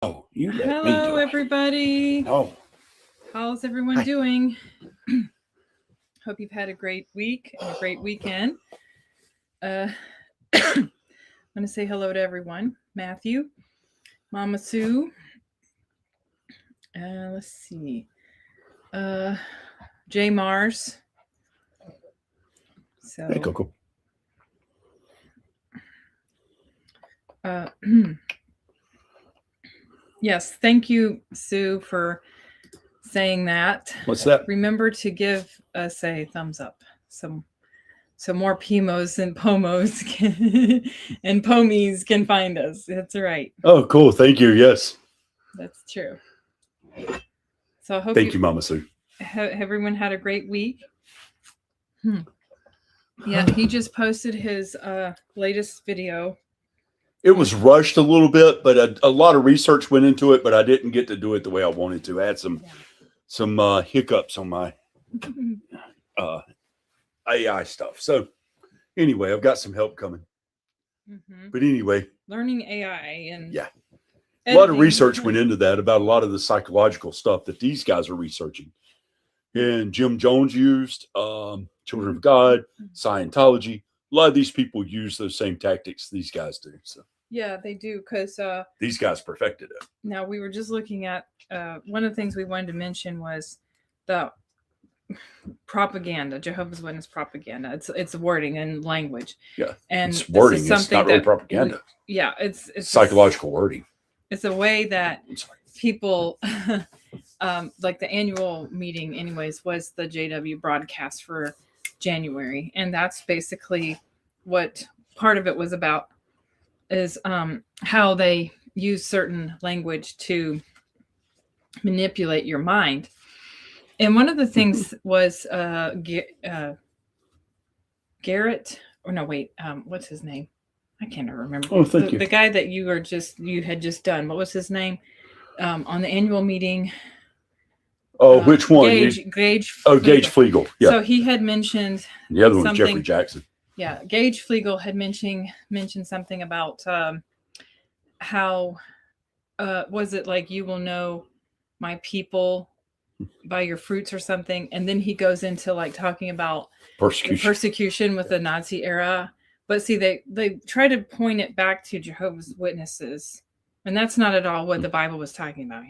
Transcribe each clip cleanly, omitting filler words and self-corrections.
Oh, you let me Hello, do it. everybody. Oh, How's everyone hi. doing? Hope you've had a great week and a great weekend. I'm going to say hello to everyone. Matthew, Mama Sue. Let's see. Uh, Jay Mars. So, Hey, Coco. uh, yes, thank you, Sue, for saying that. What's that? Remember to give us a thumbs up. So more PMOs and POMOs and POMIs can find us. That's right. Oh, cool. Thank you. Yes. That's true. So I hope Thank you, Mama Sue. Everyone had a great week. Yeah, he just posted his latest video. It was rushed a little bit, but a lot of research went into it, but I didn't get to do it the way I wanted to. I had some hiccups on my AI stuff. So anyway, I've got some help coming. But anyway, learning AI and yeah, a lot of research went into that about a lot of the psychological stuff that these guys are researching. And Jim Jones used Children of God, Scientology. A lot of these people use those same tactics these guys do. So yeah, they do, because these guys perfected it. Now we were just looking at one of the things we wanted to mention was the propaganda, Jehovah's Witness propaganda. It's wording and language. Yeah, and it's wording. It's not really propaganda. It's psychological wording. It's a way that people, like the annual meeting, anyways, was the JW broadcast for January, and that's basically what part of it was about. Is how they use certain language to manipulate your mind. And one of the things was Garrett, or no, wait, what's his name? I can't remember. Oh, thank you. The guy that you had just done. What was his name? On the annual meeting. Oh, which one? Gage. Oh, Gage Flegel. Yeah. So he had mentioned. The other one was Jeffrey Jackson. Yeah, Gage Flegel had mentioned something about how was it like, you will know my people by your fruits or something, and then he goes into like talking about persecution with the Nazi era. But see, they try to point it back to Jehovah's Witnesses, and that's not at all what the Bible was talking about,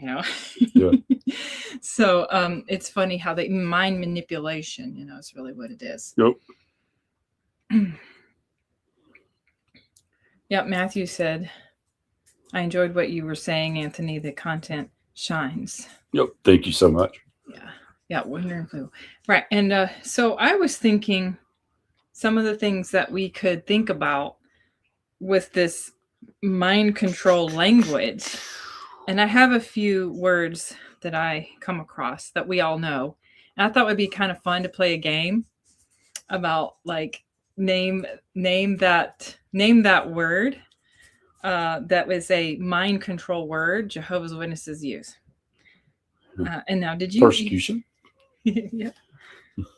Yeah. So it's funny how they mind manipulation, is really what it is. Yep. Yeah, Matthew said, I enjoyed what you were saying, Anthony. The content shines. Yep. Thank you so much. Yeah, wonderful. Right. And so I was thinking some of the things that we could think about with this mind control language. And I have a few words that I come across that we all know. And I thought it would be kind of fun to play a game about like name that word that was a mind control word Jehovah's Witnesses use. And now, did you persecution? Yeah.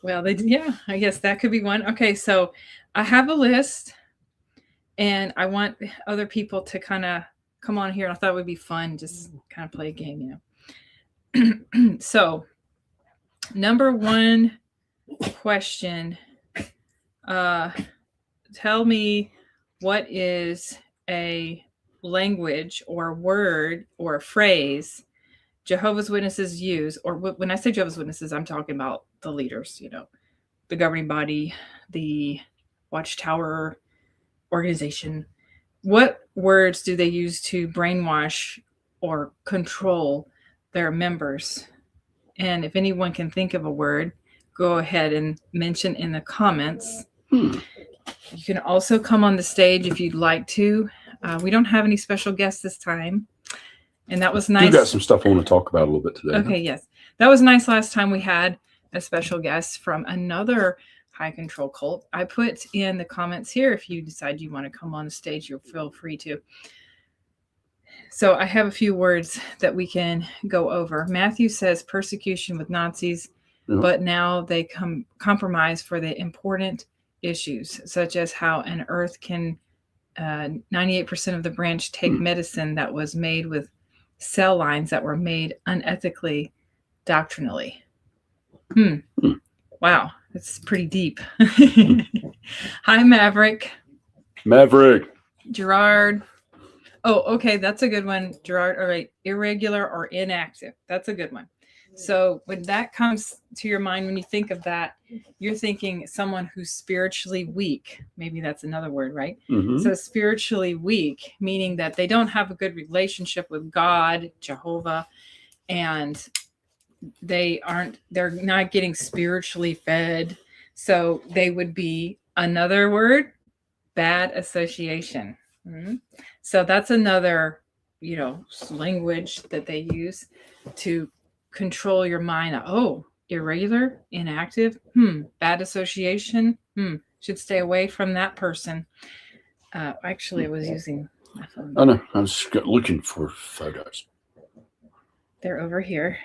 Well, I guess that could be one. Okay, so I have a list, and I want other people to kind of come on here. I thought it would be fun, just kind of play a game, So, number one question. Tell me, what is a language or word or phrase Jehovah's Witnesses use? Or when I say Jehovah's Witnesses, I'm talking about the leaders, the governing body, the Watchtower organization. What words do they use to brainwash or control their members? And if anyone can think of a word, go ahead and mention in the comments. You can also come on the stage if you'd like to. We don't have any special guests this time. And that was nice. You got some stuff I want to talk about a little bit today. Okay, yes. That was nice last time we had a special guest from another high control cult. I put in the comments here, if you decide you want to come on the stage, you'll feel free to. So I have a few words that we can go over. Matthew says persecution with Nazis, but now they compromise for the important issues, such as how an earth can 98% of the branch take medicine that was made with cell lines that were made unethically, doctrinally. Wow, it's pretty deep. Hi, Maverick. Maverick. Gerard. Oh, okay, that's a good one, Gerard. All right, irregular or inactive. That's a good one. So when that comes to your mind, when you think of that, you're thinking someone who's spiritually weak. Maybe that's another word, right? Mm-hmm. So spiritually weak, meaning that they don't have a good relationship with God, Jehovah, and they're not getting spiritually fed. So they would be, another word, bad association. Mm-hmm. So that's another, language that they use to control your mind. Oh, irregular, inactive, bad association, should stay away from that person. Actually, I was using my phone. Oh no, I was looking for photos. They're over here,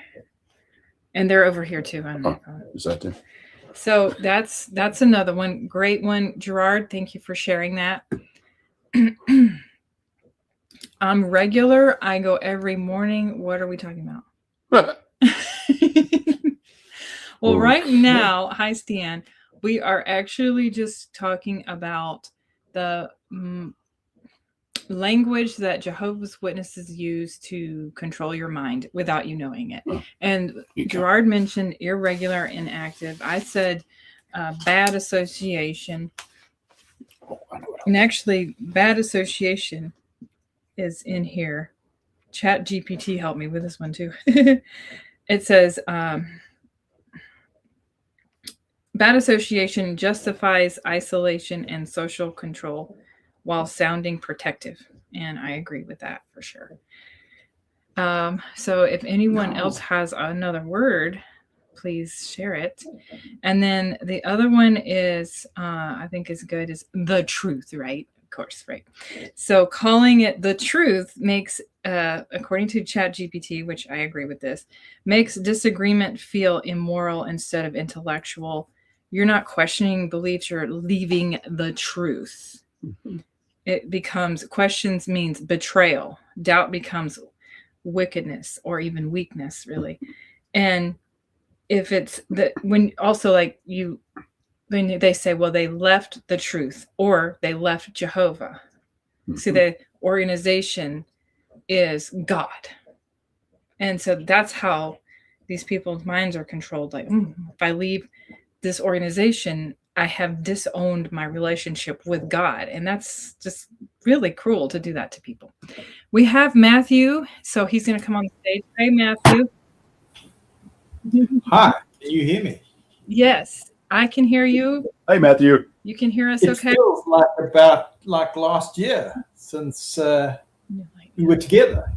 and they're over here too on my phone. Is that there? So that's another one. Great one, Gerard. Thank you for sharing that. I'm regular. I go every morning. What are we talking about? Well, right now, hi, Stan. We are actually just talking about the language that Jehovah's Witnesses use to control your mind without you knowing it. And Gerard mentioned irregular, inactive. I said bad association. And actually, bad association is in here. Chat GPT helped me with this one too. It says bad association justifies isolation and social control while sounding protective. And I agree with that for sure. So if anyone else has another word, please share it. And then the other one is, I think is good, is the truth, right? Of course, right. So calling it the truth makes, according to ChatGPT, which I agree with this, makes disagreement feel immoral instead of intellectual. You're not questioning beliefs, you're leaving the truth. It becomes, questions means betrayal. Doubt becomes wickedness or even weakness, really. And if it's when also like when they say, well, they left the truth or they left Jehovah. See, the organization is God. And so that's how these people's minds are controlled. Like, if I leave this organization, I have disowned my relationship with God. And that's just really cruel to do that to people. We have Matthew. So he's going to come on the stage. Hey, Matthew. Hi, can you hear me? Yes, I can hear you. Hey, Matthew. You can hear us, it okay? It feels like last year since we were together.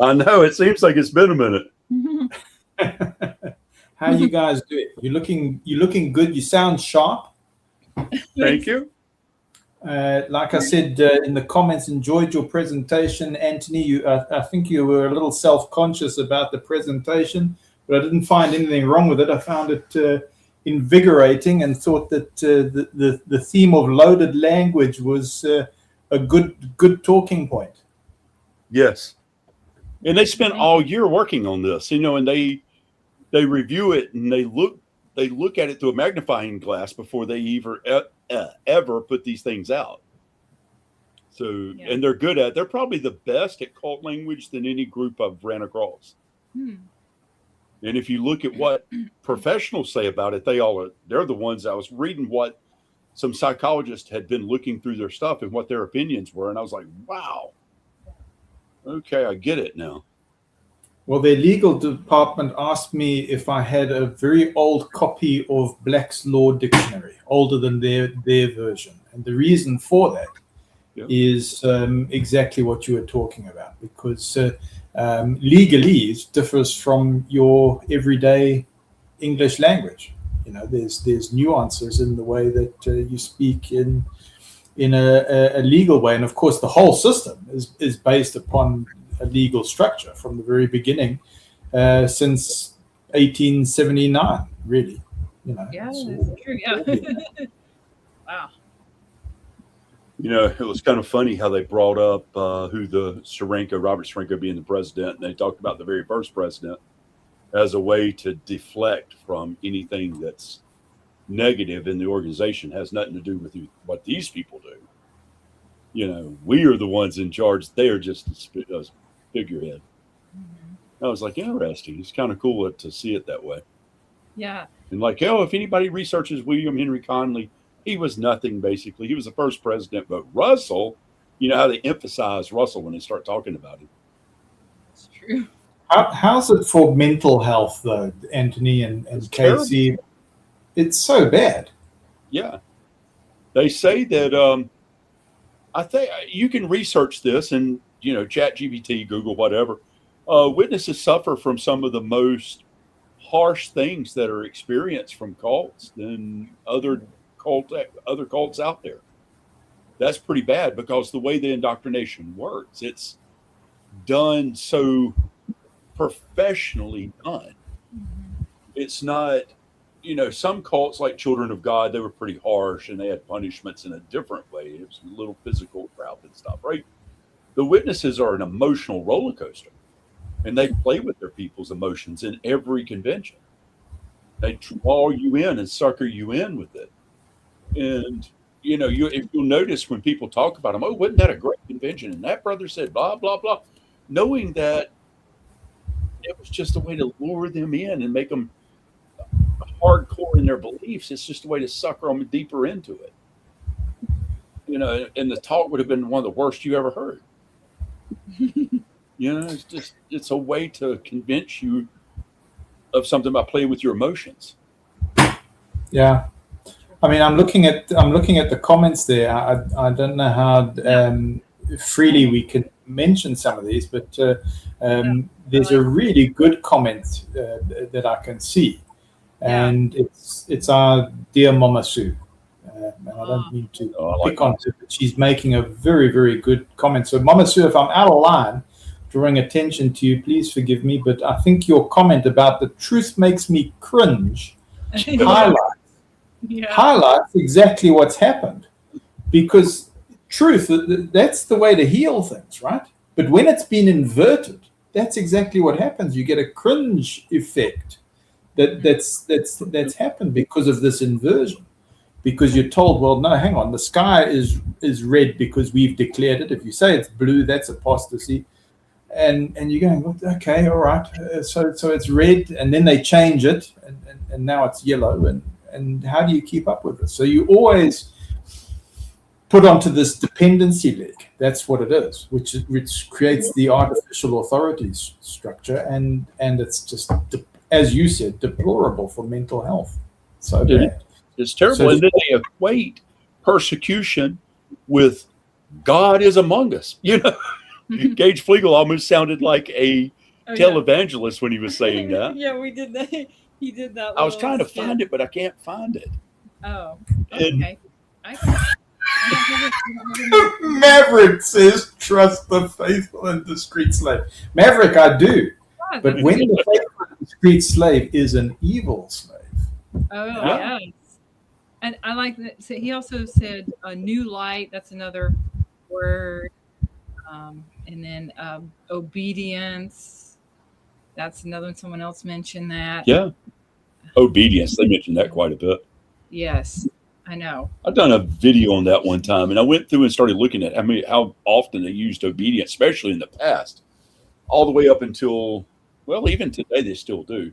I know, it seems like it's been a minute. How you guys doing? You're looking good. You sound sharp. Thank you. Like I said in the comments, enjoyed your presentation, Anthony. I think you were a little self-conscious about the presentation, but I didn't find anything wrong with it. I found it invigorating and thought that the theme of loaded language was a good talking point. Yes, and they spent all year working on this, and they review it and they look at it through a magnifying glass before they ever put these things out. So, and they're probably the best at cult language than any group I've ran across. And if you look at what professionals say about it, they're the ones. I was reading what some psychologists had been looking through their stuff and what their opinions were. And I was like, wow, okay, I get it now. Well, their legal department asked me if I had a very old copy of Black's Law Dictionary, older than their version. And the reason for that is exactly what you were talking about, because legalese differs from your everyday English language. There's nuances in the way that you speak in a legal way. And of course, the whole system is based upon a legal structure from the very beginning, since 1879, really. Yeah, that's true. Yeah. Wow. You know, it was kind of funny how they brought up who Robert Serenko being the president, and they talked about the very first president as a way to deflect from anything that's negative in the organization. It has nothing to do with what these people do. You know, we are the ones in charge. They are just a figurehead. I was like, interesting. It's kind of cool to see it that way. Yeah. And like, if anybody researches William Henry Conley, he was nothing basically. He was the first president, but Russell, you know how they emphasize Russell when they start talking about him. It's true. How's it for mental health though, Anthony and Casey? Terrible. It's so bad. Yeah. They say that I think you can research this and, you know, ChatGPT, Google, whatever. Witnesses suffer from some of the most harsh things that are experienced from cults than other cults out there. That's pretty bad because the way the indoctrination works, it's done so professionally done. It's not, you know, some cults like Children of God, they were pretty harsh and they had punishments in a different way. It was a little physical crowd and stuff, right? The witnesses are an emotional roller coaster, and they play with their people's emotions in every convention. They draw you in and sucker you in with it. And, you know, if you'll notice when people talk about them, wasn't that a great convention? And that brother said blah, blah, blah. Knowing that it was just a way to lure them in and make them hardcore in their beliefs. It's just a way to sucker them deeper into it. You know, and the talk would have been one of the worst you ever heard. You know, it's a way to convince you of something by playing with your emotions. Yeah. I mean, I'm looking at the comments there. I don't know how freely we can mention some of these, but there's a really good comment that I can see, and it's our dear Mama Sue. And I don't mean to pick on her, but she's making a very, very good comment. So, Mama Sue, if I'm out of line, drawing attention to you, please forgive me. But I think your comment about the truth makes me cringe highlights exactly what's happened. Because truth, that's the way to heal things, right? But when it's been inverted, that's exactly what happens. You get a cringe effect that's happened because of this inversion. Because you're told, well, no, hang on, the sky is red because we've declared it. If you say it's blue, that's apostasy. And you're going, well, okay, all right. So it's red, and then they change it, and now it's yellow. And how do you keep up with this? So you always put onto this dependency leg. That's what it is, which creates the artificial authorities structure, and it's just, as you said, deplorable for mental health. So bad. It's terrible. And then they equate persecution with God is among us. You know, Gage Flegel almost sounded like a televangelist when he was saying that. Yeah, we did that. He did that. I was trying to find it, but I can't find it. Oh, okay. Maverick says, trust the faithful and discreet slave. Maverick, I do. But when the faithful and discreet slave is an evil slave. Oh, yeah. And I like that. So he also said a new light. That's another word. And then obedience. That's another one. Someone else mentioned that. Yeah. Obedience. They mentioned that quite a bit. Yes, I know. I've done a video on that one time, and I went through and started looking at how often they used obedience, especially in the past, all the way up until, well, even today they still do.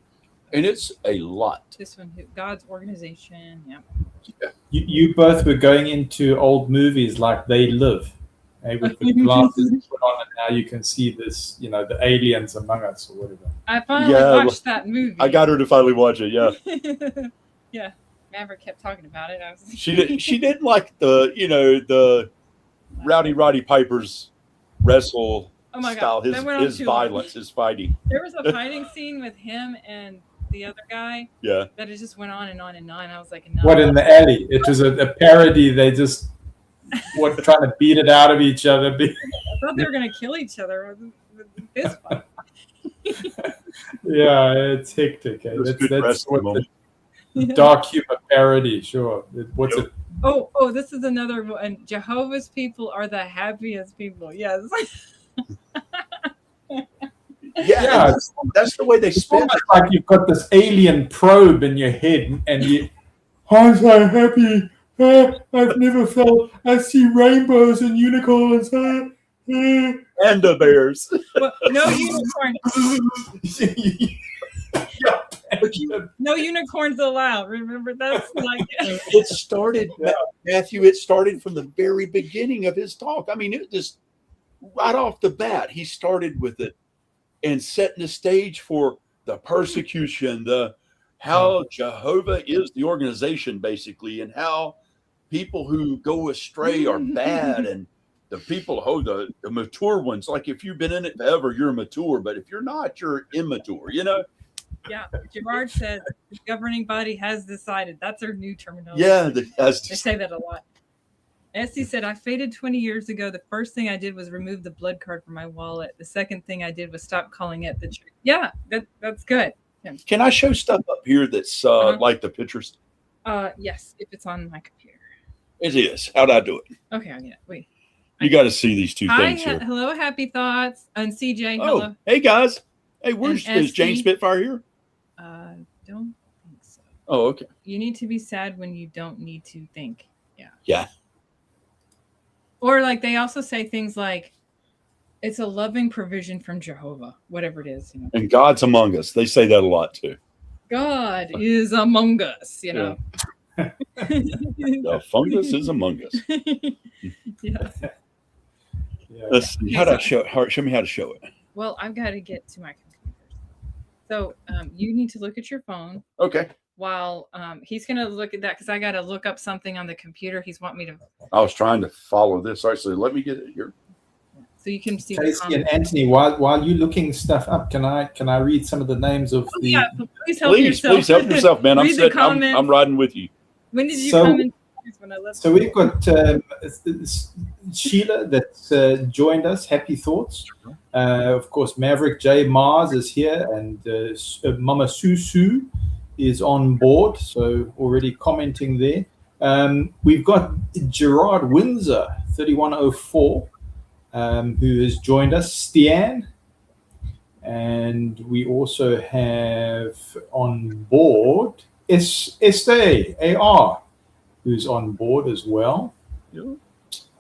And it's a lot. This one, God's organization. Yeah. You both were going into old movies like They Live, with the glasses put on, and now you can see this, you know, the aliens among us or whatever. I finally watched that movie. I got her to finally watch it. Yeah. Yeah. Maverick kept talking about it. She didn't like the Roddy Piper's wrestle style. His violence, his fighting. There was a fighting scene with him and the other guy. Yeah. That it just went on and on and on. I was like, no. What, in the alley? It was a parody. They just were trying to beat it out of each other. I thought they were going to kill each other with this fight. Yeah, it's hectic. That's Dark humor parody, sure. What's it? Oh, this is another one. Jehovah's people are the happiest people. Yes. Yeah, that's the way they It's spin almost it. like you've got this alien probe in your head, and I'm so happy. I've never felt. I see rainbows and unicorns. Panda bears. Well, no unicorn. No unicorns allowed. Remember, that's like It started, Matthew. It started from the very beginning of his talk. I mean, it just right off the bat, he started with it and setting the stage for the persecution, how Jehovah is the organization basically, and how people who go astray are bad, and the people the mature ones. Like if you've been in it forever, you're mature, but if you're not, you're immature. You know. Yeah, Gerard said the governing body has decided. That's our new terminology. Yeah, they say that a lot. Essie said, I faded 20 years ago. The first thing I did was remove the blood card from my wallet. The second thing I did was stop calling it the truth. Yeah, that's good. Yeah. Can I show stuff up here that's like the pictures? Yes, if it's on my computer. It is. How'd I do it? Okay, I get it. Wait. You got to see these two things here. Hello, Happy Thoughts. And CJ, Oh, hello. hey guys. Hey, is Jane Spitfire here? Don't think so. Oh, okay. You need to be sad when you don't need to think. Yeah. Yeah. Or like they also say things like, it's a loving provision from Jehovah, whatever it is. You know. And God's among us. They say that a lot too. God is among us, you know. Yeah. The fungus is among us. Yeah. Let's see. How do I show it? Show me how to show it. Well, I've got to get to my computer. So you need to look at your phone. Okay. While he's going to look at that because I got to look up something on the computer. He's want me to. I was trying to follow this. All right, so let me get it here. So you can see. Casey and Anthony, while you're looking stuff up, can I read some of the names of the? Yeah, please help yourself. Please help yourself, man. I'm riding with you. When did you come in? When I left so we've got Sheila that's joined us. Happy thoughts. Of course, Maverick J Mars is here, and Mama Susu is on board. So already commenting there. We've got Gerard Windsor 3104, who has joined us. Stian, and we also have on board Este AR, who's on board as well. Yeah.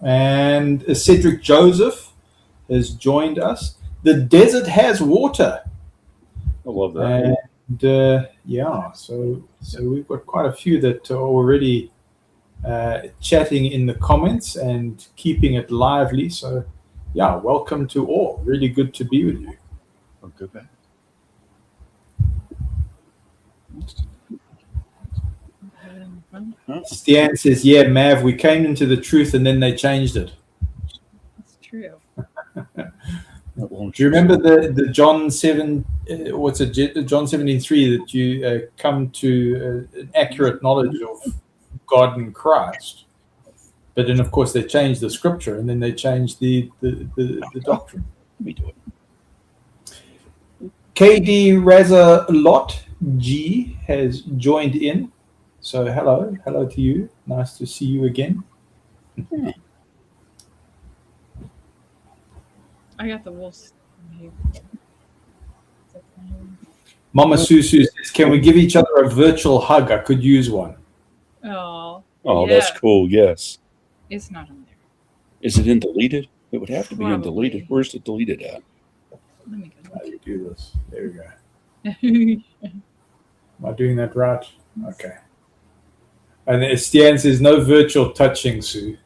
And Cedric Joseph has joined us. The desert has water. I love that. And so we've got quite a few that are already chatting in the comments and keeping it lively. So, yeah, welcome to all. Really good to be with you. Oh, good man. Stian says, yeah, Mav, we came into the truth and then they changed it. That's true. Do you remember the John 7, John 17:3, that you come to an accurate knowledge of God and Christ? But then, of course, they changed the scripture and then they changed the doctrine. Let me do it. KD Raza Lot G has joined in. So hello to you. Nice to see you again. I got the wolves. Mama Susu says, can we give each other a virtual hug? I could use one. Oh, yeah. That's cool. Yes. It's not on there. Is it in deleted? It would have to be in Probably. deleted. Where's the deleted at? Let me go. How do you do this? There we go. Am I doing that right? Okay. And Stian says, no virtual touching, Sue.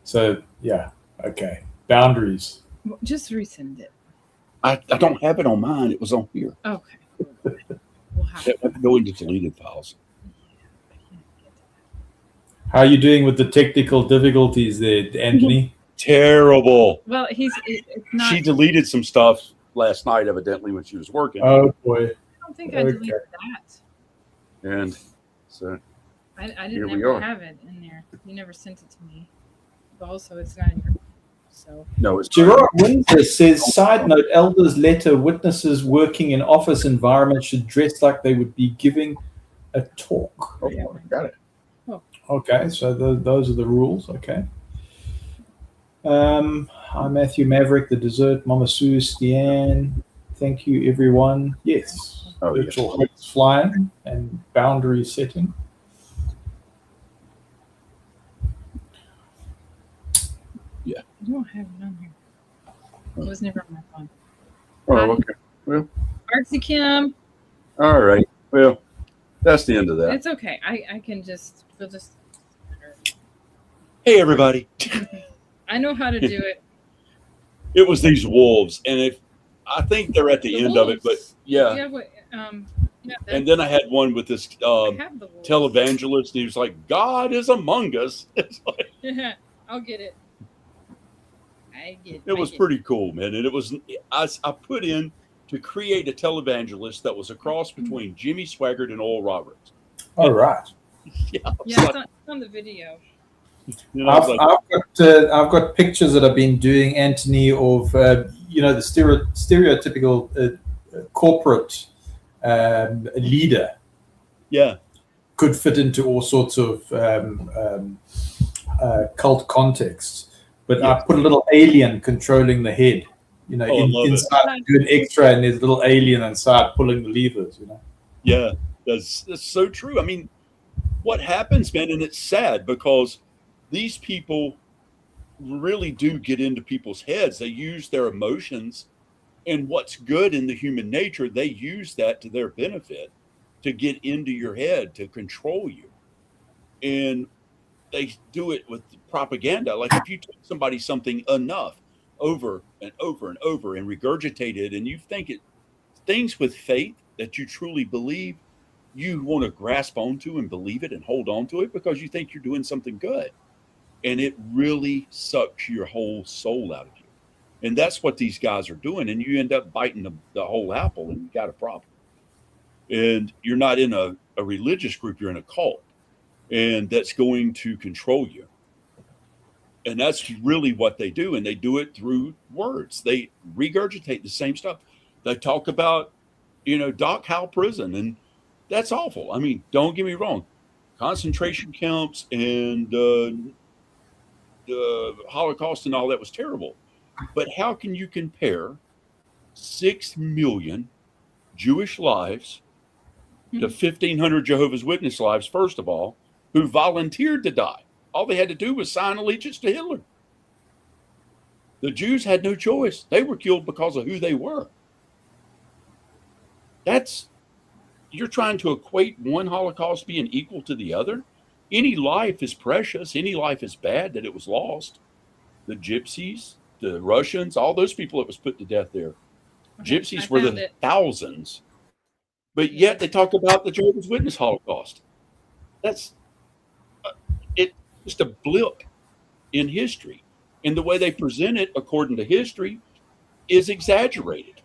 So, yeah, okay. Boundaries. Just resend it. I don't have it on mine. It was on here. Okay. We'll have It would go into deleted files. How are you doing with the technical difficulties there, Anthony? Terrible. Well, it's not. She deleted some stuff last night, evidently, when she was working. Oh, boy. I don't think I deleted that. And so I Here didn't we ever are. have it in there. You never sent it to me. But also, it's not in your. So. no, it's Gerard Winter says, side note, elders letter, witnesses working in office environments should dress like they would be giving a talk. Oh, got it. Okay, so those are the rules. Okay. I'm Matthew Maverick, the dessert, Mama Sue, Stian. Thank you, everyone. Yes, virtual hosts flying and boundary setting. Yeah. I don't have it on here. It was never on my phone. Oh, okay. Well, Artsy Kim. all right. Well, that's the end of that. It's okay. I can just, we'll just. Hey, everybody. I know how to do it. It was these wolves, and I think they're at the end of it, but yeah. Yeah, what, And then I had one with this I have the wolves. televangelist, and he was like, "God is among us." It's like, Yeah, I'll get it. it was pretty cool, man. And it was I put in to create a televangelist that was a cross between Jimmy Swaggart and Oral Roberts. All right. Yeah, it's on the video. You know, I've got pictures that I've been doing, Anthony, of the stereotypical corporate leader. Yeah, could fit into all sorts of cult contexts. But I put a little alien controlling the head. You know, inside do an X-ray, and there's a little alien inside pulling the levers. You know. Yeah, that's so true. I mean, what happens, man, and it's sad because these people really do get into people's heads. They use their emotions and what's good in the human nature. They use that to their benefit to get into your head, to control you. And they do it with propaganda. Like if you tell somebody something enough over and over and over and regurgitate it, and you think it, things with faith that you truly believe, you want to grasp onto and believe it and hold on to it because you think you're doing something good. And it really sucks your whole soul out of you. And that's what these guys are doing. And you end up biting the whole apple, and you got a problem. And you're not in a religious group, you're in a cult. And that's going to control you. And that's really what they do. And they do it through words. They regurgitate the same stuff. They talk about, Dachau prison, and that's awful. I mean, don't get me wrong. Concentration camps and the Holocaust and all that was terrible. But how can you compare 6 million Jewish lives to 1,500 Jehovah's Witness lives, first of all, who volunteered to die? All they had to do was sign allegiance to Hitler. The Jews had no choice. They were killed because of who they were. You're trying to equate one Holocaust being equal to the other. Any life is precious. Any life is bad that it was lost. The Gypsies, the Russians, all those people that was put to death there. Gypsies were the thousands. But yet they talk about the Jehovah's Witness Holocaust. That's just a blip in history. And the way they present it, according to history, is exaggerated.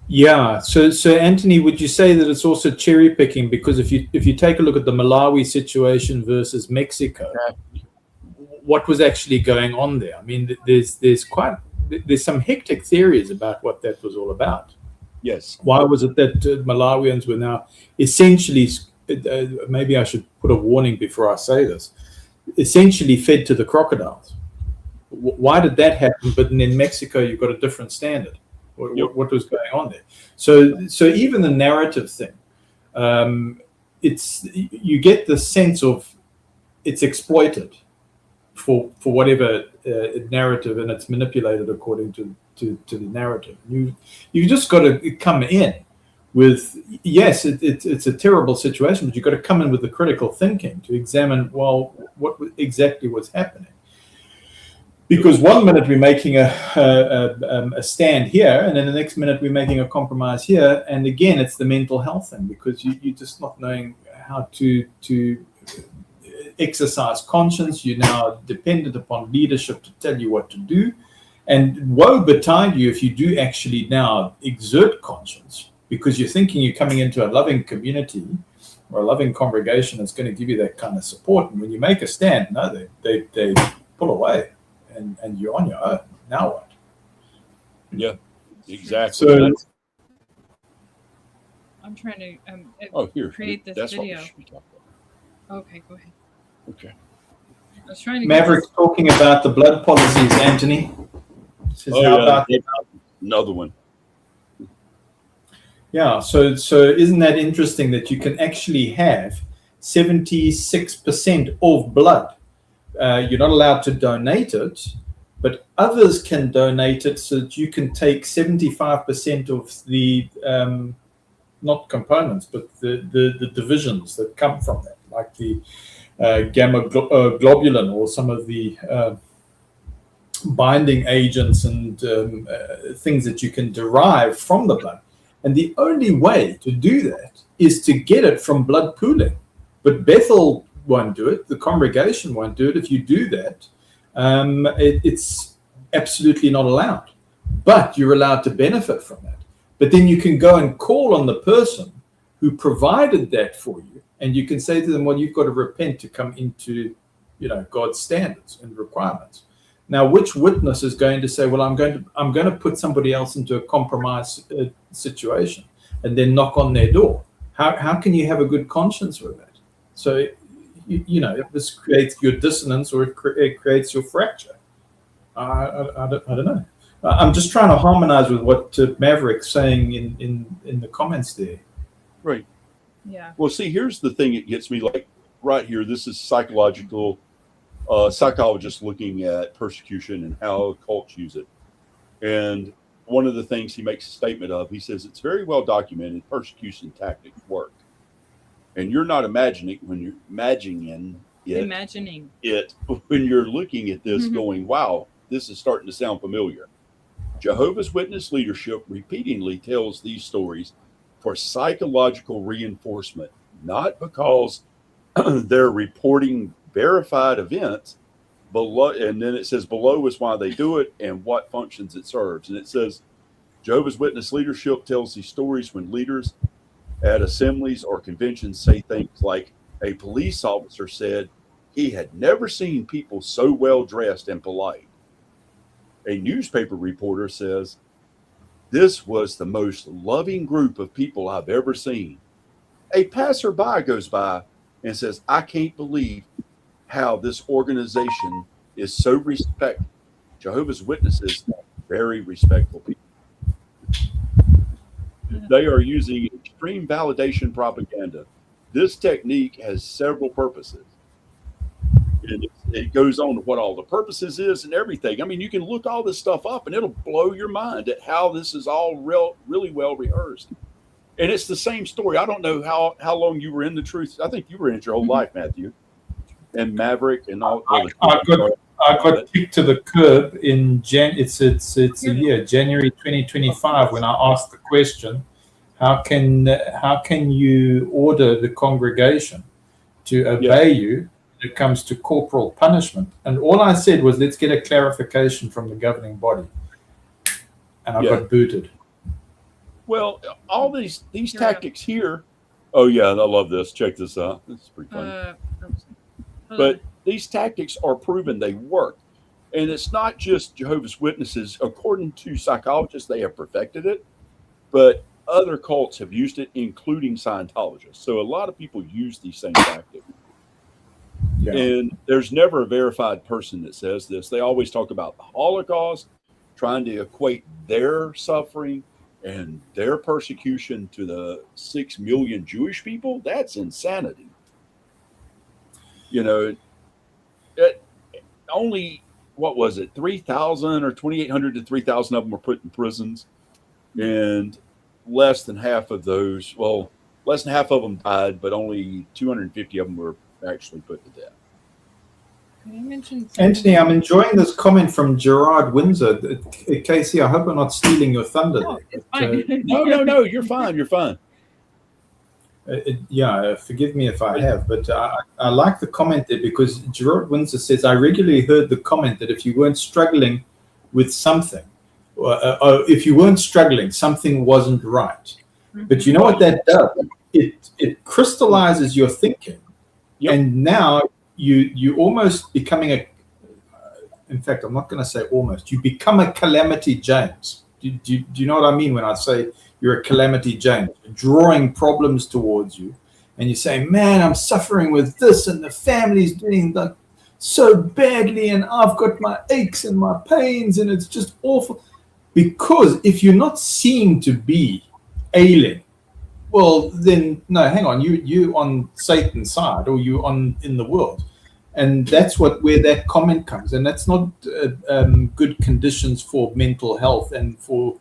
Yeah. So Anthony, would you say that it's also cherry picking? Because if you take a look at the Malawi situation versus Mexico, what was actually going on there? I mean, there's some hectic theories about what that was all about. Yes. Why was it that Malawians were now essentially, maybe I should put a warning before I say this, essentially fed to the crocodiles? Why did that happen? But in Mexico, you've got a different standard. What was going on there? So even the narrative thing, you get the sense of it's exploited for whatever narrative, and it's manipulated according to the narrative. You just got to come in with, yes, it's a terrible situation, but you've got to come in with the critical thinking to examine, well, what exactly was happening. Because one minute we're making a stand here, and then the next minute we're making a compromise here, and again it's the mental health thing, because you're just not knowing how to exercise conscience. You're now dependent upon leadership to tell you what to do, and woe betide you if you do actually now exert conscience, because you're thinking you're coming into a loving community or a loving congregation that's going to give you that kind of support, and when you make a stand, no, they pull away. And you're on your own. Now what? Yeah, exactly. I'm trying to create this That's video. what we should be talking about. Okay, go ahead. Okay. I was trying to Maverick's talking about the blood policies, Anthony. Says, Oh, how yeah, about another one. Yeah, so isn't that interesting that you can actually have 76% of blood? You're not allowed to donate it, but others can donate it so that you can take 75% of the not components, but the divisions that come from that, like the gamma globulin or some of the binding agents and things that you can derive from the blood. And the only way to do that is to get it from blood pooling. But Bethel won't do it. The congregation won't do it. If you do that, it's absolutely not allowed. But you're allowed to benefit from that. But then you can go and call on the person who provided that for you, and you can say to them, well, you've got to repent to come into, God's standards and requirements. Now, which witness is going to say, well, I'm going to put somebody else into a compromised situation and then knock on their door? How can you have a good conscience with that? So, this creates your dissonance, or it creates your fracture. I don't know. I'm just trying to harmonize with what Maverick's saying in the comments there. Right. Yeah. Well, see, here's the thing that gets me, like right here. This is psychologists looking at persecution and how cults use it. And one of the things he makes a statement of, he says, it's very well documented persecution tactics work. And you're not imagining when you're imagining it when you're looking at this going, wow, this is starting to sound familiar. Jehovah's Witness leadership repeatedly tells these stories for psychological reinforcement, not because they're reporting verified events. Below, and then it says below is why they do it and what functions it serves. And it says Jehovah's Witness leadership tells these stories when leaders at assemblies or conventions say things like, a police officer said he had never seen people so well dressed and polite. A newspaper reporter says, this was the most loving group of people I've ever seen. A passerby goes by and says, I can't believe how this organization is so respectful. Jehovah's Witnesses are very respectful people. They are using extreme validation propaganda. This technique has several purposes. And it goes on to what all the purposes is and everything. I mean, you can look all this stuff up and it'll blow your mind at how this is all really well rehearsed. And it's the same story. I don't know how long you were in the truth. I think you were in it your whole life, Matthew. And Maverick and all. I got kicked to the curb in it's the year January 2025 when I asked the question, how can you order the congregation to obey you when it comes to corporal punishment? And all I said was, let's get a clarification from the governing body, and I got booted. Well, all these tactics here. Oh yeah, I love this. Check this out. This is pretty funny. But these tactics are proven they work. And it's not just Jehovah's Witnesses. According to psychologists, they have perfected it. But other cults have used it, including Scientologists. So a lot of people use these same tactics. Yeah. And there's never a verified person that says this. They always talk about the Holocaust, trying to equate their suffering and their persecution to the 6 million Jewish people. That's insanity. Only, what was it, 3,000 or 2,800 to 3,000 of them were put in prisons. And less than half of them died, but only 250 of them were actually put to death. Anthony, I'm enjoying this comment from Gerard Windsor. Casey, I hope I'm not stealing your thunder. No, it's fine. No, you're fine. You're fine. Forgive me if I have, but I like the comment there because Gerard Windsor says, I regularly heard the comment that if you weren't struggling with something, or if you weren't struggling, something wasn't right. Mm-hmm. But you know what that does? It crystallizes your thinking. Yep. And now you almost becoming in fact, I'm not going to say almost, you become a Calamity James. Do you know what I mean when I say you're a calamity Jane, drawing problems towards you, and you say, man, I'm suffering with this, and the family's doing that so badly, and I've got my aches and my pains, and it's just awful. Because if you're not seen to be ailing, well, then no, hang on, you on Satan's side, or you on in the world, and that's where that comment comes, and that's not good conditions for mental health and for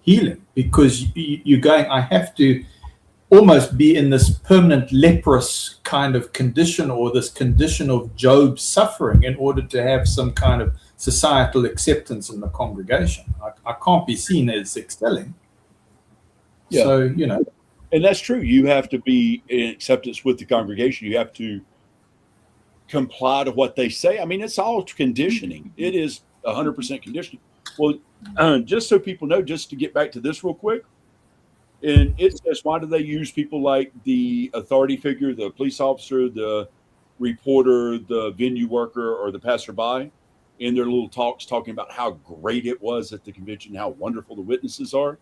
healing, because you're going, I have to almost be in this permanent leprous kind of condition, or this condition of Job's suffering, in order to have some kind of societal acceptance in the congregation. I can't be seen as excelling. Yeah. So, you know. And that's true. You have to be in acceptance with the congregation. You have to comply to what they say. I mean, it's all conditioning. It is 100% conditioning. Well, just so people know, just to get back to this real quick, and it says, why do they use people like the authority figure, the police officer, the reporter, the venue worker, or the passerby in their little talks talking about how great it was at the convention, how wonderful the witnesses are?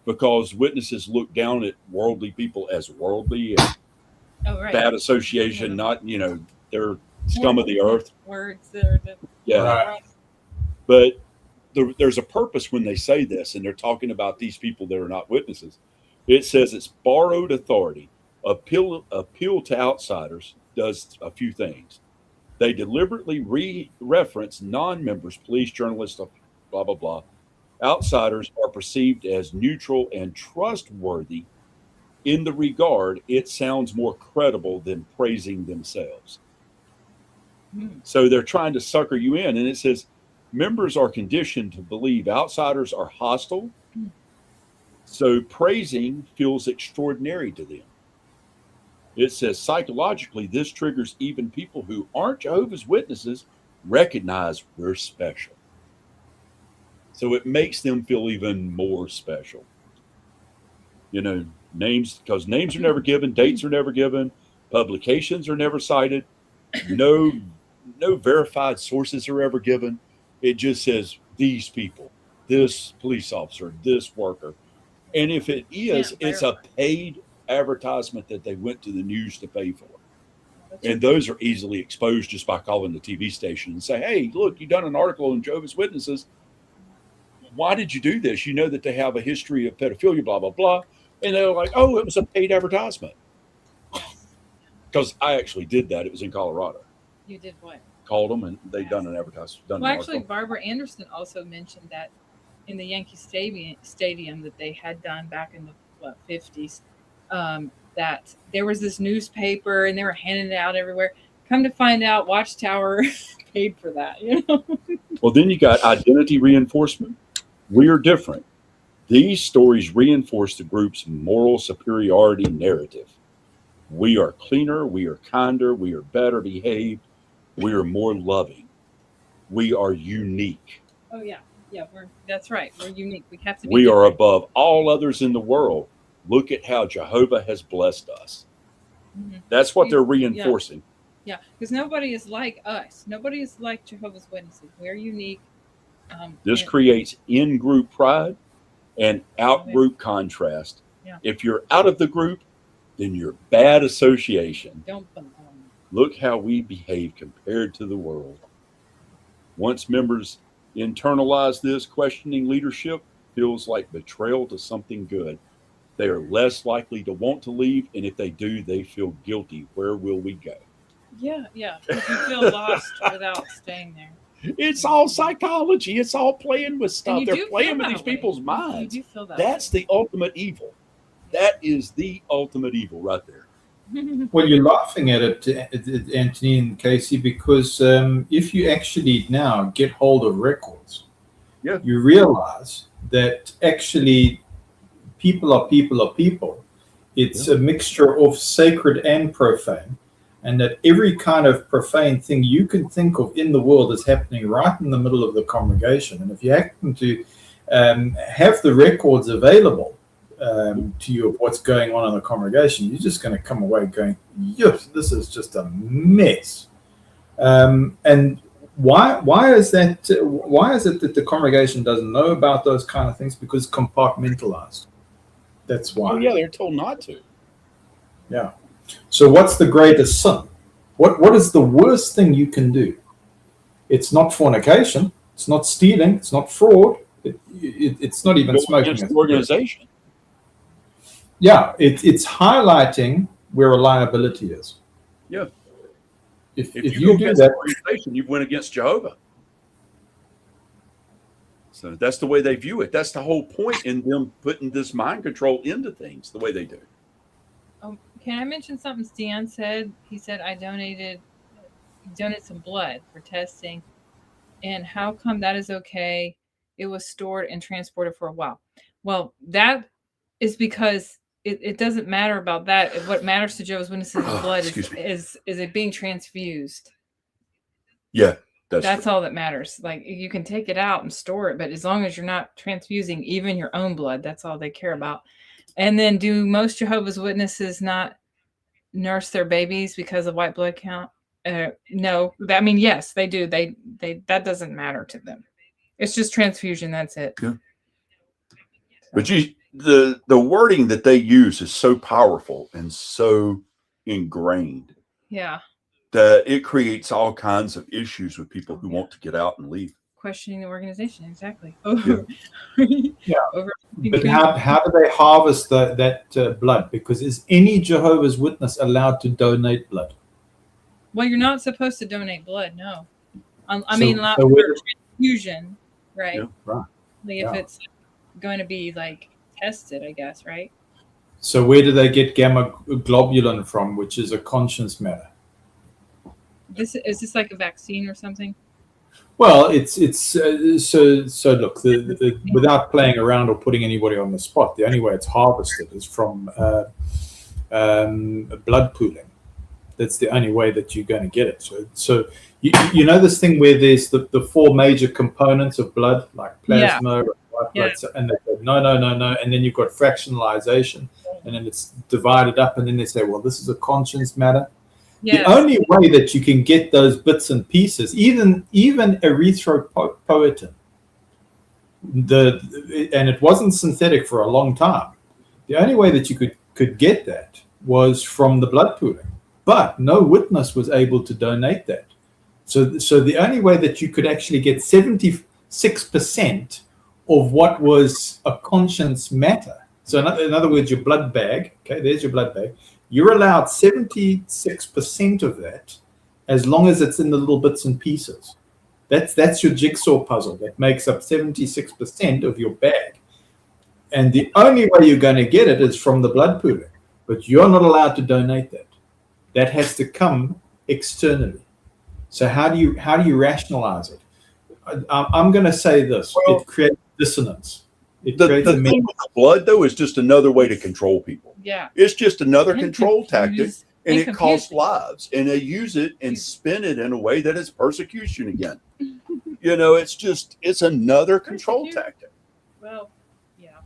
Because witnesses look down at worldly people as worldly and bad association, not, they're scum of the earth. Words that are Right. But there's a purpose when they say this, and they're talking about these people that are not witnesses. It says it's borrowed authority. Appeal to outsiders does a few things. They deliberately reference non-members, police, journalists, blah, blah, blah. Outsiders are perceived as neutral and trustworthy in the regard it sounds more credible than praising themselves. So they're trying to sucker you in. And it says members are conditioned to believe outsiders are hostile. So praising feels extraordinary to them. It says psychologically, this triggers even people who aren't Jehovah's Witnesses recognize we're special. So it makes them feel even more special. Names, because names are never given, dates are never given, publications are never cited, no verified sources are ever given. It just says these people, this police officer, this worker. And if it is, it's a paid advertisement that they went to the news to pay for. And those are easily exposed just by calling the TV station and say, hey, look, you done an article on Jehovah's Witnesses. Why did you do this? You know that they have a history of pedophilia, blah, blah, blah. And they're like, oh, it was a paid advertisement. Because I actually did that. It was in Colorado. You did what? Called them, and they'd done an advertisement. Well, actually, Barbara Anderson also mentioned that in the Yankee Stadium that they had done back in the 50s, that there was this newspaper and they were handing it out everywhere. Come to find out, Watchtower paid for that. Well, then you got identity reinforcement. We are different. These stories reinforce the group's moral superiority narrative. We are cleaner, we are kinder, we are better behaved, we are more loving. We are unique. Oh, yeah. Yeah, that's right. We're unique. We have to be We different. are above all others in the world. Look at how Jehovah has blessed us. Mm-hmm. That's what they're reinforcing. Yeah, because nobody is like us. Nobody is like Jehovah's Witnesses. We're unique. This creates in-group pride and out-group contrast. Yeah. If you're out of the group, then you're bad association. Don't Look how we behave compared to the world. Once members internalize this, questioning leadership feels like betrayal to something good. They are less likely to want to leave, and if they do, they feel guilty. Where will we go? Yeah. You feel lost without staying there. It's all psychology. It's all playing with stuff. They're playing with these people's minds. You do feel that That's the ultimate evil. That is the ultimate evil right there. Well, you're laughing at it, Anthony and Casey, because if you actually now get hold of records, you realize that actually people are people. It's a mixture of sacred and profane, and that every kind of profane thing you can think of in the world is happening right in the middle of the congregation. And if you happen to have the records available to you of what's going on in the congregation, you're just going to come away going, yes, this is just a mess. And why is that? Why is it that the congregation doesn't know about those kind of things? Because compartmentalized. That's why. Oh yeah, they're told not to. Yeah. So what's the greatest sin? What is the worst thing you can do? It's not fornication. It's not stealing. It's not fraud. It's not even Go smoking. against the organization. Yeah, it's highlighting where a liability is. Yeah. If If you go do against that, the organization, you went against Jehovah. So that's the way they view it. That's the whole point in them putting this mind control into things the way they do. Oh, can I mention something Stan said? He said, I donated some blood for testing. And how come that is okay? It was stored and transported for a while. Well, that is because it doesn't matter about that. What matters to Jehovah's Witnesses' blood is it being transfused. Yeah, that's all that matters. Like, you can take it out and store it, but as long as you're not transfusing even your own blood, that's all they care about. And then, do most Jehovah's Witnesses not nurse their babies because of white blood count? No. I mean, yes, they do. They that doesn't matter to them. It's just transfusion. That's it. Yeah. But the wording that they use is so powerful and so ingrained. Yeah. that it creates all kinds of issues with people who want to get out and leave. Questioning the organization, exactly. Yeah. But how do they harvest that blood? Because is any Jehovah's Witness allowed to donate blood? Well, you're not supposed to donate blood, no. I mean, not for transfusion, right? Yeah, right. Like if it's going to be like tested, I guess, right? So where do they get gamma globulin from, which is a conscience matter? Is this like a vaccine or something? Well, it's so look, without playing around or putting anybody on the spot, the only way it's harvested is from blood pooling. That's the only way that you're going to get it. So you know this thing where there's the four major components of blood, like plasma, white blood, and they go, no, and then you've got fractionalization, and then it's divided up, and then they say, well, this is a conscience matter. Yes. The only way that you can get those bits and pieces, even erythropoietin, and it wasn't synthetic for a long time. The only way that you could get that was from the blood pooling, but no witness was able to donate that. So the only way that you could actually get 76% of what was a conscience matter. So in other words, your blood bag. Okay, there's your blood bag. You're allowed 76% of that, as long as it's in the little bits and pieces. That's your jigsaw puzzle that makes up 76% of your bag. And the only way you're going to get it is from the blood pooling. But you're not allowed to donate that. That has to come externally. So how do you rationalize it? I'm going to say this: it creates dissonance. The thing with the blood, though, is just another way to control people. Yeah, it's just another control tactic, and it costs lives. And they use it and spin it in a way that is persecution again. It's another control tactic. Well,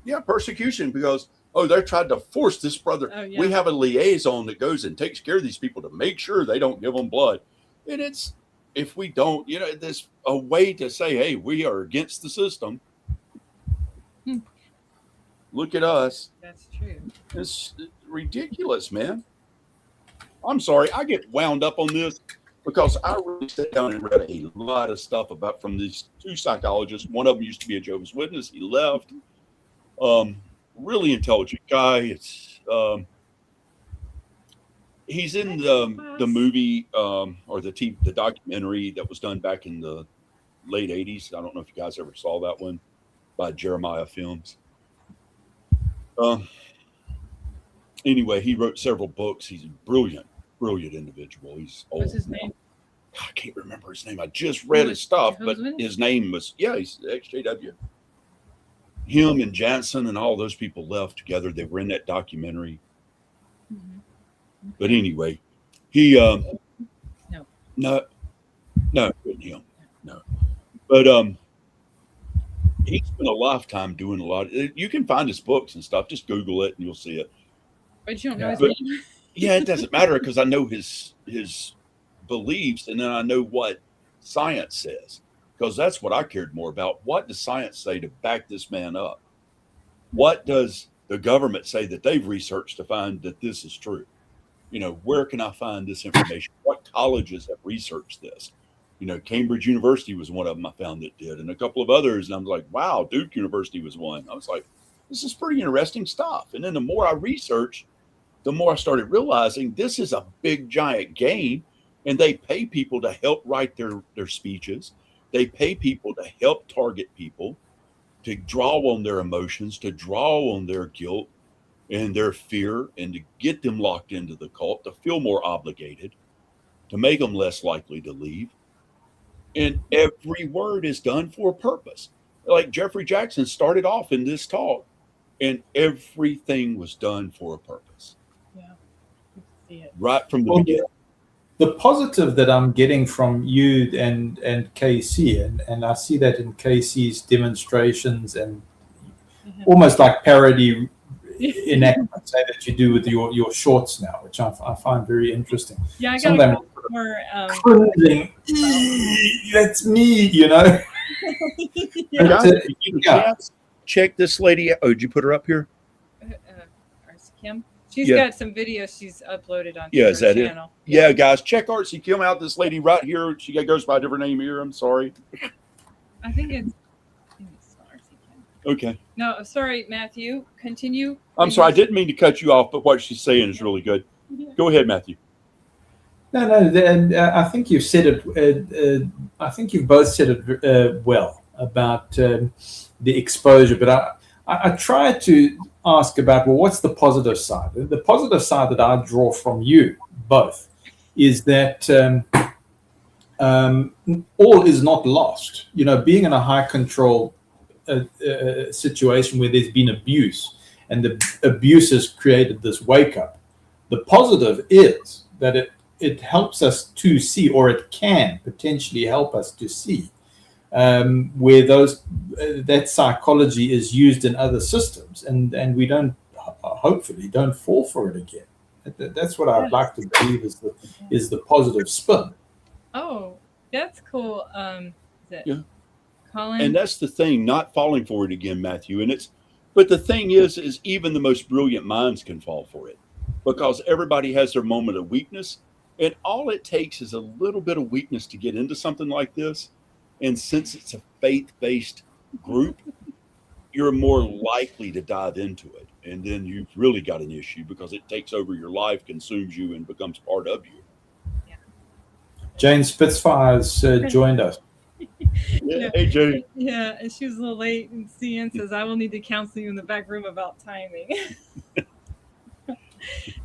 yeah, persecution, because they're trying to force this brother. Oh, yeah. We have a liaison that goes and takes care of these people to make sure they don't give them blood. And if we don't, there's a way to say, hey, we are against the system. Look at us. That's true. It's ridiculous, man. I'm sorry. I get wound up on this because I really sat down and read a lot of stuff from these two psychologists. One of them used to be a Jehovah's Witness. He left. Really intelligent guy. It's he's in the movie or the documentary that was done back in the late 80s. I don't know if you guys ever saw that one, by Jeremiah Films. Anyway, he wrote several books. He's a brilliant individual. He's old. What's his name? I can't remember his name. I just read his stuff, but his name was he's Exjw. Him and Jansen and all those people left together. They were in that documentary. Mm-hmm. But anyway, he no, wasn't him. No, but he spent a lifetime doing a lot. You can find his books and stuff. Just Google it and you'll see it. But you don't know his name. Yeah, it doesn't matter because I know his beliefs, and then I know what science says, because that's what I cared more about. What does science say to back this man up? What does the government say that they've researched to find that this is true? Where can I find this information? What colleges have researched this? Cambridge University was one of them I found that did, and a couple of others. And I'm like, wow, Duke University was one. I was like, this is pretty interesting stuff. And then the more I researched, the more I started realizing this is a big, giant game, and they pay people to help write their speeches. They pay people to help target people, to draw on their emotions, to draw on their guilt and their fear, and to get them locked into the cult, to feel more obligated, to make them less likely to leave. And every word is done for a purpose. Like Jeffrey Jackson started off in this talk, and everything was done for a purpose. Yeah. See it. Right from the beginning. The positive that I'm getting from you and KC, and I see that in KC's demonstrations and almost like parody enactments that you do with your shorts now, which I find very interesting. Yeah, I Some got of them more. cringing. That's me, Yeah. Guys, if you get a chance, check this lady out. Oh, did you put her up here? Kim. She's Yeah. got some videos she's uploaded on Yeah, is her that it? channel. Yeah, guys, check Artsy Kim out. This lady right here. She goes by a different name here. I'm sorry. I think it's not RC Kim. Okay. No, sorry, Matthew. Continue. I'm sorry. I didn't mean to cut you off, but what she's saying is really good. Yeah. Go ahead, Matthew. No. I think you've said it. I think you've both said it well about the exposure. But I try to ask about, well, what's the positive side? The positive side that I draw from you both is that all is not lost. Being in a high control situation where there's been abuse, and the abuse has created this wake up. The positive is that it helps us to see, or it can potentially help us to see, where that psychology is used in other systems, and we hopefully don't fall for it again. That's what I'd like to believe is the positive spin. Oh, that's cool. Yeah. Colin? And that's the thing, not falling for it again, Matthew. But the thing is even the most brilliant minds can fall for it, because everybody has their moment of weakness, and all it takes is a little bit of weakness to get into something like this. And since it's a faith-based group, you're more likely to dive into it. And then you've really got an issue, because it takes over your life, consumes you, and becomes part of you. Yeah. Jane Spitfire has joined us. Yeah. Hey, Jane. Yeah, and she was a little late, and CN says, I will need to counsel you in the back room about timing.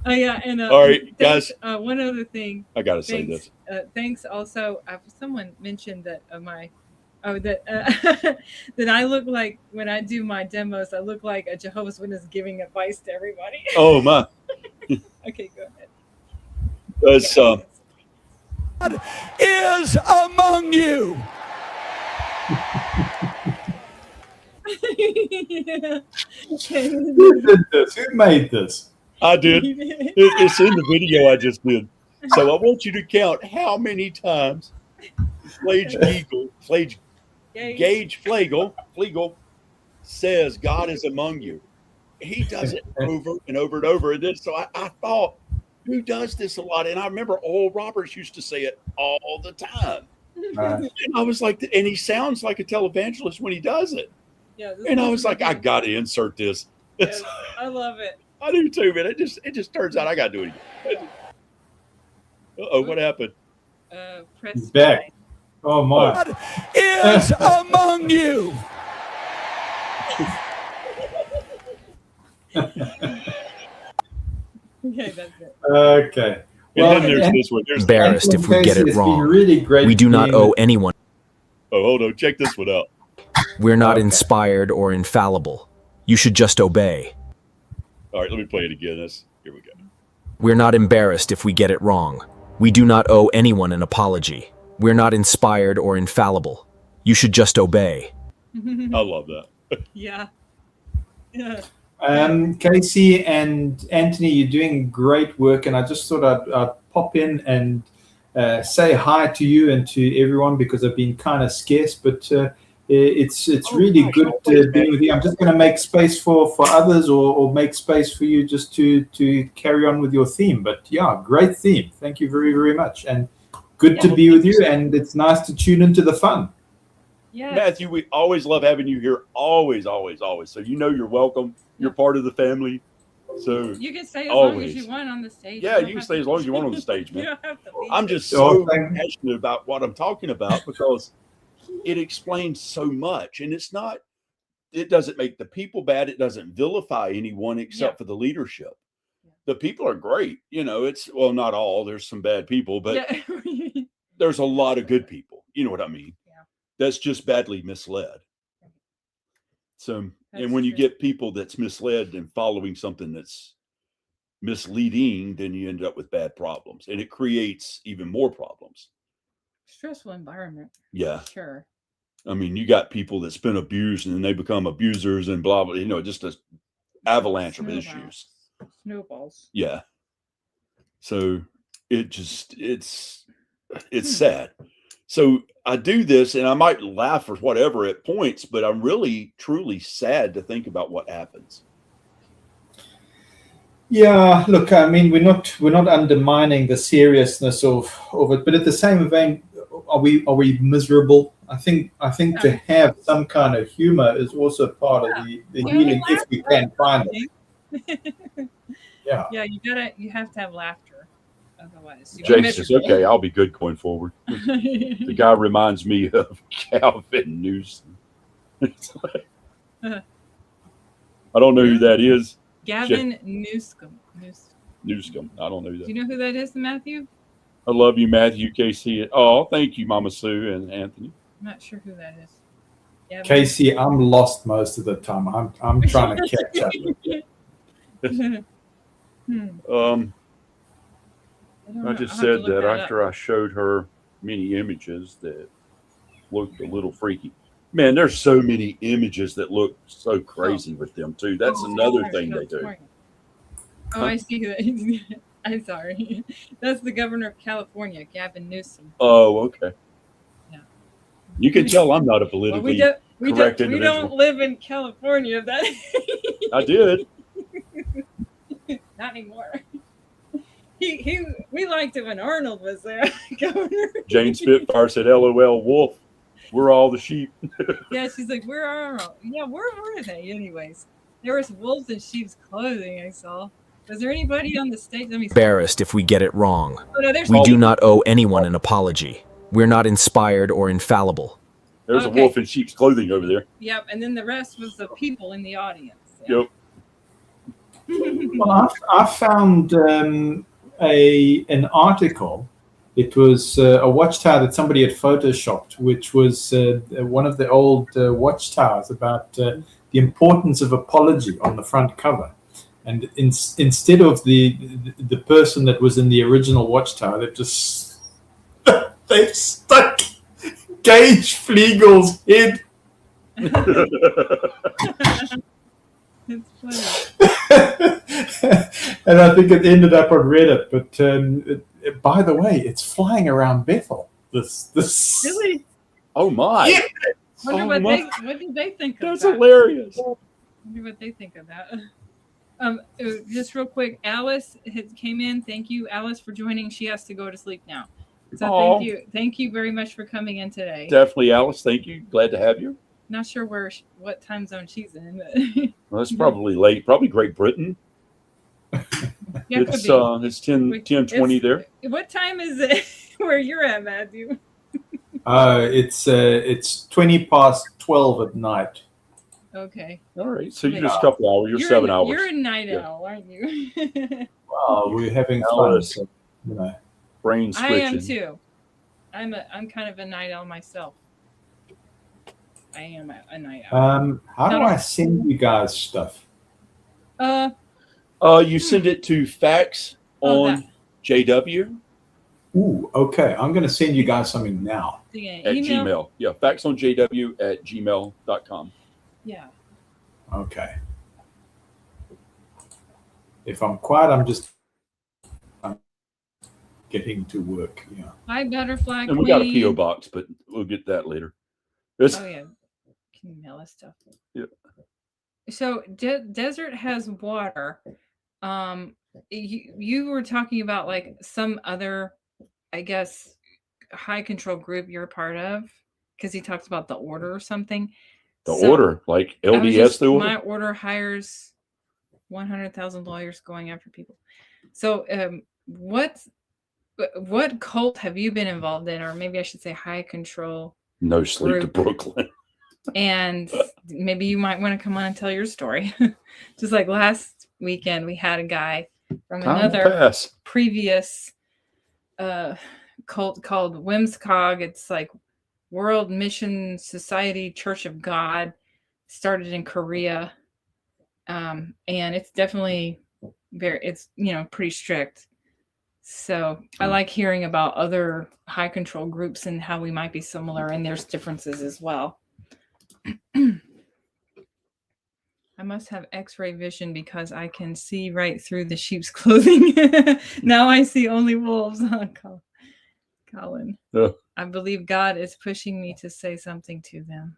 Oh, yeah, and all right, guys. One other thing. I got to say this. Thanks also. Someone mentioned that that I look like, when I do my demos, I look like a Jehovah's Witness giving advice to everybody. Oh, my. Okay, go ahead. That's, God is among you. Yeah. Who did this? Who made this? I did. It's in the video I just did. So I want you to count how many times Gage Flegel says God is among you. He does it over and over and over. And then so I thought, who does this a lot? And I remember Oral Roberts used to say it all the time. And I was like, and he sounds like a televangelist when he does it. Yeah, and I was like, I got to insert this. Yes, I love it. I do too, man. It just turns out I got to do it again. Uh-oh, what happened? Press He's back. Oh, my. God is among you. Okay, that's it. Okay. And then there's this one. There's Embarrassed if we get it It's been wrong. really great We do not being owe with- anyone. Oh, hold on. Check this one out. We're not Okay. inspired or infallible. You should just obey. All right, let me play it again. Here we go. We're not embarrassed if we get it wrong. We do not owe anyone an apology. We're not inspired or infallible. You should just obey. I love that. Yeah. Yeah. Casey and Anthony, you're doing great work, and I just thought I'd pop in and say hi to you and to everyone because I've been kind of scarce, but it's really good being with you. I'm just going to make space for others or make space for you just to carry on with your theme. But yeah, great theme. Thank you very, very much. And good to be with you. And it's nice to tune into the fun. Yes. Matthew, we always love having you here. Always, always, always. So you're welcome. You're part of the family. So you can stay as long as you want on the stage. Yeah, you can stay as long as you want on the stage, man. You don't have to leave. I'm just so passionate about what I'm talking about because it explains so much. And it doesn't make the people bad. It doesn't vilify anyone except for the leadership. The people are great. Not all. There's some bad people, but there's a lot of good people. You know what I mean? Yeah. That's just badly misled. So, and when you get people that's misled and following something that's misleading, then you end up with bad problems, and it creates even more problems. Stressful environment. Yeah, sure. I mean, you got people that's been abused and then they become abusers and blah blah. Just an avalanche of issues. Snowballs. Yeah. So it's sad. So I do this, and I might laugh or whatever at points, but I'm really, truly sad to think about what happens. Yeah, look, I mean, we're not undermining the seriousness of it, but at the same vein, are we miserable? I think to have some kind of humor is also part of the healing if we can find it. Yeah. Yeah, you have to have laughter. Otherwise, Jake says, okay, I'll be good going forward. The guy reminds me of Calvin Newsom. I don't know who that is. Gavin Newsom. Newsom. I don't know that. Do you know who that is, Matthew? I love you, Matthew. Casey. Oh, thank you, Mama Sue and Anthony. I'm not sure who that is. Gavin. Casey, I'm lost most of the time. I'm trying to catch up with you. I just said that after I showed her many images that looked a little freaky. Man, there's so many images that look so crazy with them too. That's another thing they do. Oh, I see who that is. I'm sorry. That's the governor of California, Gavin Newsom. Oh, okay. Yeah. You can tell I'm not a politically correct individual. We don't live in California. I did. Not anymore. We liked it when Arnold was there, Governor. Jane Spitfire said, "LOL, wolf. We're all the sheep." Yeah, she's like, "Where are Arnold?" Yeah, where were they? Anyways, there was wolves in sheep's clothing. I saw. Was there anybody on the stage? Embarrassed if we get it wrong. Oh, no, we do not owe anyone an apology. We're not inspired or infallible. There's a wolf in sheep's clothing over there. Yep, and then the rest was the people in the audience. Yeah. Yep. Well, I found an article. It was a watchtower that somebody had photoshopped, which was one of the old watchtowers about the importance of apology on the front cover. And instead of the person that was in the original watchtower, they've stuck Gage Fliegel's head. It's funny. And I think it ended up on Reddit. But by the way, it's flying around Bethel. This really? Oh my! Yeah. What did they think of that? That's hilarious. I wonder what they think of that. Just real quick, Alice came in. Thank you, Alice, for joining. She has to go to sleep now. So thank you very much for coming in today. Definitely, Alice. Thank you. Glad to have you. Not sure what time zone she's in. But well, it's probably late. Probably Great Britain. Yeah, it's 10:20 there. What time is it where you're at, Matthew? It's 20 past 12 at night. Okay. All right. So you're just a couple hours. You're 7 hours. You're a night owl, aren't you? Well, we're having fun. So, brain switching. I am too. I'm kind of a night owl myself. I am a night owl. How do I send you guys stuff? You send it to fax on JW. Ooh, okay. I'm going to send you guys something now. At Gmail. Yeah, fax on JW at gmail.com. Yeah. Okay. If I'm quiet, I'm just. getting to work. Yeah. Hi, Butterfly And we got a Queen. PO box, but we'll get that later. It's, Oh yeah, can you mail us stuff? Yeah. So desert has water. You were talking about like some other, I guess, high control group you're a part of, because he talks about the order or something. the So, order, like I was LDS, just- the order. my order hires 100,000 lawyers going after people. So, what cult have you been involved in, or maybe I should say high control? No sleep group. to Brooklyn. And maybe you might want to come on and tell your story. Just like last weekend, we had a guy from Time will another pass. previous cult called Whimscog. It's like World Mission Society Church of God. Started in Korea, and it's definitely it's pretty strict. So I like hearing about other high control groups and how we might be similar, and there's differences as well. I must have X-ray vision because I can see right through the sheep's clothing. Now I see only wolves. Colin. I believe God is pushing me to say something to them.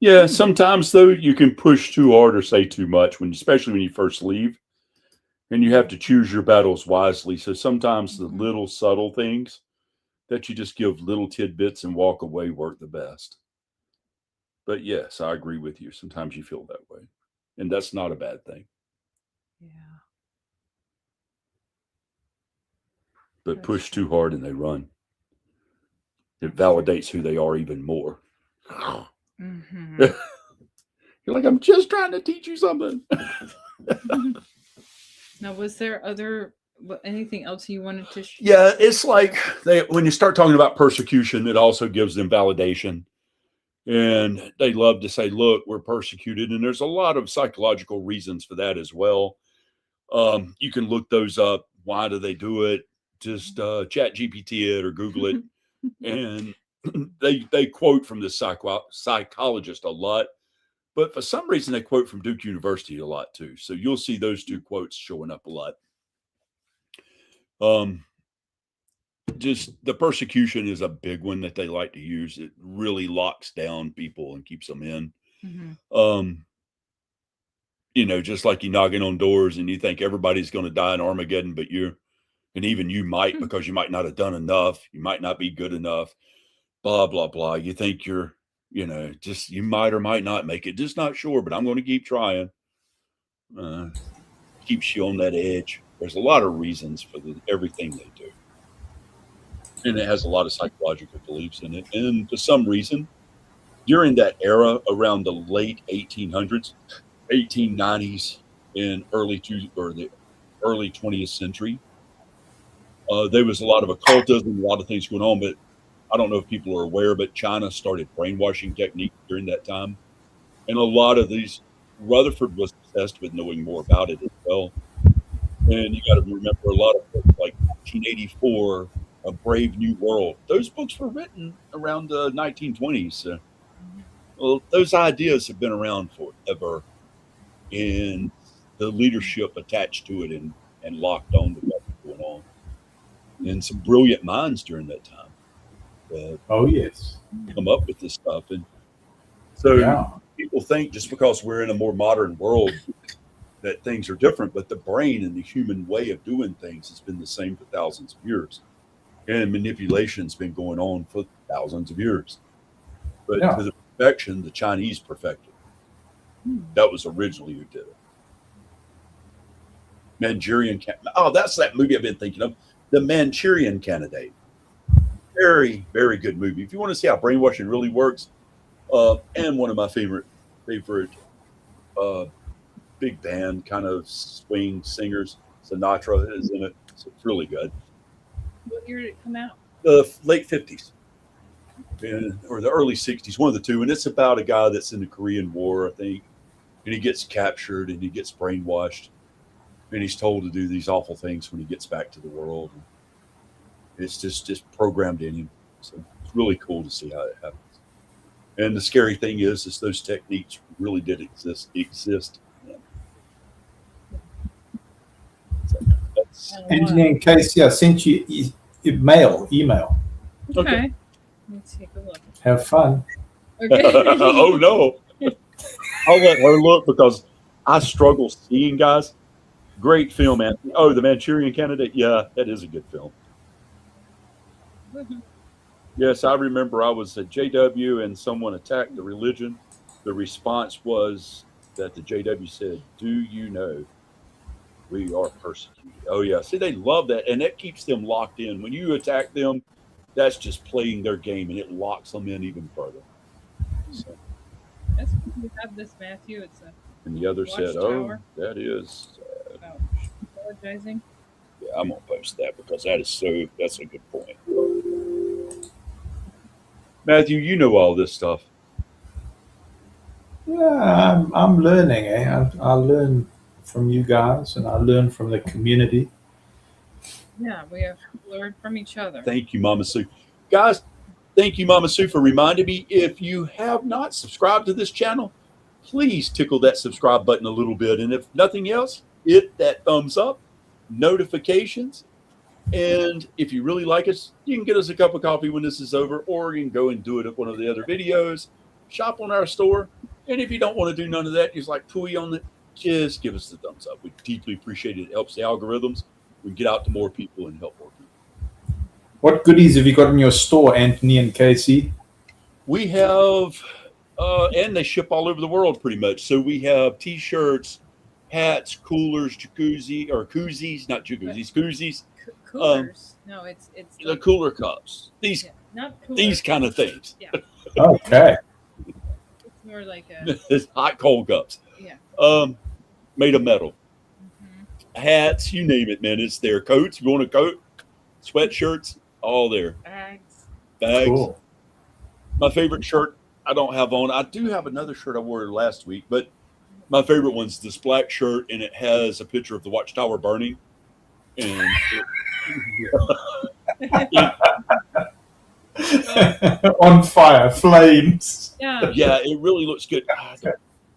Yeah, sometimes though you can push too hard or say too much especially when you first leave, and you have to choose your battles wisely. So sometimes the little subtle things that you just give little tidbits and walk away work the best. But yes, I agree with you. Sometimes you feel that way, and that's not a bad thing. Yeah. But That's push true. too hard and they run. It validates who they are even more. Mm-hmm. You're like, I'm just trying to teach you something. Now, was there anything else you wanted to share? Yeah, it's like when you start talking about persecution, it also gives them validation. And they love to say, look, we're persecuted. And there's a lot of psychological reasons for that as well. You can look those up. Why do they do it? Just chat GPT it or Google it. And they quote from the psychologist a lot. But for some reason, they quote from Duke University a lot too. So you'll see those two quotes showing up a lot. Just the persecution is a big one that they like to use. It really locks down people and keeps them in. Mm-hmm. Just like you knocking on doors and you think everybody's going to die in Armageddon, but and even you might, because you might not have done enough. You might not be good enough, blah, blah, blah. You think you're, you might or might not make it. Just not sure, but I'm going to keep trying. Keeps you on that edge. There's a lot of reasons for everything they do. And it has a lot of psychological beliefs in it. And for some reason, during that era, around the late 1800s, 1890s, and the early 20th century, there was a lot of occultism, a lot of things going on. But I don't know if people are aware, but China started brainwashing techniques during that time. And a lot of these, Rutherford was obsessed with knowing more about it as well. And you got to remember a lot of books like 1984, A Brave New World. Those books were written around the 1920s. Well, those ideas have been around forever, and the leadership attached to it and locked on to what was going on. And some brilliant minds during that time. Oh, yes. Come up with this stuff. And so people think just because we're in a more modern world that things are different, but the brain and the human way of doing things has been the same for thousands of years. And manipulation's been going on for thousands of years. But to the perfection, the Chinese perfected. That was originally who did it. Manchurian. That's that movie I've been thinking of. The Manchurian Candidate. Very, very good movie. If you want to see how brainwashing really works, and one of my favorite big band kind of swing singers, Sinatra is in it. So it's really good. What year did it come out? The late 50s or the early 60s, one of the two. And it's about a guy that's in the Korean War, I think, and he gets captured and he gets brainwashed, and he's told to do these awful things when he gets back to the world. And it's just programmed in him. So it's really cool to see how it happens. And the scary thing is those techniques really did exist. Engineering Casey, I sent you email. Okay. Let's take a look. Have fun. Okay. Oh no. I'll let her look because I struggle seeing, guys. Great film, Anthony. Oh, The Manchurian Candidate. Yeah, that is a good film. Yes, I remember I was at JW and someone attacked the religion. The response was that the JW said, "Do you know we are persecuted?" Oh yeah. See, they love that, and that keeps them locked in. When you attack them, that's just playing their game, and it locks them in even further. So, That's cool. We have this, Matthew. It's and the other said, "Oh, Watchtower. that is." about apologizing. Yeah, I'm gonna post that because that's a good point. Matthew, you know all this stuff. Yeah, I'm learning. I learn from you guys, and I learn from the community. Yeah, we have learned from each other. Thank you, Mama Sue. Guys, thank you, Mama Sue, for reminding me. If you have not subscribed to this channel, please tickle that subscribe button a little bit. And if nothing else, hit that thumbs up, notifications. And if you really like us, you can get us a cup of coffee when this is over, or you can go and do it at one of the other videos, shop on our store. And if you don't want to do none of that, just like pooey on it, just give us the thumbs up. We deeply appreciate it. It helps the algorithms. We get out to more people and help more people. What goodies have you got in your store, Anthony and Casey? We have, and they ship all over the world pretty much. So we have T-shirts, hats, coolers, koozies, not jacuzzis, koozies. Coolers. No, it's The cooler cups. These not coolers. these kind of things. Yeah, Okay. it's more like a It's hot cold cups. yeah. Made of metal. Mm-hmm. Hats, you name it, man. It's there. Coats, you want a coat, sweatshirts, all there. Bags. Bags. Cool. My favorite shirt I don't have on. I do have another shirt I wore last week, but my favorite one's this black shirt, and it has a picture of the Watchtower burning. And On fire, flames. Yeah. yeah, it really looks good.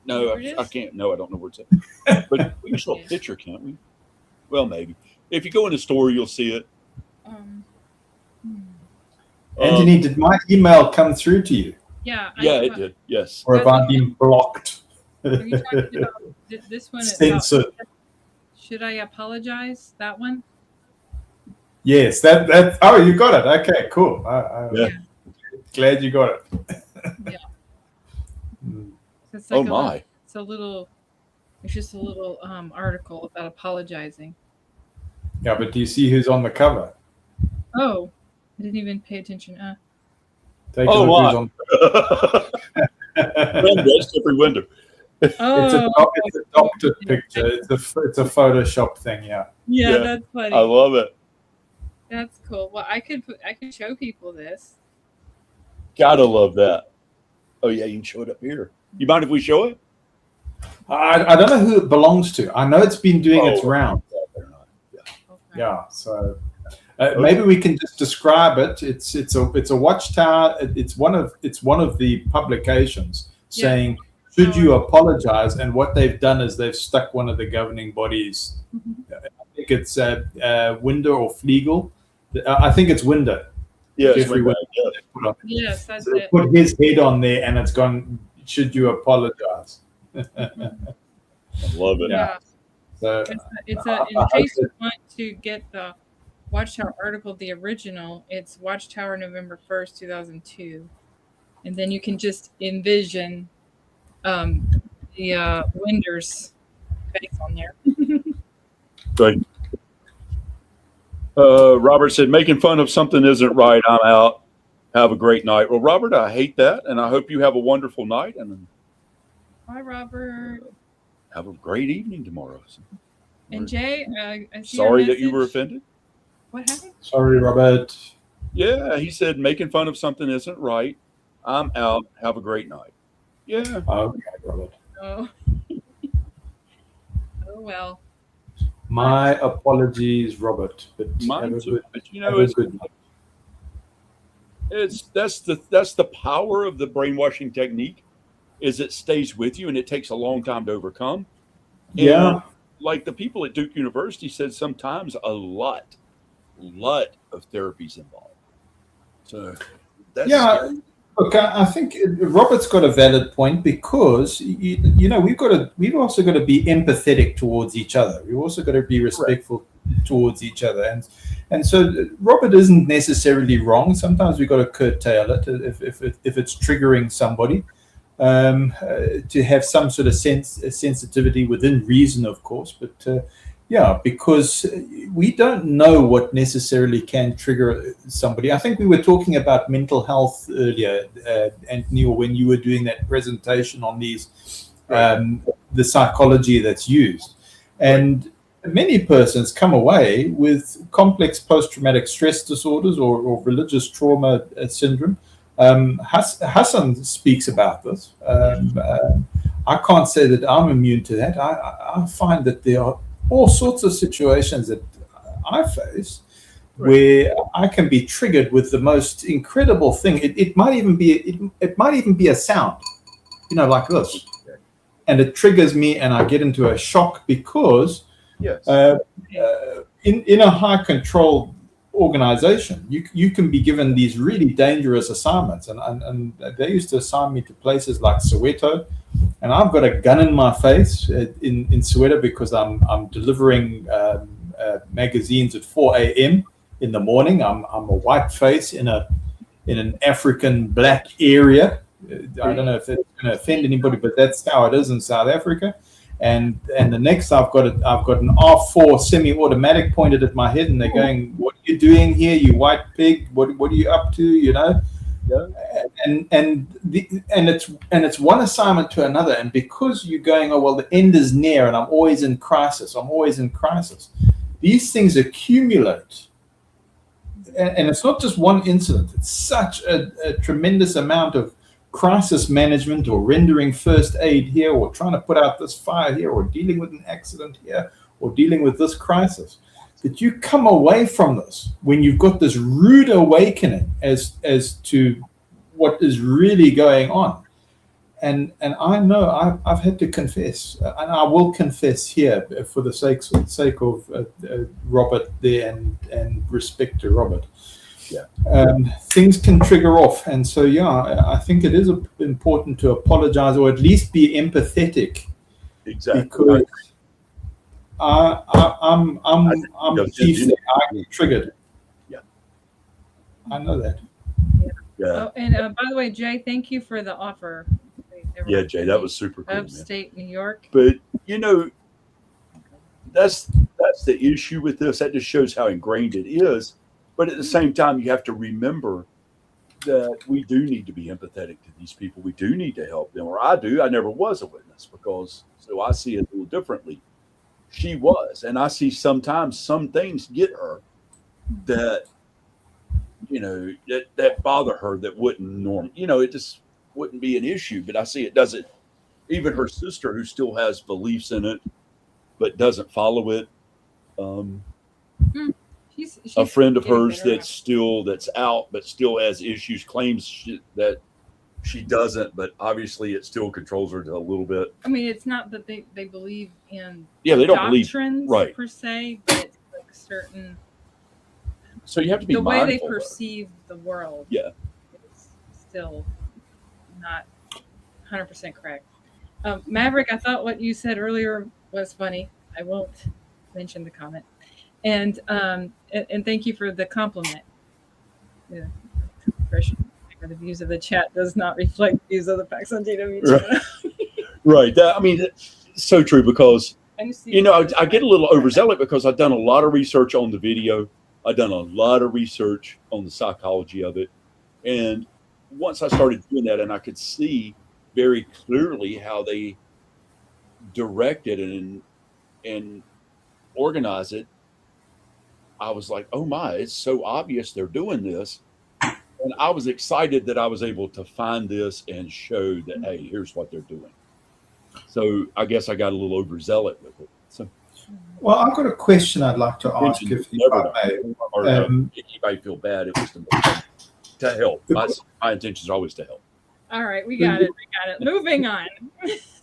No, Where it I is? can't. No, I don't know where it's at. But we can show a picture, can't we? Well, maybe. If you go in the store, you'll see it. Hmm. Anthony, did my email come through to you? Yeah. Yeah, it did. Yes. Or have I been blocked? Are you talking about this one? Censored. Should I apologize? That one? Yes, that. Oh, you got it. Okay, cool. Yeah. Glad you got it. Yeah. Mm. It's like Oh my. It's just a little article about apologizing. Yeah, but do you see who's on the cover? Oh, I didn't even pay attention. Take Oh, a my. look who's on. That's every window. Oh, It's a doctored picture. It's a Photoshop thing. Yeah. yeah, Yeah. that's funny. I love it. That's cool. Well, I could show people this. Gotta love that. Oh yeah, you can show it up here. You mind if we show it? I don't know who it belongs to. I know it's been doing its round. Okay. Yeah. So maybe we can just describe it. It's a Watchtower. It's one of the publications saying, should you apologize? And what they've done is they've stuck one of the governing bodies. I think it's Winder or Flegel. I think it's Winder. Yeah, Jeffrey Winder. Yes, that's So they it. put his head on there, and it's gone. Should you apologize? I love it. Yeah. So It's in case you want to get the Watchtower article, the original, it's Watchtower November 1st, 2002. And then you can just envision the Winder's face on there. Good. Robert said, making fun of something isn't right. I'm out. Have a great night. Well, Robert, I hate that. And I hope you have a wonderful night and Bye, Robert. have a great evening tomorrow. And Jay, I see your Sorry that you were message. offended. What happened? sorry, Robert. Yeah, he said, making fun of something isn't right. I'm out. Have a great night. Yeah. Okay, Robert. Oh. Oh, well. My apologies, Robert. But Mine have a too. good, But you have know, a it's good night. that's the power of the brainwashing technique is it stays with you and it takes a long time to overcome. And Yeah. like the people at Duke University said, sometimes a lot lot of therapies involved. So that's Yeah. scary. Look, I think Robert's got a valid point, because you know, we've also got to be empathetic towards each other. We've also got to be respectful towards each other, and so Robert isn't necessarily wrong. Sometimes we've got to curtail it if it's triggering somebody, to have some sort of sensitivity within reason, of course. But yeah, because we don't know what necessarily can trigger somebody. I think we were talking about mental health earlier, Anthony, or when you were doing that presentation on these, the psychology that's used. And many persons come away with complex post-traumatic stress disorders or religious trauma syndrome. Hassan speaks about this. I can't say that I'm immune to that. I find that there are all sorts of situations that I face where I can be triggered with the most incredible thing. It might even be a sound, you know, like this, and it triggers me, and I get into a shock because in a high control organization, you can be given these really dangerous assignments, and they used to assign me to places like Soweto. And I've got a gun in my face in Soweto because I'm delivering magazines at 4 a.m. in the morning. I'm a white face in an African black area. I don't know if it's going to offend anybody, but that's how it is in South Africa. And the next I've got an R4 semi-automatic pointed at my head, and they're going, "What are you doing here, you white pig? What are you up to?" You know. Yeah. And it's one assignment to another, and because you're going, oh well, the end is near, and I'm always in crisis. These things accumulate, and it's not just one incident. It's such a tremendous amount of crisis management, or rendering first aid here, or trying to put out this fire here, or dealing with an accident here, or dealing with this crisis, that you come away from this when you've got this rude awakening as to what is really going on. And I know I've had to confess, and I will confess here for the sake of Robert there, and respect to Robert. Yeah. Things can trigger off, and so I think it is important to apologize, or at least be empathetic. Exactly. Because I'm a thief. I get triggered. Yeah, I know that. Yeah. Oh, and by the way, Jay, thank you for the offer. Yeah, Jay, that was super cool. Upstate New York. But you know, that's the issue with this. That just shows how ingrained it is. But at the same time, you have to remember that we do need to be empathetic to these people. We do need to help them, or I do. I never was a witness, so I see it a little differently. She was, and I see sometimes some things get her that, you know, that bother her, that wouldn't it just wouldn't be an issue. But I see it doesn't. Even her sister, who still has beliefs in it but doesn't follow it. She's a friend of hers that's out but still has issues, claims that she doesn't, but obviously it still controls her a little bit. I mean, it's not that they believe in they don't doctrines believe per se, but it's like certain. So you have to be the way they mindful perceive the world. Yeah, is still not 100% correct. Maverick, I thought what you said earlier was funny. I won't mention the comment. And thank you for the compliment. Yeah. The views of the chat does not reflect views of the facts on GW. Right. I mean, it's so true, because you know, I get a little overzealous because I've done a lot of research on the video. I've done a lot of research on the psychology of it, and once I started doing that, and I could see very clearly how they direct it and organize it, I was like, oh my, it's so obvious they're doing this. And I was excited that I was able to find this and show that, hey, here's what they're doing. So I guess I got a little overzealous with it. So, well, I've got a question I'd like to ask, if I may. Or anybody feel bad, it was to help. My intention is always to help. All right, we got it. Moving on.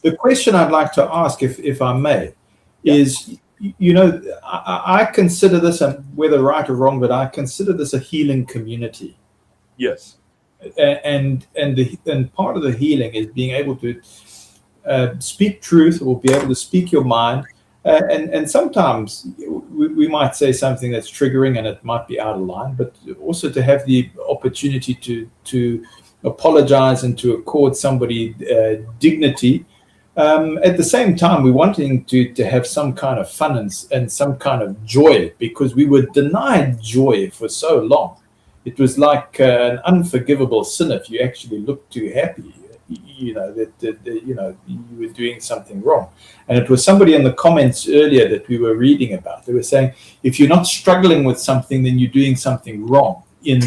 The question I'd like to ask, if I may, is you know, I consider this, and whether right or wrong, but I consider this a healing community. Yes. And part of the healing is being able to speak truth, or be able to speak your mind. And sometimes we might say something that's triggering and it might be out of line, but also to have the opportunity to apologize and to accord somebody dignity. At the same time, we're wanting to have some kind of fun and some kind of joy, because we were denied joy for so long. It was like an unforgivable sin if you actually looked too happy. You know that you know you were doing something wrong. And it was somebody in the comments earlier that we were reading about. They were saying, if you're not struggling with something, then you're doing something wrong in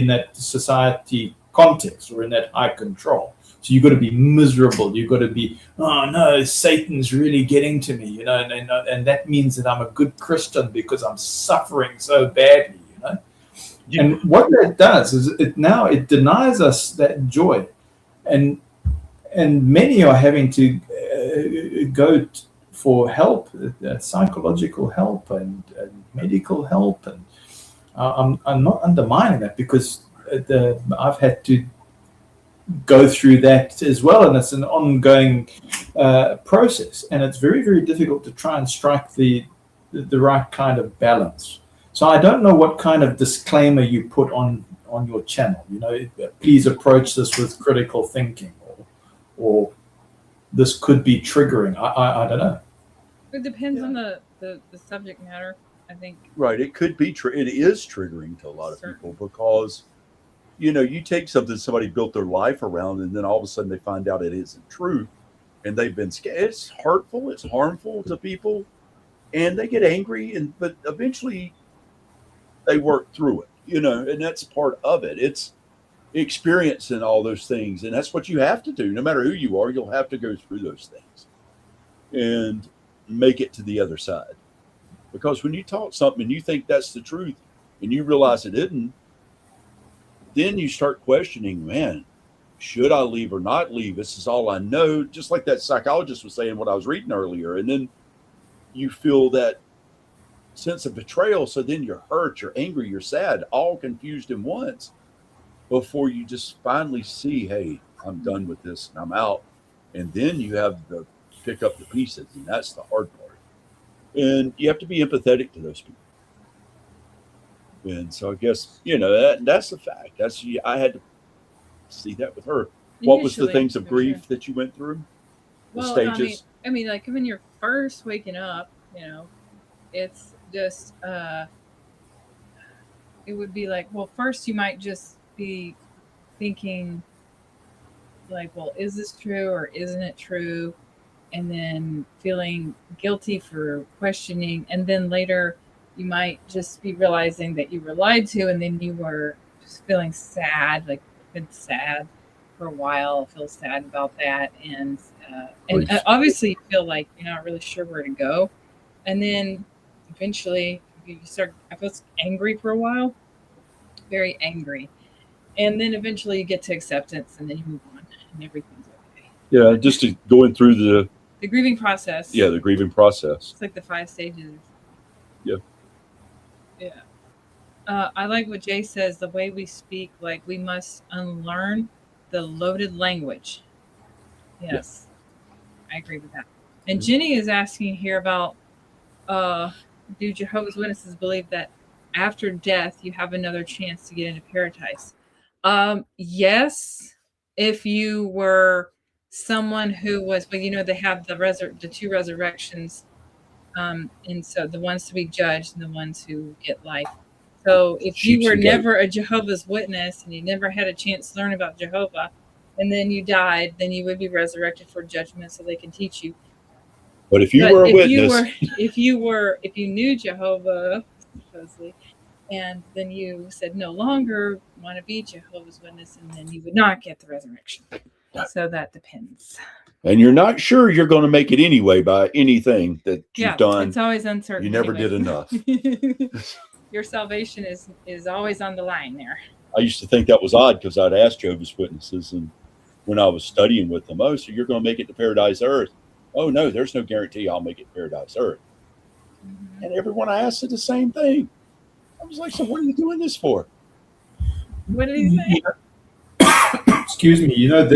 that society context, or in that high control. So you've got to be miserable. You've got to be, oh no, Satan's really getting to me, you know, and that means that I'm a good Christian because I'm suffering so badly, you know. Yeah. And what that does is it denies us that joy, and many are having to go for help, psychological help and medical help, and I'm not undermining that, because I've had to go through that as well, and it's an ongoing process, and it's very, very difficult to try and strike the right kind of balance. So I don't know what kind of disclaimer you put on your channel. You know, please approach this with critical thinking, or this could be triggering. I don't know. It depends on the subject matter, I think. Right. It could be it is triggering to a lot of people, because you know, you take something somebody built their life around, and then all of a sudden they find out it isn't true, and they've been scared. It's hurtful, it's harmful to people, and they get angry, but eventually they work through it, you know, and that's part of it. It's experiencing all those things, and that's what you have to do. No matter who you are, you'll have to go through those things and make it to the other side. Because when you talk something and you think that's the truth and you realize it isn't, then you start questioning, man, should I leave or not leave? This is all I know. Just like that psychologist was saying, what I was reading earlier. And then you feel that sense of betrayal. So then you're hurt, you're angry, you're sad, all confused in once, before you just finally see, hey, I'm done with this and I'm out. And then you have to pick up the pieces, and that's the hard part. And you have to be empathetic to those people. And so I guess, you know, that's the fact. I had to see that with her. What was the things of grief that you went through? The stages? I mean, like when you're first waking up, you know, it's just, it would be like, well, first you might just be thinking like, well, is this true or isn't it true? And then feeling guilty for questioning. And then later you might just be realizing that you were lied to, and then you were just feeling sad, like been sad for a while, feel sad about that. And obviously you feel like you're not really sure where to go. And then eventually you start, I was angry for a while, very angry. And then eventually you get to acceptance, and then you move on and everything's okay. Yeah, just going through the grieving process. Yeah, the grieving process. It's like the 5 stages. Yeah. Yeah. I like what Jay says, the way we speak, like we must unlearn the loaded language. Yes. Yeah. I agree with that. And Jenny is asking here about, do Jehovah's Witnesses believe that after death you have another chance to get into paradise? Yes, if you were someone who was, well, you know, they have the 2 resurrections, and so the ones to be judged and the ones who get life. So if you were never a Jehovah's Witness and you never had a chance to learn about Jehovah, and then you died, then you would be resurrected for judgment, so they can teach you. But if you were a witness, if you knew Jehovah, supposedly, and then you said no longer want to be Jehovah's Witness, and then you would not get the resurrection. So that depends. And you're not sure you're going to make it anyway by anything that you've done. It's always uncertain. You never did enough. Your salvation is always on the line there. I used to think that was odd, because I'd ask Jehovah's Witnesses, and when I was studying with them, so you're going to make it to paradise earth. oh no, there's no guarantee I'll make it paradise earth. And everyone I asked said the same thing. I was like, so what are you doing this for? What did he say? Excuse me. You know,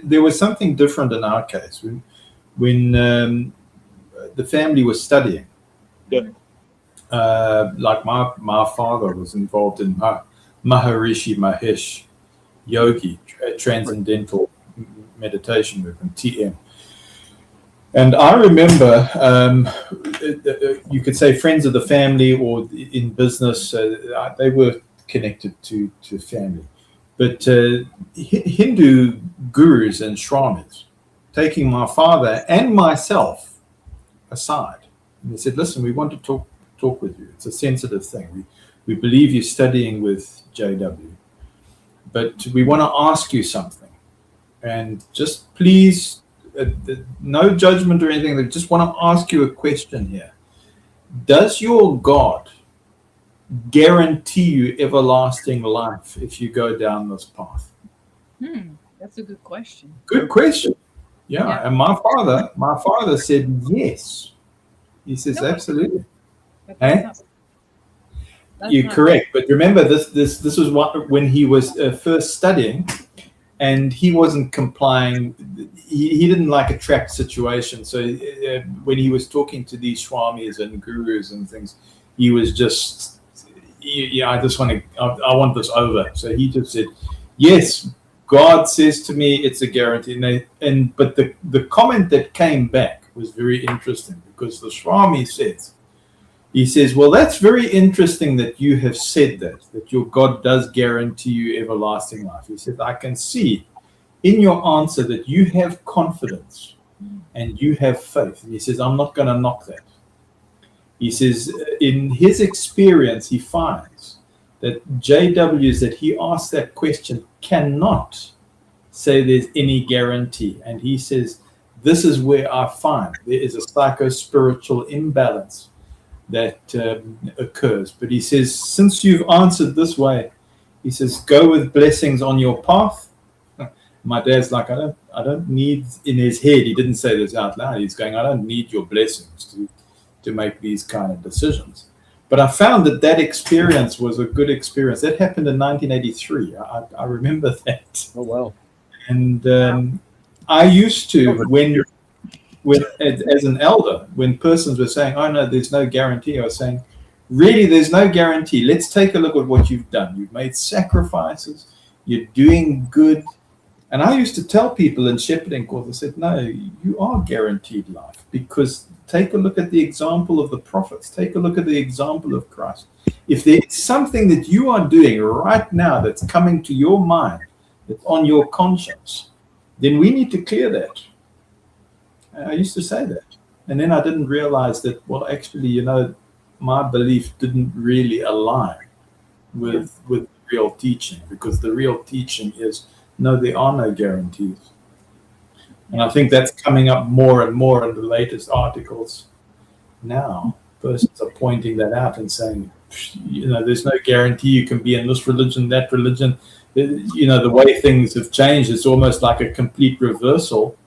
there was something different in our case when the family was studying. Yeah. Like my father was involved in Maharishi Mahesh Yogi, Transcendental Meditation Movement, TM. And I remember, you could say friends of the family or in business, they were connected to family. But Hindu gurus and swamis taking my father and myself aside. And they said, listen, we want to talk with you. It's a sensitive thing. We believe you're studying with JW, but we want to ask you something. And just please, no judgment or anything. They just want to ask you a question here. Does your God guarantee you everlasting life if you go down this path? That's a good question. Good question. Yeah. And my father said yes. He says, No, absolutely. But You're correct. But remember, this was when he was first studying, and he wasn't complying. He didn't like a trapped situation. So when he was talking to these swamis and gurus and things, he was just, I want this over. So he just said, yes, God says to me, it's a guarantee. But the comment that came back was very interesting, because the swami says, he says, well, that's very interesting that you have said that your God does guarantee you everlasting life. He said, I can see in your answer that you have confidence and you have faith. And he says, I'm not going to knock that. He says, in his experience, he finds that JWs that he asks that question cannot say there's any guarantee. And he says, this is where I find there is a psycho-spiritual imbalance that occurs. But he says, since you've answered this way, he says, go with blessings on your path. My dad's like, I don't need, in his head, he didn't say this out loud. He's going, I don't need your blessings to make these kind of decisions. But I found that experience was a good experience. That happened in 1983. I remember that. Oh, wow. And I used to, when as an elder, when persons were saying, oh no, there's no guarantee, I was saying, really, there's no guarantee. Let's take a look at what you've done. You've made sacrifices. You're doing good. And I used to tell people in shepherding course, I said, no, you are guaranteed life, because take a look at the example of the prophets. Take a look at the example of Christ. If there's something that you are doing right now that's coming to your mind, that's on your conscience, then we need to clear that. I used to say that. And then I didn't realize that, well, actually, my belief didn't really align with the real teaching, because the real teaching is, no, there are no guarantees. And I think that's coming up more and more in the latest articles now. Persons are pointing that out and saying, there's no guarantee you can be in this religion, that religion. The way things have changed, it's almost like a complete reversal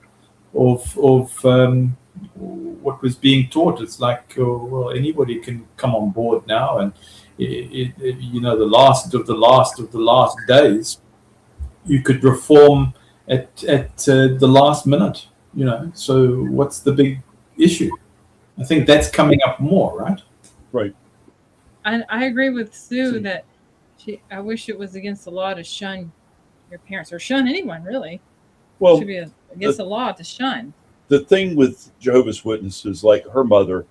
of what was being taught. It's like, well, anybody can come on board now, and the last of the last days, you could reform at the last minute. So what's the big issue? I think that's coming up more, right? Right. I agree with Sue that I wish it was against the law to shun your parents, or shun anyone, really. Well, it should be against the law to shun. The thing with Jehovah's Witnesses, like her mother,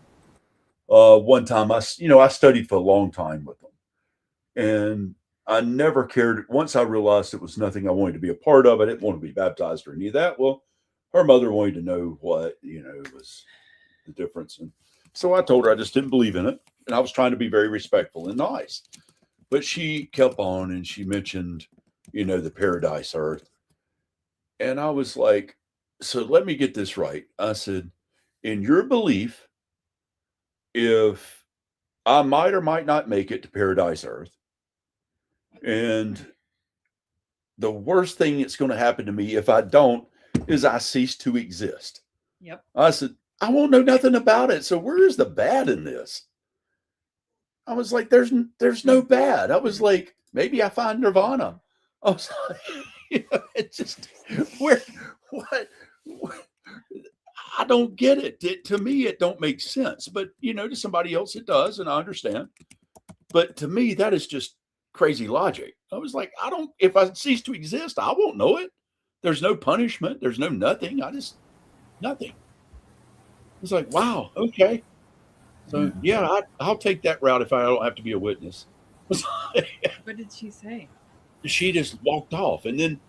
one time I studied for a long time with them, and I never cared. Once I realized it was nothing I wanted to be a part of, I didn't want to be baptized or any of that. Well, her mother wanted to know what, was the difference. And so I told her I just didn't believe in it. And I was trying to be very respectful and nice. But she kept on, and she mentioned, the paradise earth. And I was like, so let me get this right. I said, in your belief, if I might or might not make it to paradise earth, and the worst thing that's going to happen to me if I don't is I cease to exist. Yep. I said, I won't know nothing about it. So where is the bad in this? I was like, there's no bad. I was like, maybe I find nirvana. I was like, it's just what I don't get it. To me, it don't make sense. But to somebody else it does, and I understand. But to me, that is just crazy logic. I was like, if I cease to exist, I won't know it. There's no punishment. There's no nothing. Nothing. It's like, wow, okay. So yeah, I'll take that route if I don't have to be a witness. What did she say? She just walked off, and then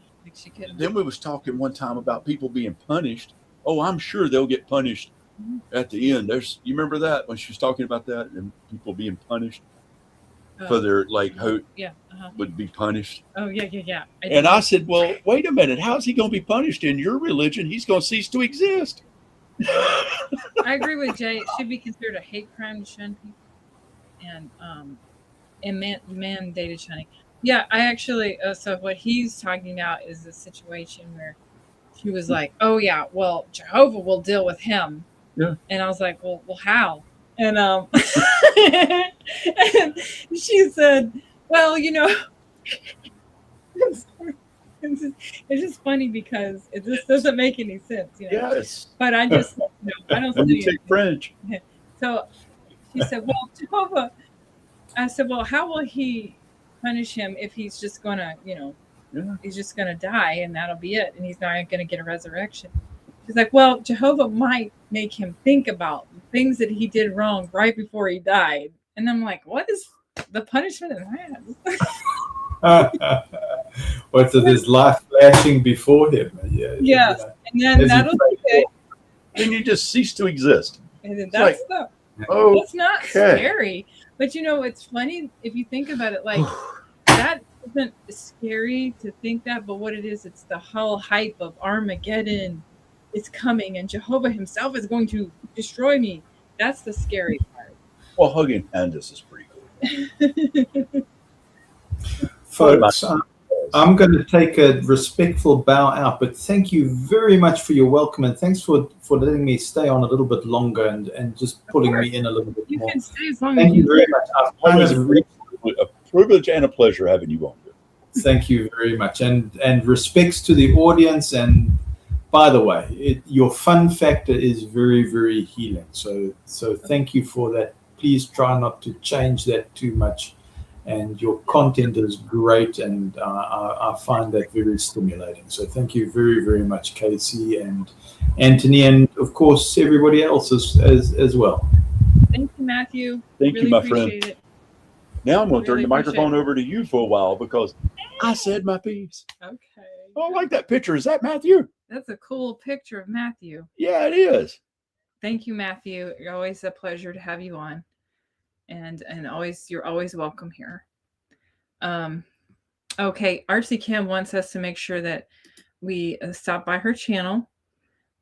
we was talking one time about people being punished. Oh, I'm sure they'll get punished at the end. You remember that when she was talking about that and people being punished for their would be punished. Oh yeah. I said, well, wait a minute. How's he going to be punished in your religion? He's going to cease to exist. I agree with Jay. It should be considered a hate crime to shun people, and mandated shunning. Yeah, I actually. So what he's talking about is a situation where she was like, "Oh yeah, well Jehovah will deal with him." Yeah, and I was like, "Well, how?" And and she said, "Well, It's just funny because it just doesn't make any sense, Yes. But I just, I don't When you study take French. So she said, "Well, Jehovah." I said, "Well, how will he punish him if he's just gonna, he's just gonna die and that'll be it, and he's not gonna get a resurrection?" She's like, "Well, Jehovah might make him think about things that he did wrong right before he died." And I'm like, "What is the punishment in that?" What, so there's life flashing before him? Yes, and then that'll be it. Then you just cease to exist. And then that's that's not scary. But it's funny if you think about it. Like that isn't scary to think that, but what it is, it's the whole hype of Armageddon is coming, and Jehovah himself is going to destroy me. That's the scary part. Well, hugging Candace is pretty cool. Folks, I'm going to take a respectful bow out, but thank you very much for your welcome, and thanks for letting me stay on a little bit longer and just pulling me in a little bit more. You can stay as long Thank as you very much. A privilege and a pleasure having you on here. Thank you very much, and respects to the audience. And by the way, your fun factor is very, very healing. So thank you for that. Please try not to change that too much. And your content is great, and I find that very stimulating. So thank you very, very much, Casey and Anthony, and of course everybody else as well. Thank you, Matthew. Thank really you, my appreciate friend. It. Now I'm going to turn the appreciate microphone over to you for a while because I said my piece. Okay. Oh, I like that picture. Is that Matthew? That's a cool picture of Matthew. Yeah, it is. Thank you, Matthew. You're always a pleasure to have you on. And you're always welcome here. Okay, Artsy Kim wants us to make sure that we stop by her channel.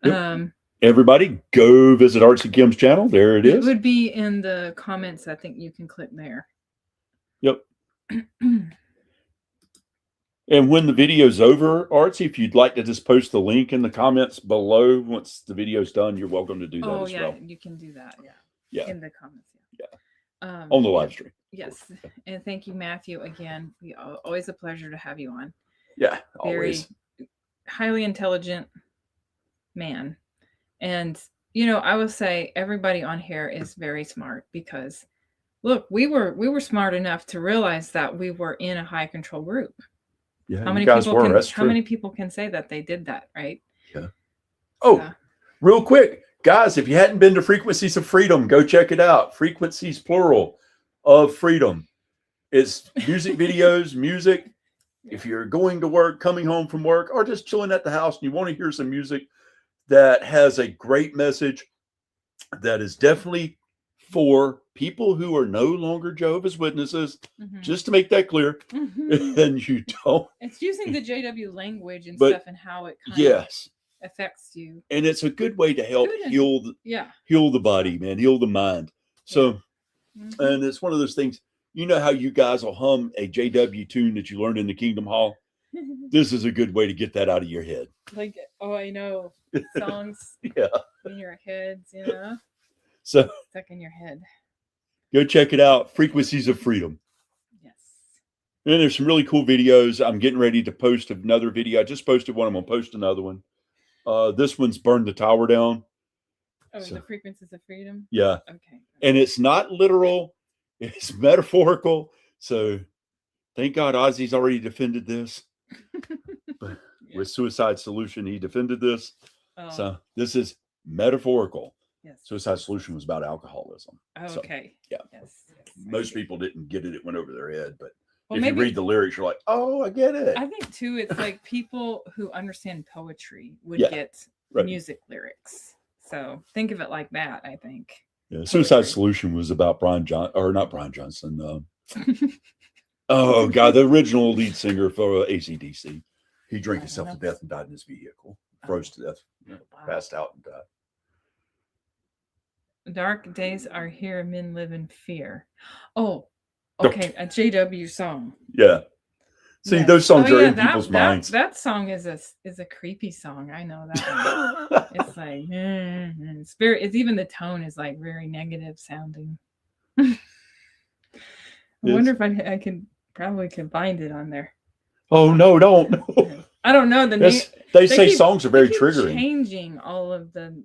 Yep. Everybody, go visit Artsy Kim's channel. There it is. It would be in the comments. I think you can click there. Yep. And when the video's over, Artsy, if you'd like to just post the link in the comments below once the video's done, you're welcome to do that as well. You can do that. Yeah. In the comments. Yeah. On the live stream. Yes. And thank you, Matthew, again. Always a pleasure to have you on. Yeah, always. Very highly intelligent man. And, I will say everybody on here is very smart because, look, we were smart enough to realize that we were in a high control group. Yeah, how many people can say that they did that, right? Yeah. Oh, real quick, guys, if you hadn't been to Frequencies of Freedom, go check it out. Frequencies, plural, of freedom. It's music videos, music. If you're going to work, coming home from work, or just chilling at the house and you want to hear some music that has a great message, that is definitely for people who are no longer Jehovah's Witnesses, just to make that clear. And you don't. It's using the JW language and stuff and how it kind of affects you. And it's a good way to help heal the body, man, heal the mind. So, and it's one of those things, how you guys will hum a JW tune that you learned in the Kingdom Hall. This is a good way to get that out of your head. Like, oh, I know songs. Yeah. in your heads, you know, So stuck in your head. go check it out. Frequencies of Freedom. Yes. And there's some really cool videos. I'm getting ready to post another video. I just posted one. I'm going to post another one. This one's Burn the Tower Down. Oh, So- the frequencies of freedom. Yeah. Okay. And it's not literal. It's metaphorical. So thank God Ozzy's already defended this. But Yeah. with Suicide Solution, he defended this. Oh, So this is metaphorical. yes. Suicide Solution was about alcoholism. Oh, so, okay. yeah. Yes. Most people didn't get it. It went over their head. But Well, if maybe you read the lyrics, you're like, oh, I get it. I think too, it's like people who understand poetry would Yeah, get right. music lyrics. So think of it like that, I think. Yeah, Suicide Poetry. Solution was about not Brian Johnson. Oh God, the original lead singer for AC/DC. He drank I himself to don't know. death and died in his vehicle. Froze to death, Wow. passed out and died. Dark days are here, men live in fear. Oh, Okay. okay. A JW song. Yeah. See, Yes. those songs Oh, are yeah, in people's minds. That song is a creepy song. I know that one. It's like spirit. It's even the tone is like very negative sounding. I wonder if I could probably find it on there. Oh no, don't. I don't know the name. Yes, they say keep- songs are very They keep triggering. Changing all of the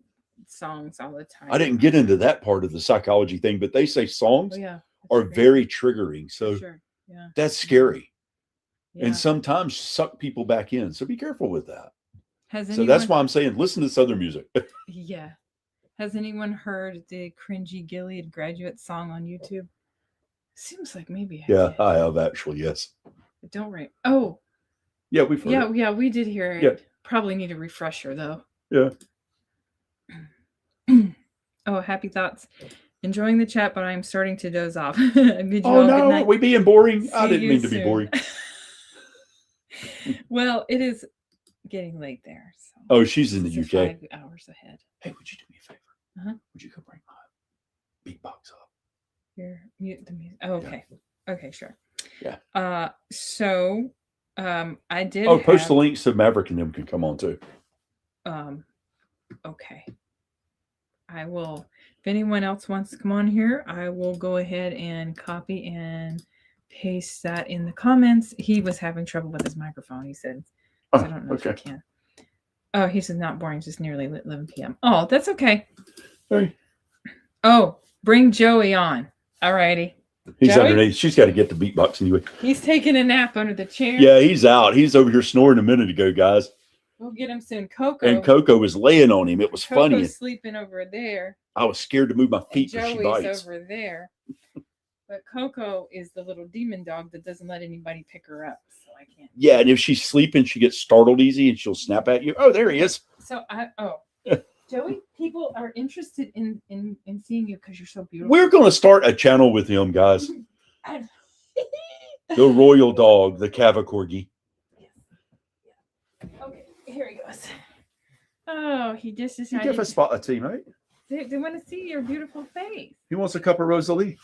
songs all the time. I didn't get into that part of the psychology thing, but they say songs Oh, yeah, that's are great. very triggering. So Sure. Yeah. that's scary. Yeah. And sometimes suck people back in. So be careful with that. Has So that's why I'm saying listen to this other music. Yeah. Has anyone heard the cringy Gilead graduate song on YouTube? Seems like maybe. Yeah, did. I have actually, yes. But don't rate. Oh, Yeah, we've heard it. yeah, we did hear it. Yeah. Probably need a refresher though. Yeah. Oh, happy thoughts. Enjoying the chat, but I'm starting to doze off. Bid you Oh all good no, night. we being boring. I See didn't you mean to be soon. boring. Well, it is getting late there. So Oh, she's in the it's UK. 5 hours ahead. Hey, would you do me a favor? Uh-huh. Would you go bring my beatbox up? Here, mute the music. Oh, okay. Okay, sure. Yeah. So I did Oh, post have, the links so Maverick and them can come on too. Okay. I will, if anyone else wants to come on here, I will go ahead and copy and paste that in the comments. He was having trouble with his microphone. He said, so I don't know if okay. you can. Oh, he says not boring, just nearly 11 p.m. Oh, that's okay. Hey. Oh, bring Joey on. All righty. He's Joey? underneath. She's got to get the beatbox anyway. He's taking a nap under the chair. Yeah, he's out. He's over here snoring a minute ago, guys. We'll get him soon. Coco. And Coco was laying on him. It was Coco's funny. sleeping over there. I was scared to move my And feet because she Joey's bites. over there. But Coco is the little demon dog that doesn't let anybody pick her up. So I can't. Yeah, and if she's sleeping, she gets startled easy and she'll snap at you. Oh, there he is. So Joey, people are interested in seeing you because you're so beautiful. We're going to start a channel with him, guys. I- The royal dog, the Cava Corgi. Okay, here he goes. Oh, he just You decided. give a spot a teammate. They want to see your beautiful face. He wants a cup of Rosalie.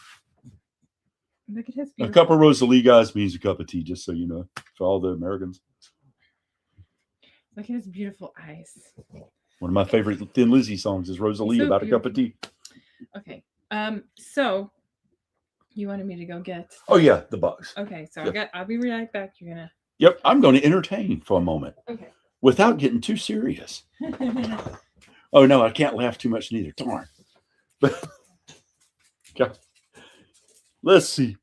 Look at his A beautiful. cup of Rosalie, guys, means a cup of tea, just so you know, for all the Americans. Look at his beautiful eyes. One of my favorite Thin Lizzy songs is Rosalie, So about a cup of tea. Okay. So you wanted me to go get. Oh, yeah, the box. Okay, so Yeah. I'll be right back. You're gonna. Yep, I'm going to entertain for a moment Okay. without getting too serious. Oh, no, I can't laugh too much neither. Darn. But, okay. Let's see.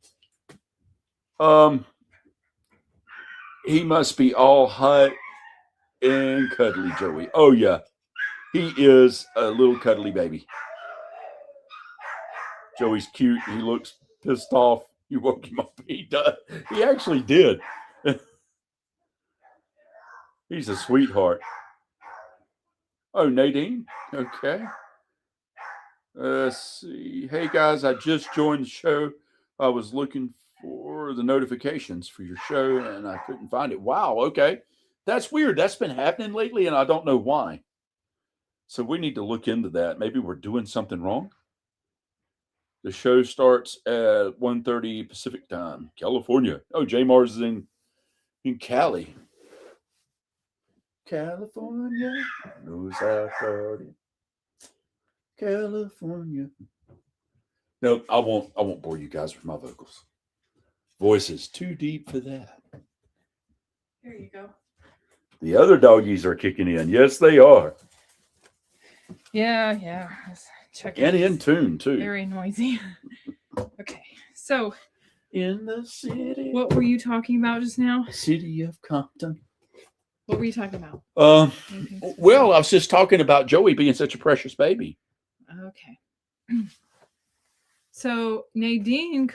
He must be all hot and cuddly, Joey. Oh, yeah. He is a little cuddly baby. Joey's cute. He looks pissed off. You woke him up. He does. He actually did. He's a sweetheart. Oh, Nadine. Okay. Let's see. Hey, guys, I just joined the show. I was looking for the notifications for your show, and I couldn't find it. Wow, okay. That's weird. That's been happening lately, and I don't know why. So we need to look into that. Maybe we're doing something wrong. The show starts at 1:30 Pacific time, California. Oh, J Mars is in Cali. California knows how to party. California. No, I won't bore you guys with my vocals. Voice is too deep for that. There you go. The other doggies are kicking in. Yes, they are. Yeah. Let's check And it. in tune, too. Very noisy. Okay, so In the city. what were you talking about just now? City of Compton. What were you talking about? Anything Well, I was just talking about Joey being such a precious baby. Okay. So Nadine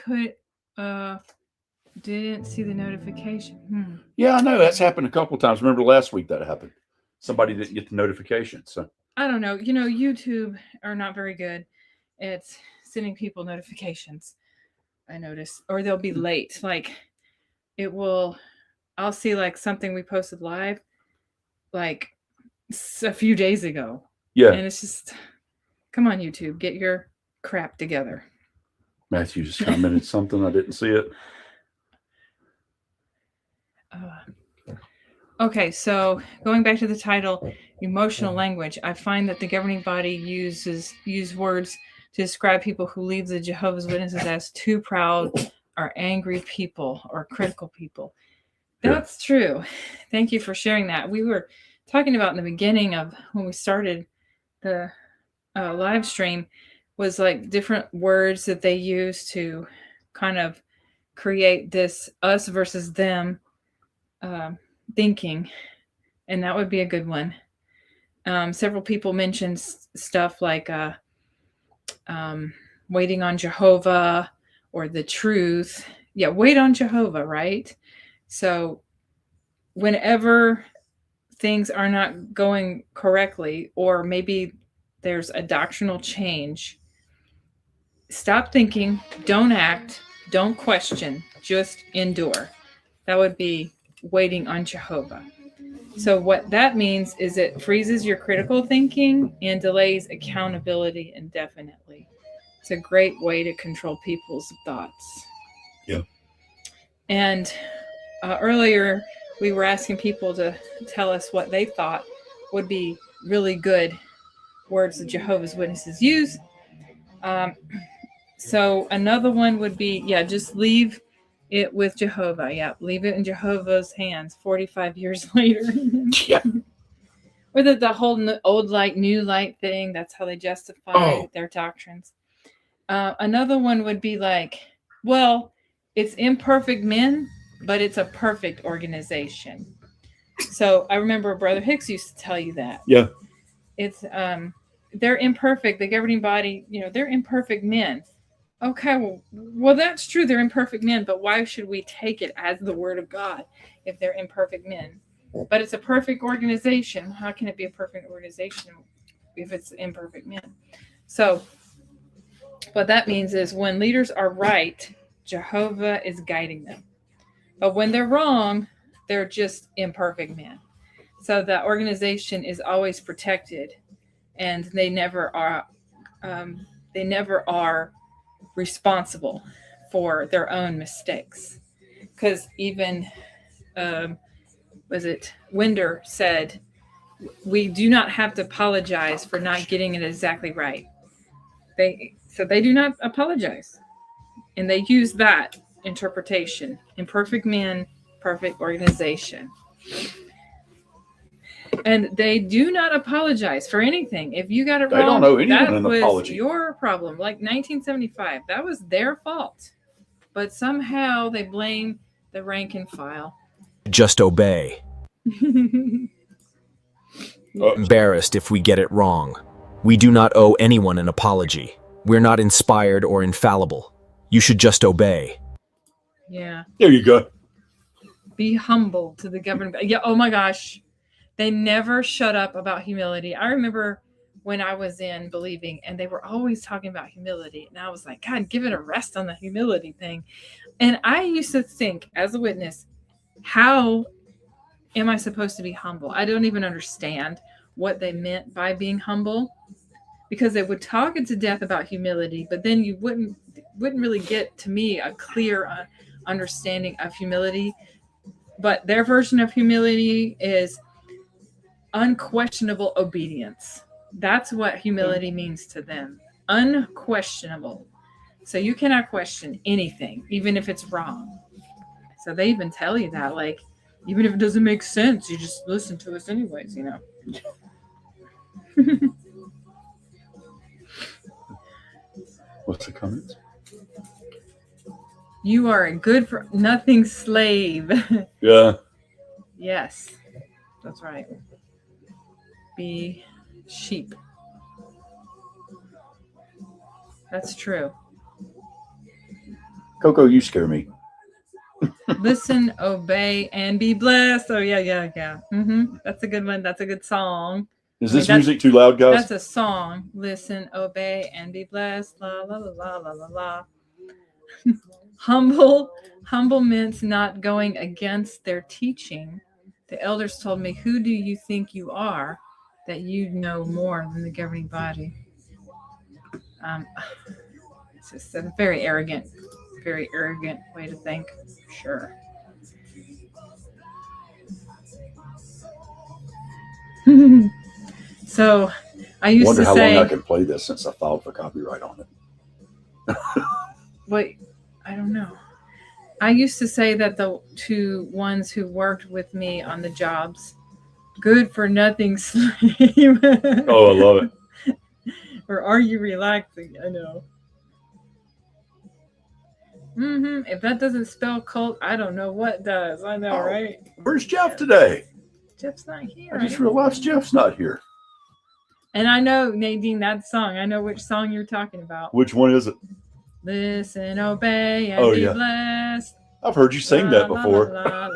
didn't see the notification. Yeah, I know. That's happened a couple times. Remember last week that happened. Somebody didn't get the notification. So I don't know. YouTube are not very good at sending people notifications. I notice, or they'll be late. Like I'll see like something we posted live, like a few days ago. yeah, And it's just, come on, YouTube, get your crap together. Matthew just commented something. I didn't see it. Okay, so going back to the title, emotional language, I find that the governing body use words to describe people who leave the Jehovah's Witnesses as too proud or angry people or critical people. That's true. Thank you for sharing that. We were talking about in the beginning of when we started the live stream was like different words that they use to kind of create this us versus them thinking, and that would be a good one. Several people mentioned stuff like waiting on Jehovah or the truth. Yeah, wait on Jehovah, right? So whenever things are not going correctly, or maybe there's a doctrinal change, stop thinking, don't act, don't question, just endure. That would be waiting on Jehovah. So what that means is it freezes your critical thinking and delays accountability indefinitely. It's a great way to control people's thoughts. Yeah. And earlier we were asking people to tell us what they thought would be really good words that Jehovah's Witnesses use. So another one would be, just leave it with Jehovah. Yeah, leave it in Jehovah's hands 45 years later. Yeah. Or the whole old light, new light thing. That's how they justify their doctrines. Another one would be like, well, it's imperfect men, but it's a perfect organization. So I remember Brother Hicks used to tell you that. Yeah. It's they're imperfect. The governing body, they're imperfect men. Okay, well, that's true. They're imperfect men, but why should we take it as the word of God if they're imperfect men? But it's a perfect organization. How can it be a perfect organization if it's imperfect men? So what that means is when leaders are right, Jehovah is guiding them. But when they're wrong, they're just imperfect men. So the organization is always protected, and they never are responsible for their own mistakes. Because even Winder said, we do not have to apologize for not getting it exactly right. They do not apologize, and they use that interpretation: imperfect men, perfect organization. And they do not apologize for anything. If you got it wrong, don't owe anyone an was apology. your problem. Like 1975, that was their fault. But somehow they blame the rank and file. Just obey. Embarrassed if we get it wrong. We do not owe anyone an apology. We're not inspired or infallible. You should just obey. Yeah. There you go. Be humble to the government. Yeah. Oh my gosh. They never shut up about humility. I remember when I was in believing, and they were always talking about humility. And I was like, God, give it a rest on the humility thing. And I used to think, as a witness, how am I supposed to be humble? I don't even understand what they meant by being humble, because they would talk it to death about humility, but then you wouldn't really get, to me, a clear understanding of humility. But their version of humility is unquestionable obedience. That's what humility means to them. Unquestionable. So you cannot question anything, even if it's wrong. So they even tell you that, like, even if it doesn't make sense, you just listen to us anyways, you know. What's the comments? You are a good for nothing slave. Yeah. Yes, that's right. Be sheep. That's true. Coco, you scare me. Listen, obey, and be blessed. Oh, yeah. That's a good one. That's a good song. Is I mean, this music too loud, guys? That's a song. Listen, obey, and be blessed. La, la, la, la, la, la, la. Humble meant not going against their teaching. The elders told me, who do you think you are that you know more than the governing body? It's just a very arrogant way to think. Sure. So I used wonder to how say, long I can play this since I filed for copyright on it. wait, I don't know. I used to say that the two ones who worked with me on the jobs, good for nothing slave. Oh, I love it. Or are you relaxing? I know. If that doesn't spell cult, I don't know what does. I know, right? Where's Jeff today? Jeff's not here. I just realized Jeff's not here. And I know, Nadine, that song. I know which song you're talking about. Which one is it? Listen, obey, and be blessed. I've heard you sing that before. Oh. I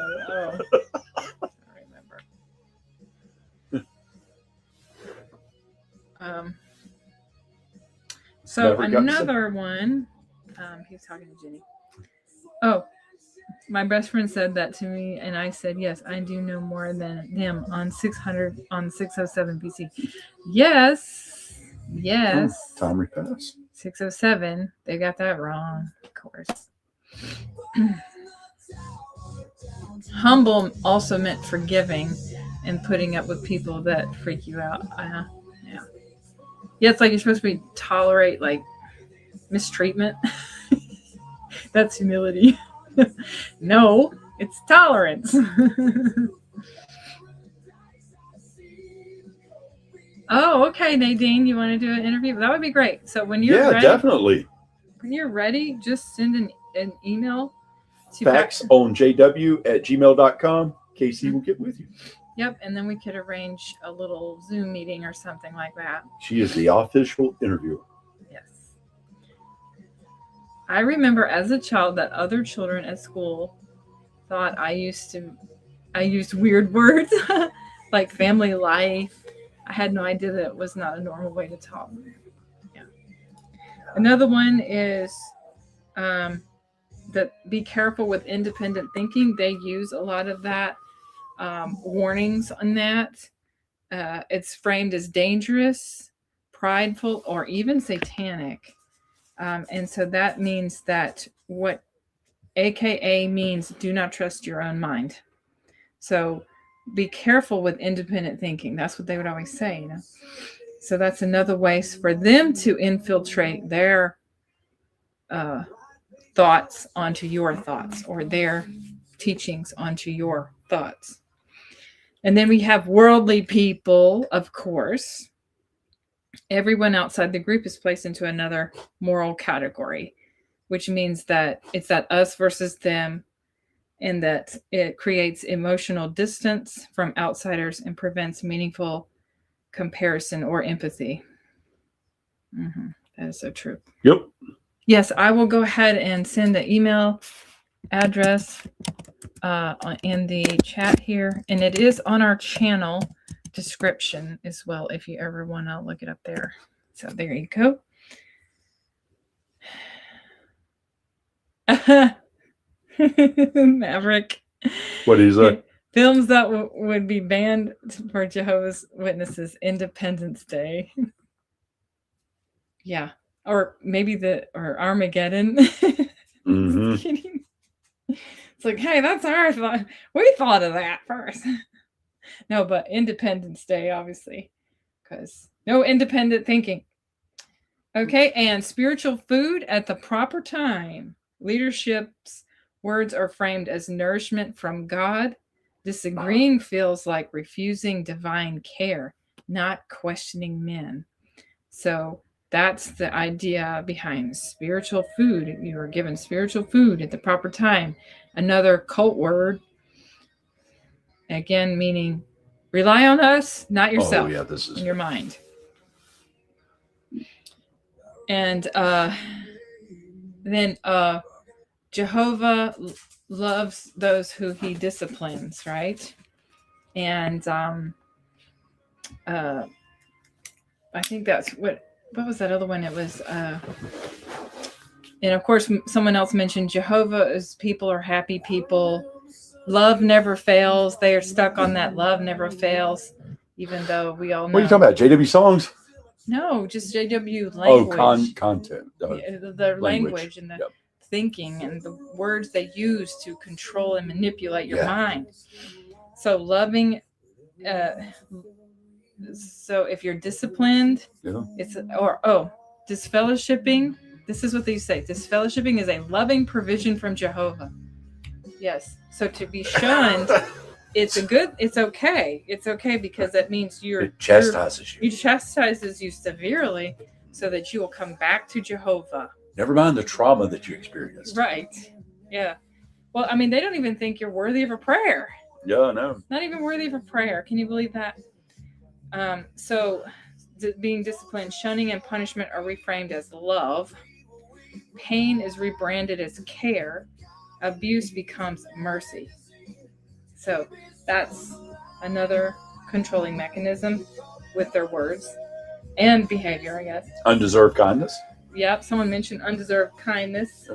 remember. So another one, he's talking to Jenny. Oh, my best friend said that to me, and I said, yes, I do know more than them on 607 BC. Yes. Time repass. 607. They got that wrong, of course. Humble also meant forgiving and putting up with people that freak you out. Yeah, it's like you're supposed to tolerate like mistreatment. That's humility. No, it's tolerance. Oh, okay, Nadine, you want to do an interview? That would be great. So when you're ready, definitely. When you're ready, just send an email to faxonjw@gmail.com. Casey will get with you. Yep, and then we could arrange a little Zoom meeting or something like that. She is the official interviewer. Yes. I remember as a child that other children at school thought I used weird words like family life. I had no idea that it was not a normal way to talk. Yeah. Another one is that be careful with independent thinking. They use a lot of that. Warnings on that. It's framed as dangerous, prideful, or even satanic. And so that means that what AKA means do not trust your own mind. So be careful with independent thinking. That's what they would always say, you know. So that's another way for them to infiltrate their thoughts onto your thoughts, or their teachings onto your thoughts. And then we have worldly people, of course. Everyone outside the group is placed into another moral category, which means that it's that us versus them, and that it creates emotional distance from outsiders and prevents meaningful comparison or empathy. That is so true. Yep. Yes, I will go ahead and send the email address in the chat here, and it is on our channel description as well if you ever want to look it up there. So there you go. Maverick. What do you say? Films that would be banned for Jehovah's Witnesses Independence Day. Yeah. Or maybe or Armageddon. Kidding. It's like, hey, that's our thought. We thought of that first. No, but Independence Day, obviously, because No independent thinking. Okay, and spiritual food at the proper time. Leadership's words are framed as nourishment from God. Disagreeing feels like refusing divine care, not questioning men. So that's the idea behind spiritual food. You are given spiritual food at the proper time. Another cult word, again, meaning rely on us, not yourself. Oh, yeah, this is in your mind. And then Jehovah loves those who he disciplines, right? And I think that's what was that other one? It was and of course someone else mentioned Jehovah's people are happy people. Love never fails. They are stuck on that love never fails, even though we all know. What are you talking about? JW songs? No, just JW Oh, language. content. The language and the thinking and the words they use to control and manipulate your mind. So loving, so if you're disciplined, it's disfellowshipping. This is what they say. Disfellowshipping is a loving provision from Jehovah. Yes. So to be shunned, it's okay. It's okay because that means it chastises you. It chastises you severely so that you will come back to Jehovah. Never mind the trauma that you experienced. Right. Yeah. Well, I mean, they don't even think you're worthy of a prayer. Yeah, I know. Not even worthy of a prayer. Can you believe that? So being disciplined, shunning and punishment are reframed as love. Pain is rebranded as care. Abuse becomes mercy. So that's another controlling mechanism with their words and behavior, I guess. Undeserved kindness. Yep, someone mentioned undeserved kindness,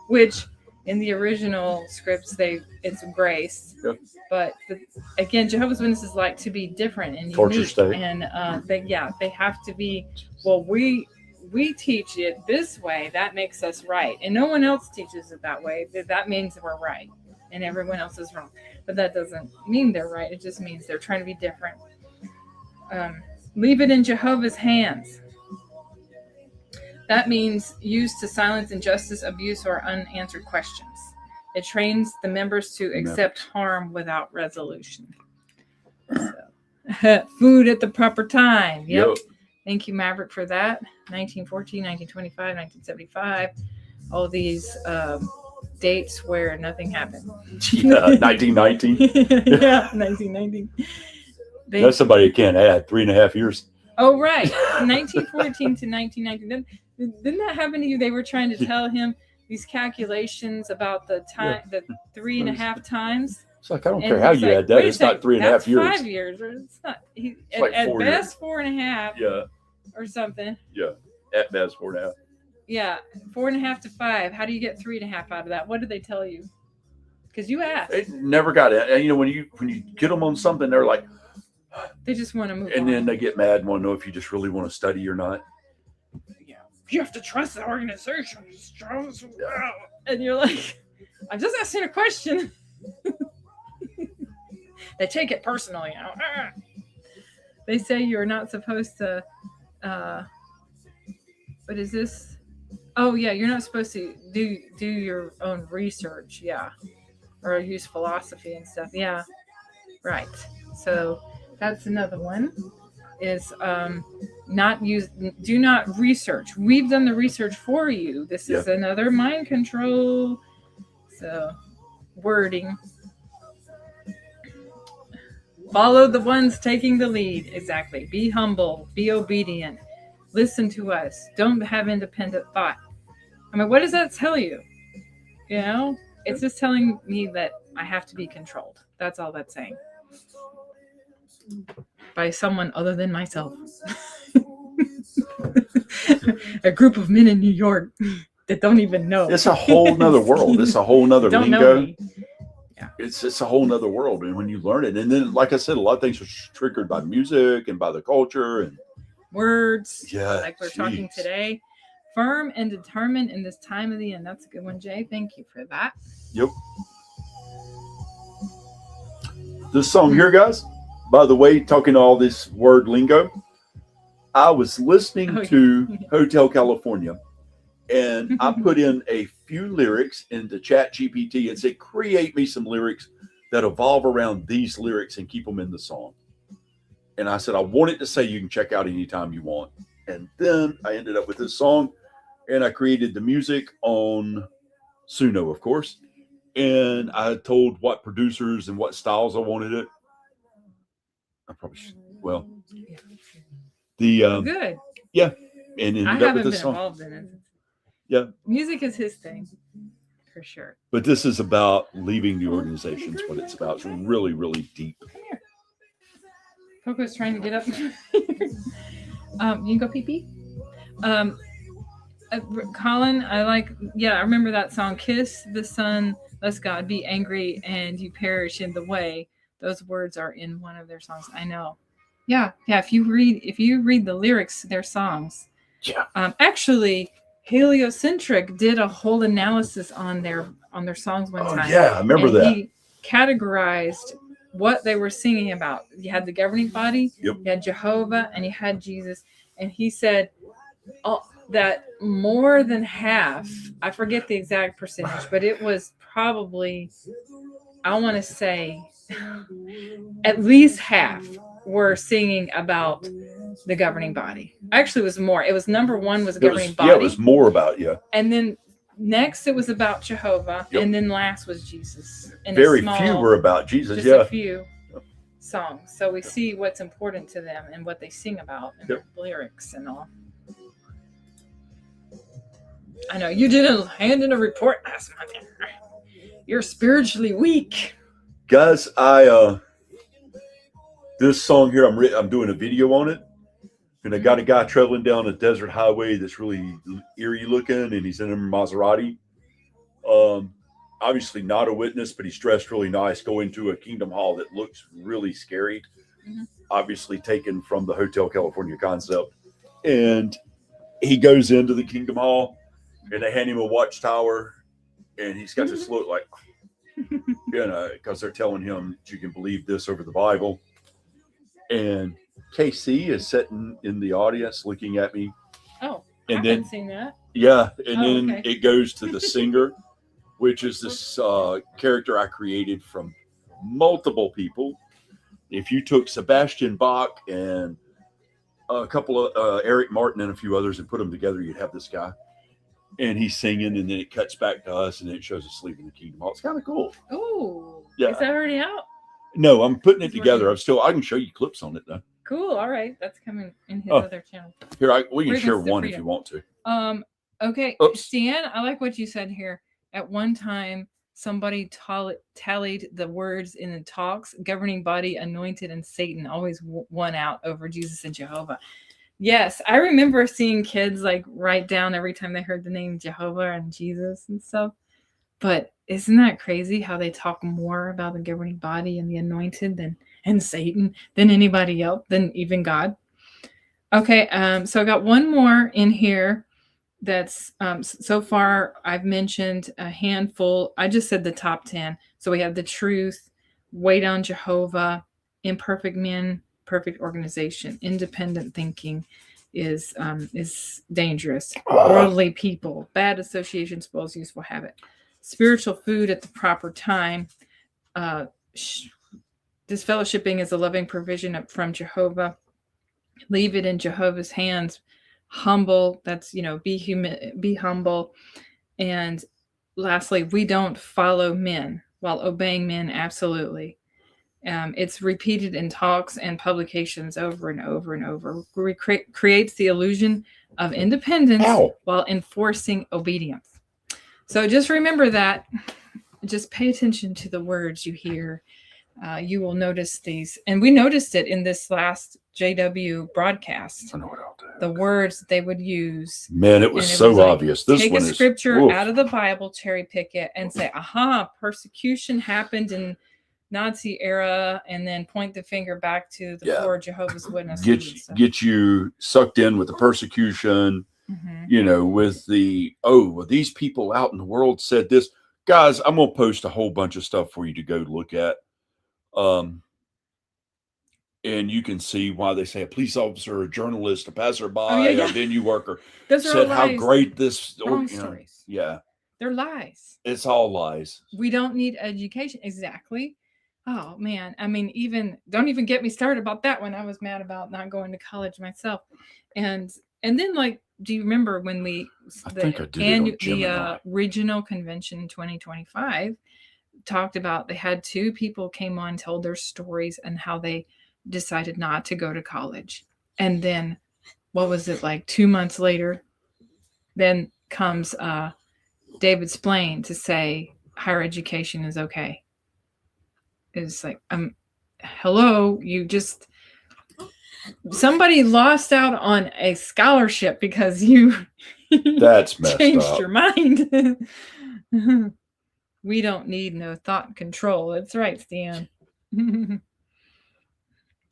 which in the original scripts it's grace. Yep. But again, Jehovah's Witnesses like to be different and torture unique, state. And they have to be. Well, we teach it this way. That makes us right, and no one else teaches it that way. That means we're right, and everyone else is wrong. But that doesn't mean they're right. It just means they're trying to be different. Leave it in Jehovah's hands. That means used to silence injustice, abuse, or unanswered questions. It trains the members to accept harm without resolution. So, food at the proper time. Yep. Thank you, Maverick, for that. 1914, 1925, 1975. All these dates where nothing happened. Yeah, 1919. Yeah, 1919. That's somebody you can't add 3.5 years. Oh, right. 1914 to 1919. Didn't that happen to you? They were trying to tell him these calculations about the time, the 3.5 times. It's like, I don't care how you add that. It's not 3.5 years. 5 years. It's not. It's like at 4 best years. 4.5. Yeah. Or something. Yeah. At best 4.5. Yeah. 4.5 to 5. How do you get 3.5 out of that? What did they tell you? Because you asked. It never got it. And, you know, when you get them on something, they're like, they just want to move and on. then they get mad and want to know if you just really want to study or not. Yeah. You have to trust the organization. And you're like, I'm just asking a question. They take it personally. You know? They say you're not supposed to. What is this? Oh yeah, you're not supposed to do your own research. Yeah, or use philosophy and stuff. Yeah, right. So that's another one. Is do not research. We've done the research for you. This is another mind control. So wording. Follow the ones taking the lead. Exactly. Be humble. Be obedient. Listen to us. Don't have independent thought. I mean, what does that tell you? You know, it's just telling me that I have to be controlled. That's all that's saying. By someone other than myself. A group of men in New York that don't even know. It's a whole nother world. It's a whole nother don't lingo. Know me. Yeah. It's a whole nother world. And when you learn it, and then, like I said, a lot of things are triggered by music and by the culture and words. Yeah. Like we're talking today. Firm and determined in this time of the end. That's a good one, Jay. Thank you for that. Yep. This song here, guys, by the way, talking all this word lingo, I was listening Oh, to yeah. Hotel California, and I put in a few lyrics into Chat GPT and said, create me some lyrics that evolve around these lyrics and keep them in the song. And I said, I want it to say you can check out anytime you want. And then I ended up with this song, and I created the music on Suno, of course. And I told what producers and what styles I wanted it. I probably should. Well, the Good. yeah, and I ended up with haven't been this song. involved in it. Yeah, Music is his thing, for sure. but this is about leaving the organization. Is what it's about. It's really, really deep. Come here. Coco's trying to get up. You can go pee pee. Colin, I remember that song, Kiss the Sun, Lest God Be Angry and You Perish in the Way. Those words are in one of their songs. I know. Yeah. If you read the lyrics to their songs. Yeah. Actually, Heliocentric did a whole analysis on their songs one time. Yeah, I remember that. He categorized what they were singing about. You had the governing body, Yep. you had Jehovah, and you had Jesus. And he said that more than half, I forget the exact percentage, but it was probably, I want to say, at least half were singing about the governing body. Actually, it was more. It was number one was governing body. Yeah, it was more about, yeah. And then next it was about Jehovah. Yep. And then last was Jesus. And Very few were about Jesus, just yeah. a few songs. So we see what's important to them and what they sing about and their lyrics and all. I know you didn't hand in a report last month. You're spiritually weak. Guys, this song here, I'm doing a video on it, and I got a guy traveling down a desert highway that's really eerie looking, and he's in a Maserati. Obviously not a witness, but he's dressed really nice, going to a Kingdom Hall that looks really scary. Mm-hmm. Obviously taken from the Hotel California concept. And he goes into the Kingdom Hall, and they hand him a Watchtower, and he's got this look like, because they're telling him you can believe this over the Bible. And KC is sitting in the audience looking at me. Oh, and I haven't seen that. Yeah, and then okay. It goes to the singer, which is this character I created from multiple people. If you took Sebastian Bach and a couple of Eric Martin and a few others and put them together, you'd have this guy. And he's singing, and then it cuts back to us, and then it shows us leaving the Kingdom Hall. It's kind of cool. Oh, yeah. Is that already out? No, I'm putting it together. I can show you clips on it though. Cool. All right, that's coming in his other channel. Here, we can share one if you want to. Okay, Oops. Stan, I like what you said here. At one time, somebody tallied the words in the talks. Governing body, anointed, and Satan always won out over Jesus and Jehovah. Yes, I remember seeing kids like write down every time they heard the name Jehovah and Jesus and stuff. But isn't that crazy how they talk more about the governing body and the anointed and Satan than anybody else, than even God? Okay, so I got one more in here that's so far I've mentioned a handful. I just said the top 10. So we have the truth, wait on Jehovah, imperfect men, perfect organization, independent thinking is dangerous, worldly people, bad association spoils useful habit, spiritual food at the proper time, disfellowshipping is a loving provision from Jehovah, leave it in Jehovah's hands, humble, that's, be humble, and lastly, we don't follow men while obeying men, absolutely. It's repeated in talks and publications over and over and over. Creates the illusion of independence while enforcing obedience. So just remember that. Just pay attention to the words you hear. You will notice these. And we noticed it in this last JW broadcast. I know what I'll do. The words they would use. Man, it was so obvious. This take one a is, scripture out of the Bible, cherry pick it, and say, aha, persecution happened in Nazi era, and then point the finger back to the poor Jehovah's Witnesses. Get you sucked in with the persecution, with the, these people out in the world said this. Guys, I'm going to post a whole bunch of stuff for you to go look at. and you can see why they say a police officer, a journalist, a passerby, yeah. a venue worker Those are said all how lies. great this. Wrong stories. Yeah, They're lies. it's all lies. We don't need education. Exactly. Oh man. I mean, don't even get me started about that one. I was mad about not going to college myself. And then like, do you remember when the regional convention in 2025 talked about, they had 2 people came on, told their stories and how they decided not to go to college. And then what was it, like 2 months later, then comes David Splain to say higher education is okay. It's like, hello, somebody lost out on a scholarship because you That's messed changed up. your mind. We don't need no thought control. That's right, Stan. We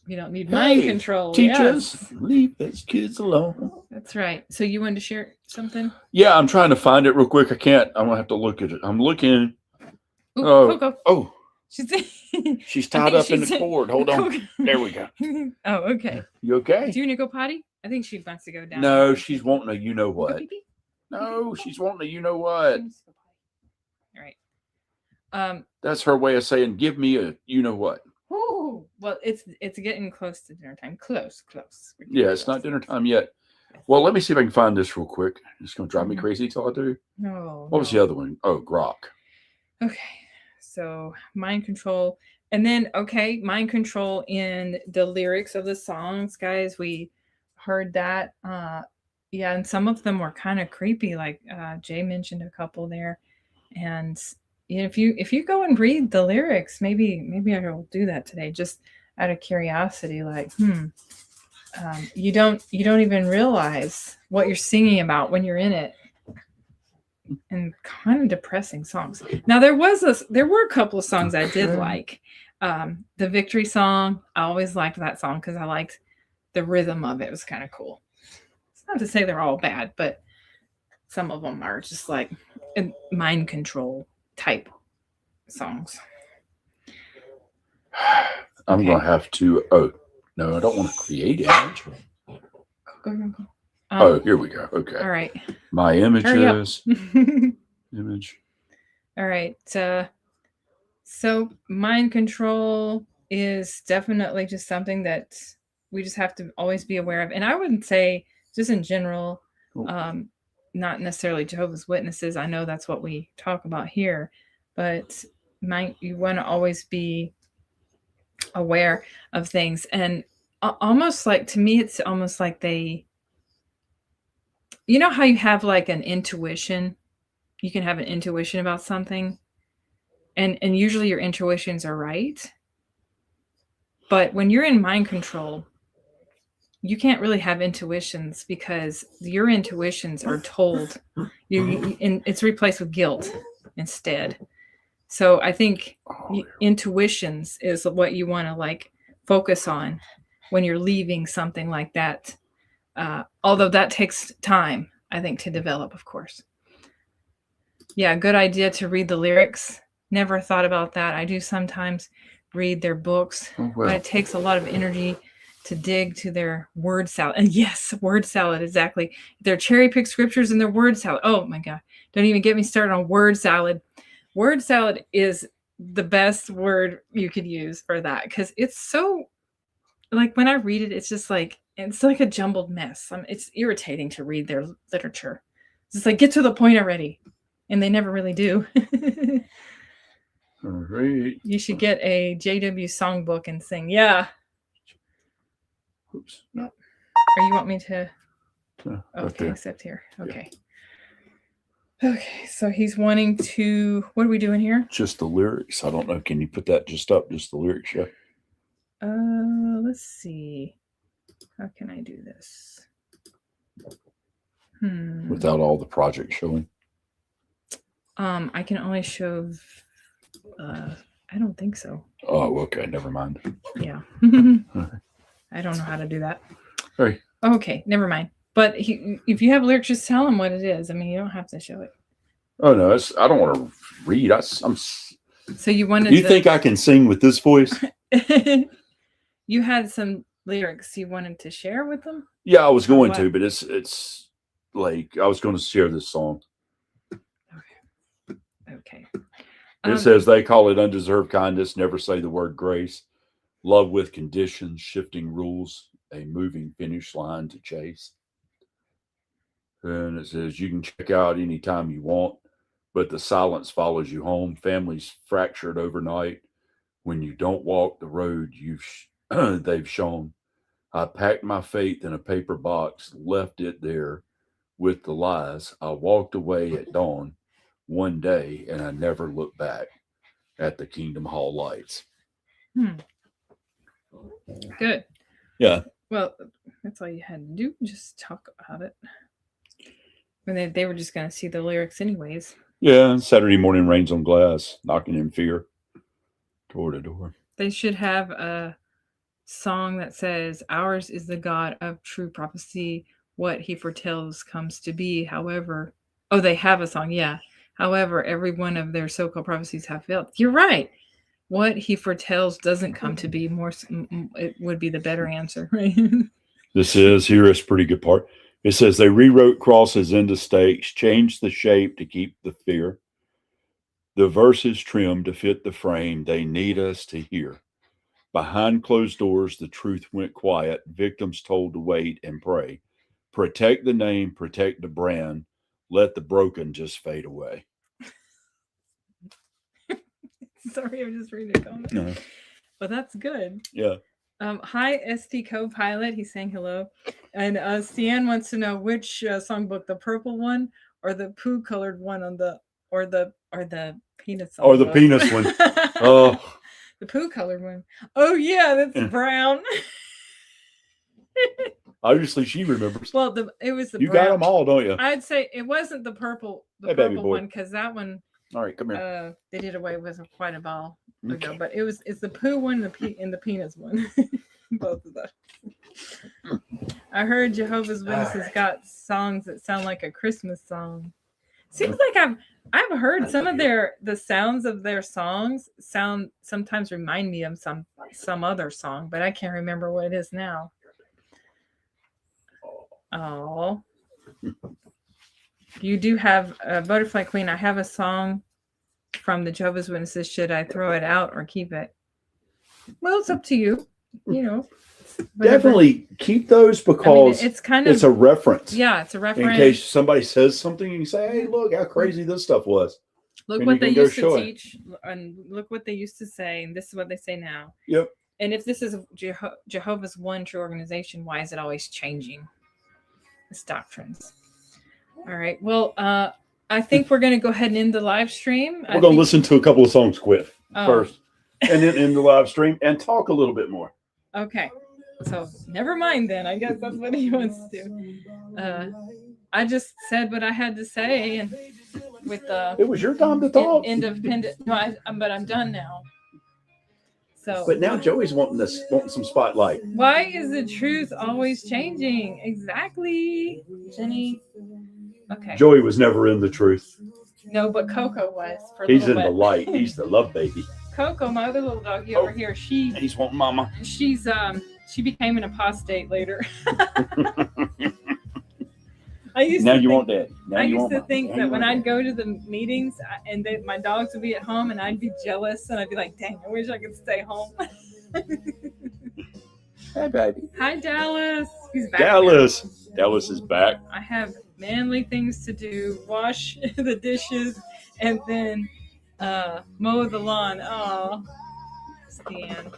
don't need mind control. Teachers, Yes. leave those kids alone. That's right. So you wanted to share something? Yeah, I'm trying to find it real quick. I can't. I'm gonna have to look at it. I'm looking. Ooh, Coco. Oh, She's she's tied up in the cord. Hold on. There we go. Oh, okay. You okay? Do you want to go potty? I think she wants to go down. No, she's wanting a you know Go what. pee-pee? No, she's wanting a you know what. All right. That's her way of saying give me a you know what. Ooh, well, it's getting close to dinner time. Close. Yeah, it's not dinner time yet. Well, let me see if I can find this real quick. It's gonna drive me crazy till I do. No. What was the other one? Oh, grok. Okay. So mind control. And then, mind control in the lyrics of the songs, guys. We heard that. Yeah, and some of them were kind of creepy, like Jay mentioned a couple there. And if you go and read the lyrics, maybe I will do that today, just out of curiosity, like, you don't even realize what you're singing about when you're in it. And kind of depressing songs. Now there were a couple of songs I did like. The Victory song, I always liked that song because I liked the rhythm of it. It was kind of cool. It's not to say they're all bad, but some of them are just like mind control type songs. I'm gonna have to. Oh no, I don't want to create image. Go. Here we go. Okay. All right. My images. Image. All right. So mind control is definitely just something that we just have to always be aware of. And I wouldn't say just in general, not necessarily Jehovah's Witnesses. I know that's what we talk about here, but you want to always be aware of things. And almost like, to me, it's almost like you know how you have like an intuition? You can have an intuition about something, and usually your intuitions are right. But when you're in mind control, you can't really have intuitions because your intuitions are told and it's replaced with guilt instead. So I think intuitions is what you want to like focus on when you're leaving something like that. Although that takes time, I think, to develop, of course. Yeah, good idea to read the lyrics. Never thought about that. I do sometimes read their books, but it takes a lot of energy to dig to their word salad. And yes, word salad, exactly. Their cherry pick scriptures and their word salad. Oh my God. Don't even get me started on word salad. Word salad is the best word you could use for that because it's so, like, when I read it, it's just like, it's like a jumbled mess. It's irritating to read their literature. It's just like, get to the point already. And they never really do. All right. You should get a JW songbook and sing. Yeah. Oops. Yep. Or you want me to? Okay, except here. Okay. Yeah. Okay, so he's wanting to, what are we doing here? Just the lyrics. I don't know. Can you put that just up? Just the lyrics, yeah. Let's see. How can I do this? Without all the projects showing. I can only show. I don't think so. Oh, okay. Never mind. Yeah. I don't know how to do that. Sorry. Okay, never mind. But if you have lyrics, just tell him what it is. I mean, you don't have to show it. Oh no, I don't want to read. I'm. So you wanted? You think I can sing with this voice? You had some lyrics you wanted to share with them? Yeah, I was going what? to, but it's like I was going to share this song. Okay. It says they call it undeserved kindness. Never say the word grace. Love with conditions, shifting rules, a moving finish line to chase. And it says you can check out anytime you want, but the silence follows you home. Families fractured overnight when you don't walk the road they've shown. I packed my faith in a paper box, left it there with the lies. I walked away at dawn one day, and I never looked back at the Kingdom Hall lights. Good. Yeah. Well, that's all you had to do. Just talk about it. And they were just going to see the lyrics anyways. Yeah. Saturday morning rains on glass, knocking in fear, door to door. They should have a song that says, "Ours is the God of true prophecy. What he foretells comes to be. However," oh, they have a song. Yeah. "However, every one of their so-called prophecies have failed." You're right. What he foretells doesn't come to be. It would be the better answer, right? This is pretty good part. It says they rewrote crosses into stakes, changed the shape to keep the fear. The verses trimmed to fit the frame they need us to hear. Behind closed doors, the truth went quiet. Victims told to wait and pray. Protect the name, protect the brand. Let the broken just fade away. Sorry, I'm just reading a comment. No. But that's good. Yeah. Hi, ST Co-Pilot. He's saying hello. And Cian wants to know which songbook, the purple one or the poo-colored one or the penis songbook. Or the penis one. Oh. The poo-colored one. Oh, yeah, that's brown. Obviously, she remembers. Well, it was the You brown. got them all, don't you? I'd say it wasn't the purple Hey, baby purple boy. one, because that one All right, come here. they did away with quite a while ago. Okay. But it's the poo one and the penis one. Both of those. I heard Jehovah's Witnesses got songs that sound like a Christmas song. Seems like I've heard some of the sounds of their songs sometimes remind me of some other song, but I can't remember what it is now. Oh, you do have a Butterfly Queen. I have a song from the Jehovah's Witnesses. Should I throw it out or keep it? Well, it's up to you. You know, Definitely keep those because it's a reference. Yeah, it's a reference. In case somebody says something, you can say, "Hey, look how crazy this stuff was." Look and what they used to it. teach, and look what they used to say, and this is what they say now. Yep. And if this is Jehovah's one true organization, why is it always changing its doctrines? All right. Well, I think we're going to go ahead and end the live stream. We're going to listen to a couple of songs first, and then end the live stream and talk a little bit more. Okay. So never mind then. I guess that's what he wants to do. I just said what I had to say, and with it was your time to talk. Independent. No, but I'm done now. So. But now Joey's wanting some spotlight. Why is the truth always changing? Exactly, Jenny. Okay. Joey was never in the truth. No, but Coco was. He's in the light. He's the love baby. Coco, my other little doggy over here, he's wanting mama. She became an apostate later. Now you want daddy. I used to think that when I'd go to the meetings and my dogs would be at home and I'd be jealous and I'd be like, dang, I wish I could stay home. Hi, baby. Hi, Dallas. He's back. Dallas. Now. Dallas is back. I have manly things to do. Wash the dishes and then mow the lawn. Oh, Stan.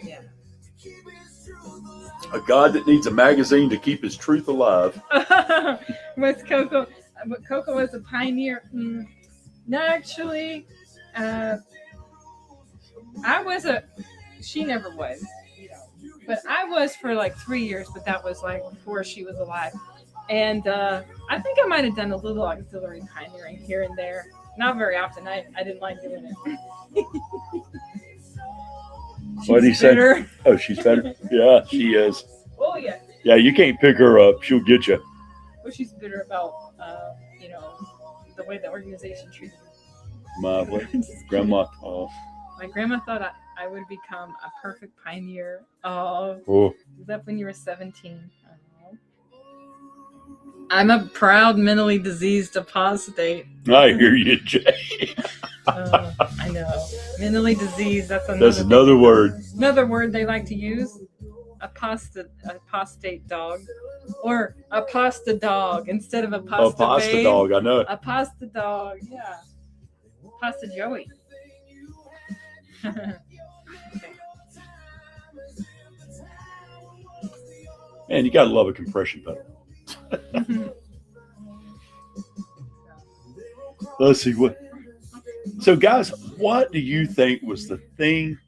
Yeah. A God that needs a magazine to keep his truth alive. Was Coco? But Coco was a pioneer. No, actually, I was she never was, but I was for like 3 years. But that was like before she was alive, and I think I might have done a little auxiliary pioneering here and there. Not very often. I didn't like doing it. What did he say? Oh, she's better. Yeah, she is. Oh yeah. Yeah, you can't pick her up. She'll get you. Well, she's bitter about the way the organization treated her. My grandma. Oh. My grandma thought I would become a perfect pioneer. Oh, Oh, was that when you were 17? Oh. I'm a proud mentally diseased apostate. I hear you, Jay. I know. Mentally diseased, that's That's another word. Another word they like to use. Apostate dog. Or apasta dog instead of a pasta Pasta babe. dog, I know. A pasta dog, yeah. Pasta Joey. Okay. Man, you gotta love a compression pedal. Let's see what. So, guys, what do you think was the thing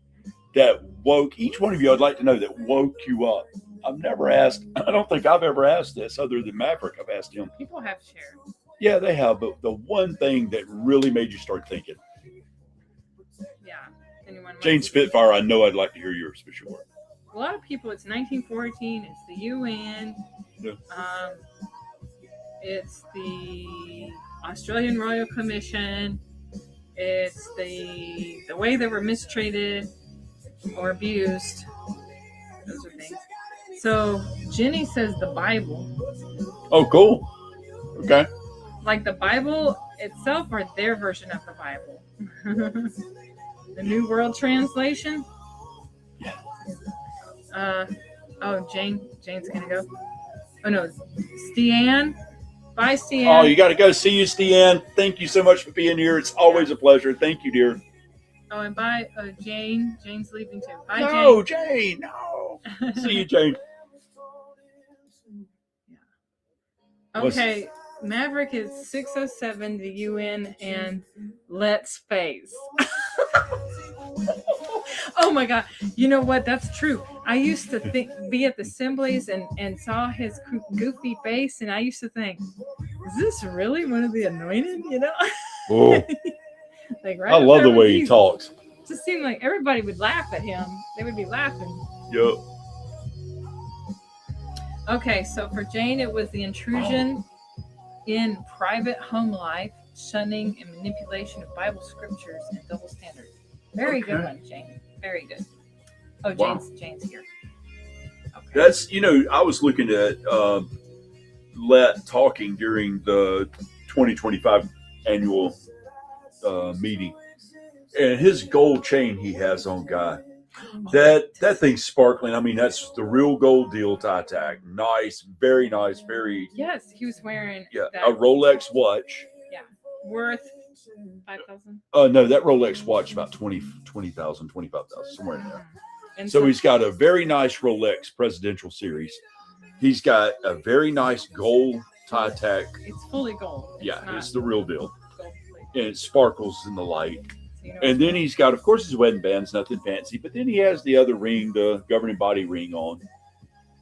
that woke each one of you? I'd like to know that woke you up. I've never asked. I don't think I've ever asked this other than Maverick. I've asked him. People have shared. Yeah, they have. But the one thing that really made you start thinking, Yeah. Anyone? Jane Spitfire. I know I'd like to hear yours for sure. A lot of people. It's 1914. It's the UN. Yeah. It's the Australian Royal Commission. It's the way they were mistreated or abused. Those are things. So Jenny says the Bible. Oh, cool. Okay. Like the Bible itself or their version of the Bible? The New World Translation? Yeah. Jane's gonna go. Oh no, Stian. Bye, Stian. Oh, you got to go. See you, Stian. Thank you so much for being here. It's always a pleasure. Thank you, dear. Oh, and bye, Jane. Jane's leaving too. Bye, No, Jane. No. See you, Jane. Okay, Maverick is 607, the UN, and Let's Face. Oh my God. You know what? That's true. I used to be at the assemblies and saw his goofy face, and I used to think, is this really one of the anointed? You know? Oh, Like, right I love the after way he talks. It just seemed like everybody would laugh at him. They would be laughing. Yep. Okay, so for Jane, it was the intrusion in private home life, shunning and manipulation of Bible scriptures, and double standards. Very good one, Jane. Very good. Oh, Wow. Jane's here. Okay. That's, I was looking at Let talking during the 2025 annual meeting, and his gold chain he has on, guy. That thing's sparkling. I mean, that's the real gold deal tie tag. Nice, very nice, very. Yes, he was wearing Yeah, that a Rolex watch. Yeah, worth 5,000. No, that Rolex watch is about 20,000, 25,000, somewhere in there. And So he's got a very nice Rolex Presidential Series. He's got a very nice gold tie tag. it's fully gold. Yeah, not it's the real deal, gold plate. and it sparkles in the light. So you know And it's then he's got, of course, his wedding band's nothing fancy, but then he has the other ring, the governing body ring on.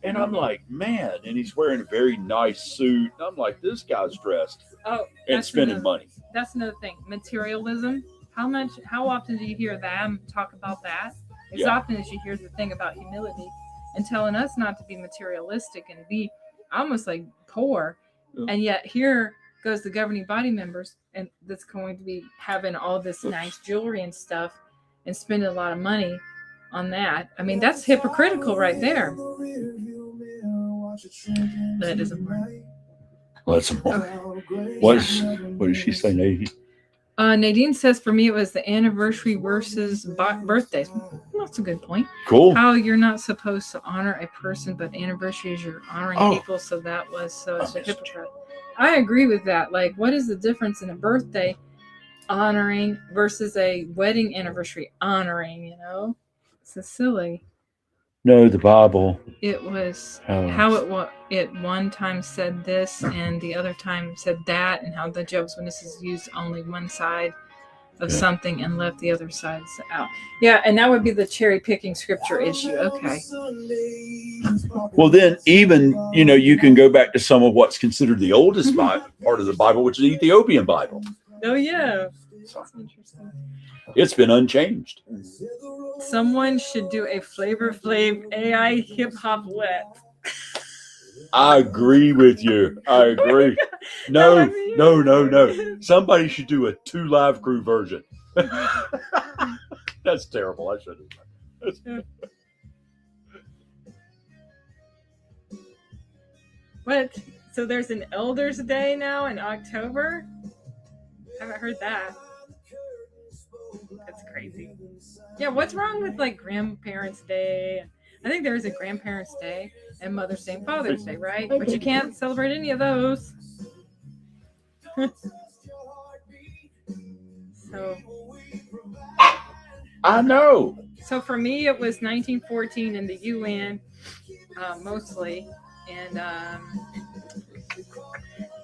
And I'm like, man, and he's wearing a very nice suit. And I'm like, this guy's dressed oh, and that's spending another- money. That's another thing. Materialism. How often do you hear them talk about that? As Yeah. often as you hear the thing about humility and telling us not to be materialistic and be almost like poor. Yeah. And yet here goes the governing body members and that's going to be having all this nice jewelry and stuff and spending a lot of money on that. I mean, that's hypocritical right there. That doesn't work. That's what did she say, Nate? Nadine says, for me, it was the anniversary versus birthdays. That's a good point. Cool. How you're not supposed to honor a person, but anniversary is you're honoring people. So it's a hypocrite. I agree with that. Like, what is the difference in a birthday honoring versus a wedding anniversary honoring? It's silly. No, the Bible. It was Oh. how it one time said this and the other time said that, and how the Jehovah's Witnesses used only one side of something and left the other sides out. Yeah, and that would be the cherry picking scripture issue. Okay. Well, then even, you can go back to some of what's considered the oldest part of the Bible, which is the Ethiopian Bible. Oh yeah. That's interesting. It's been unchanged. Someone should do a Flavor Flav AI hip hop wet. I agree with you. I agree. No. Somebody should do a 2 Live Crew version. That's terrible. I shouldn't have. What? So there's an Elders Day now in October? Haven't heard that. That's crazy. Yeah, what's wrong with like Grandparents' Day? I think there is a Grandparents' Day and Mother's Day and Father's Day, right? But you can't celebrate any of those. So I know. So for me, it was 1914 in the UN, mostly, and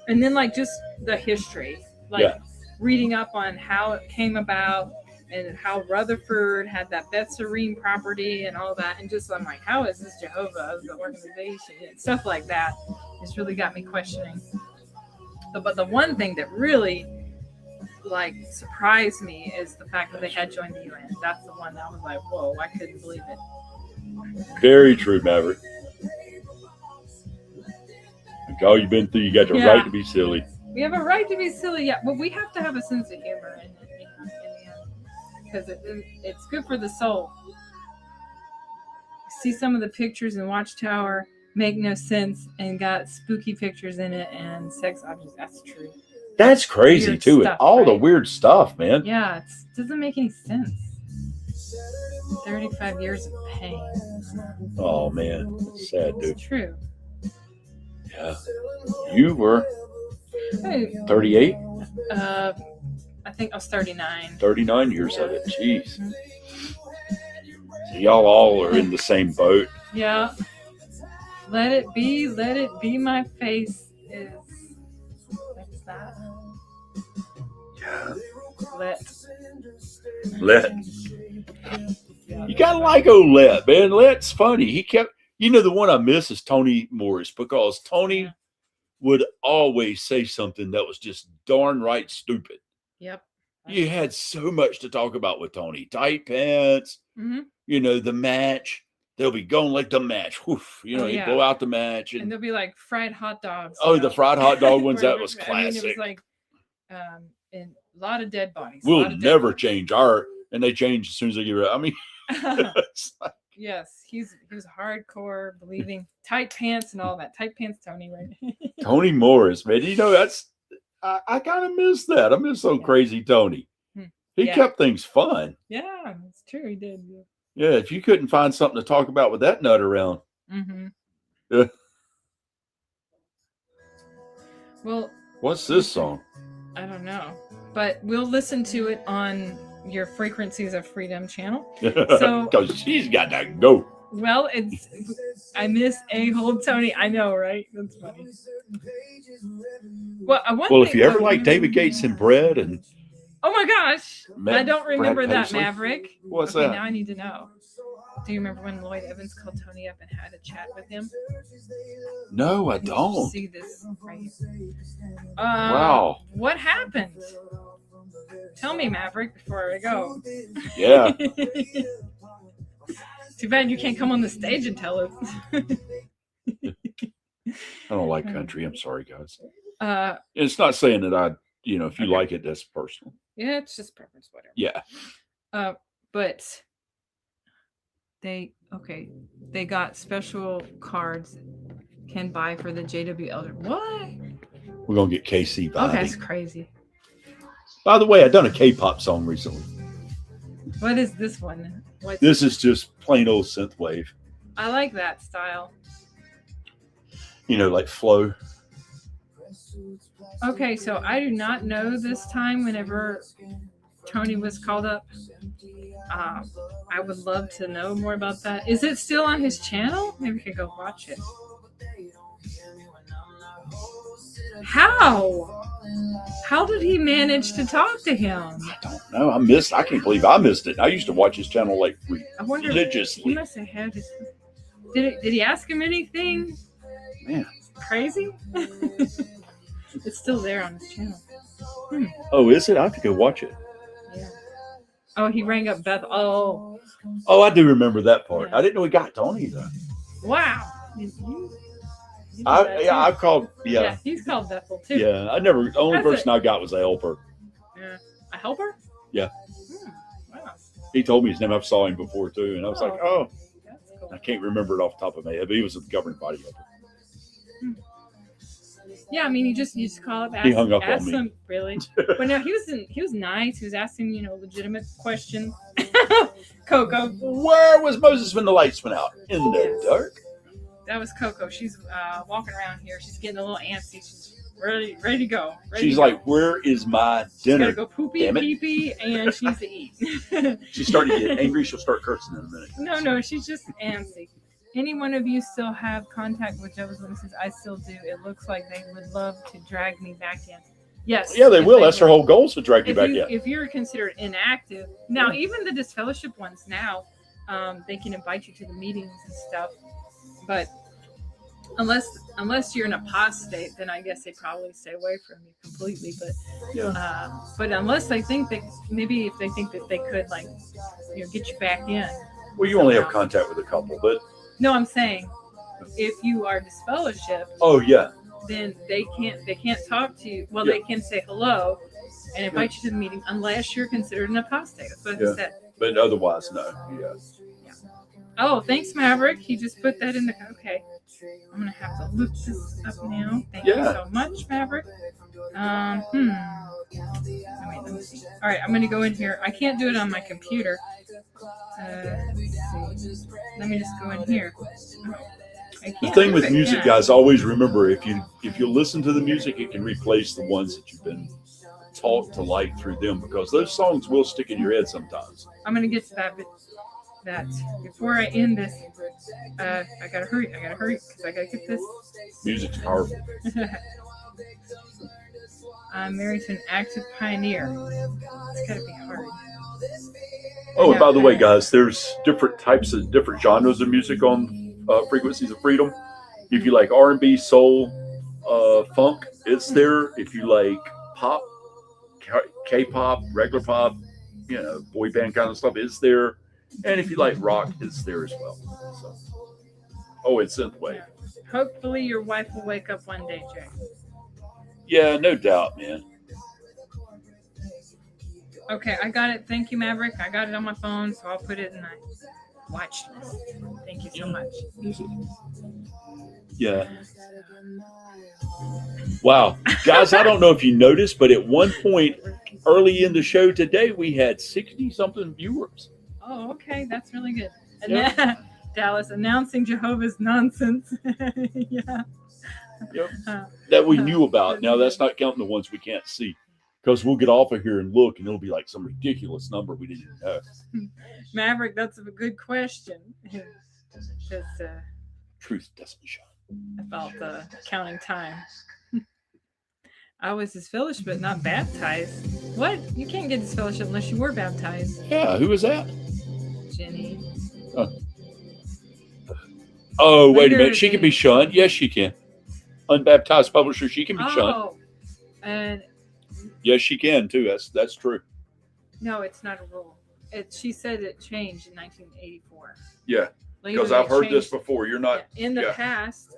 then like just the history, like reading up on how it came about and how Rutherford had that Beth Serene property and all that, and just I'm like, how is this Jehovah as an organization and stuff like that? It's really got me questioning. But the one thing that really like surprised me is the fact that they had joined the UN. That's the one that I was like, whoa, I couldn't believe it. Very true, Maverick. Like all you've been through, you got the right to be silly. We have a right to be silly, yeah, but we have to have a sense of humor in the end because it's good for the soul. See some of the pictures in Watchtower make no sense and got spooky pictures in it and sex objects. That's true. That's crazy Weird too. stuff, All the right? weird stuff, man. Yeah, it doesn't make any sense. 35 years of pain. Oh man, it's sad, dude. It's true. Yeah, you were Hey, 38, I think I was 39. 39 years of it. Jeez. So y'all all are in the same boat. Yeah. Let it be my face is what's that? Yeah. Let. You gotta like old Let, man. Let's funny. He kept, the one I miss is Tony Morris because Tony would always say something that was just darn right stupid. Yep. You had so much to talk about with Tony. Tight pants, the match. They'll be going like the match. Woof, he'd blow out the match. And there'll be like fried hot dogs. Oh, the fried hot dog ones, that was classic. I mean, it was like and a lot of dead bodies. We'll never change and they change as soon as they get rid. I mean, it's like, yes, he was hardcore believing tight pants and all that. Tight pants, Tony, right? Tony Morris, man. That's I kind of miss that. I miss crazy Tony. He kept things fun. Yeah, it's true. He did. Yeah, if you couldn't find something to talk about with that nut around. Yeah. Well, what's this song? I don't know, but we'll listen to it on your Frequencies of Freedom channel. So, because she's got to go. Well, I miss A-hole Tony. I know, right? That's funny. Well, if you ever like David Gates and bread and. Oh my gosh! I don't remember that, Paisley? Maverick. What's that? Now I need to know. Do you remember when Lloyd Evans called Tony up and had a chat with him? No, I don't. See this right here. Wow. What happened? Tell me, Maverick, before I go. Yeah. Too bad you can't come on the stage and tell us. I don't like country. I'm sorry, guys. It's not saying that I, if you like it, that's personal. Yeah, it's just preference, whatever. Yeah. But they got special cards can buy for the JW Elder. What? We're gonna get KC vibing. Okay, that's crazy. By the way, I done a K-pop song recently. What is this one? This is just plain old synthwave. I like that style. Like flow. Okay, so I do not know this time whenever Tony was called up. I would love to know more about that. Is it still on his channel? Maybe we could go watch it. How did he manage to talk to him? I don't know. I can't believe I missed it. I used to watch his channel like religiously. He must have had his. Did he ask him anything? Man, crazy. It's still there on his channel. Oh, is it? I have to go watch it. Yeah. Oh, he rang up Beth. Oh, I do remember that part. Yeah. I didn't know he got Tony though. Wow. I've called. Yeah, he's called Bethel too. Yeah, the only person I got was a helper. Yeah, a helper. Yeah. Wow. He told me his name. I saw him before too, and I was like, oh, That's cool. I can't remember it off the top of my head, but he was the governing body of it. Yeah, I mean, you just call up. He hung up ask on me. him, really. But no, he was nice. He was asking, legitimate questions. Coco, Where was Moses when the lights went out? In the dark. that was Coco. She's walking around here. She's getting a little antsy. She's ready to go. She's like, where is my She's dinner? gotta go poopy Damn and it. pee-pee, and she needs to eat. She's starting to get angry. She'll start cursing in a minute. No, she's just antsy. Any one of you still have contact with Jehovah's Witnesses? I still do. It looks like they would love to drag me back in. Yes. Yeah, they if will. That's their whole goal, is to drag you back in. If you're considered inactive, now even the disfellowship ones now, they can invite you to the meetings and stuff. But unless you're an apostate, then I guess they probably stay away from you completely. But unless they think that maybe if they think that they could get you back in. Well, you only have contact with a couple, but No, I'm saying if you are disfellowshipped, oh yeah, then they can't talk to you. Well, Yeah. they can say hello and invite you to the meeting unless you're considered an apostate. That's what I said. but otherwise, no. Yeah. Oh, thanks, Maverick. He just put that in the. Okay, I'm gonna have to look this up now. Thank you so much, Maverick. Oh, wait, let me see. All right, I'm gonna go in here. I can't do it on my computer. Let's see. Let me just go in here. The thing with music, guys, always remember if you listen to the music, it can replace the ones that you've been taught to like through them, because those songs will stick in your head sometimes. I'm gonna get to that, but before I end this, I gotta hurry because I gotta get this. Music's powerful. I'm married to an active pioneer. It's gotta be hard. Oh, and by the way, guys, there's different genres of music on Frequencies of Freedom. If you like R&B, soul, funk, it's there. If you like pop, K-pop, regular pop, boy band kind of stuff, it's there. And if you like rock, it's there as well. So, it's synthwave. Hopefully your wife will wake up one day, Jay. Yeah, no doubt, man. Okay, I got it. Thank you, Maverick. I got it on my phone, so I'll put it in my watch list. Thank you so much. Yeah. Wow. Guys, I don't know if you noticed, but at one point early in the show today, we had 60-something viewers. Oh, okay. That's really good. And Dallas announcing Jehovah's nonsense. Yeah. Yep. That we knew about. Now, that's not counting the ones we can't see, because we'll get off of here and look, and it'll be like some ridiculous number we didn't know. Maverick, that's a good question. Because Truth doesn't shine. about the counting time. I was disfellowshipped, but not baptized. What? You can't get disfellowship unless you were baptized. Yeah, who was that? Jenny. Oh, wait a minute. She can be shunned. Yes, she can. Unbaptized publisher, she can be shunned. Oh, and Yes, she can too. That's true. no, it's not a rule. She said it changed in 1984. Yeah, Later because they I've heard this changed- You're not. Yeah, in the yeah. past,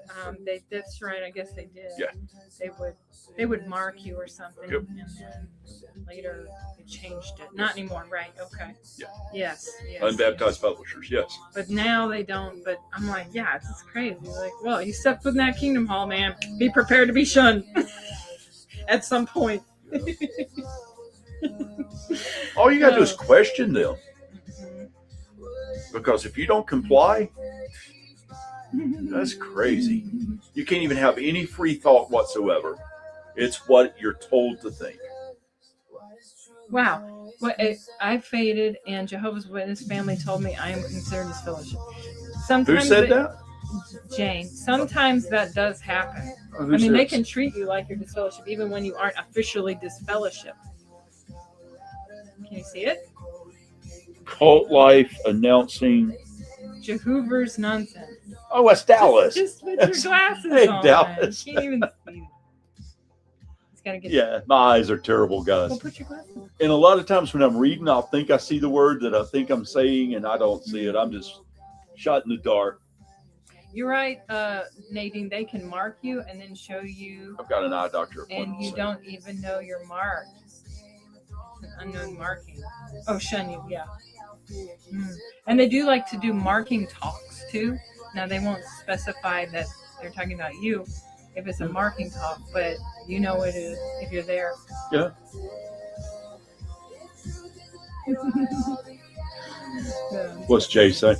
that's right. I guess they did. Yeah. They would mark you or something, Yep. and then later they changed it. Not anymore, right? Okay. Yeah. Yes. Unbaptized publishers, yes. But now they don't. But I'm like, yeah, it's just crazy. Like, well, you stepped foot in that kingdom hall, man. Be prepared to be shunned at some point. All you got to do is question them. Because if you don't comply, that's crazy. You can't even have any free thought whatsoever. It's what you're told to think. Wow. Well, I faded, and Jehovah's Witness family told me I am considered disfellowship. Who said that? Jane. Sometimes that does happen. Oh, I mean, they can treat you like you're disfellowship even when you aren't officially disfellowship. Can you see it? Cult Life announcing. Jehovah's nonsense. Oh, that's Dallas. Just put your glasses Hey, on. Dallas. You can't even see it. It's gotta get. Yeah, my eyes are terrible, guys. Well, put your glasses on. And a lot of times when I'm reading, I'll think I see the word that I think I'm saying, and I don't see it. I'm just shot in the dark. You're right, Nadine. They can mark you and then show you, I've got an eye doctor appointment. and you soon. don't even know you're marked. It's an unknown marking. Oh, shun you, yeah. And they do like to do marking talks too. Now they won't specify that they're talking about you if it's a marking talk, but you know it is if you're there. Yeah. What's Jay say?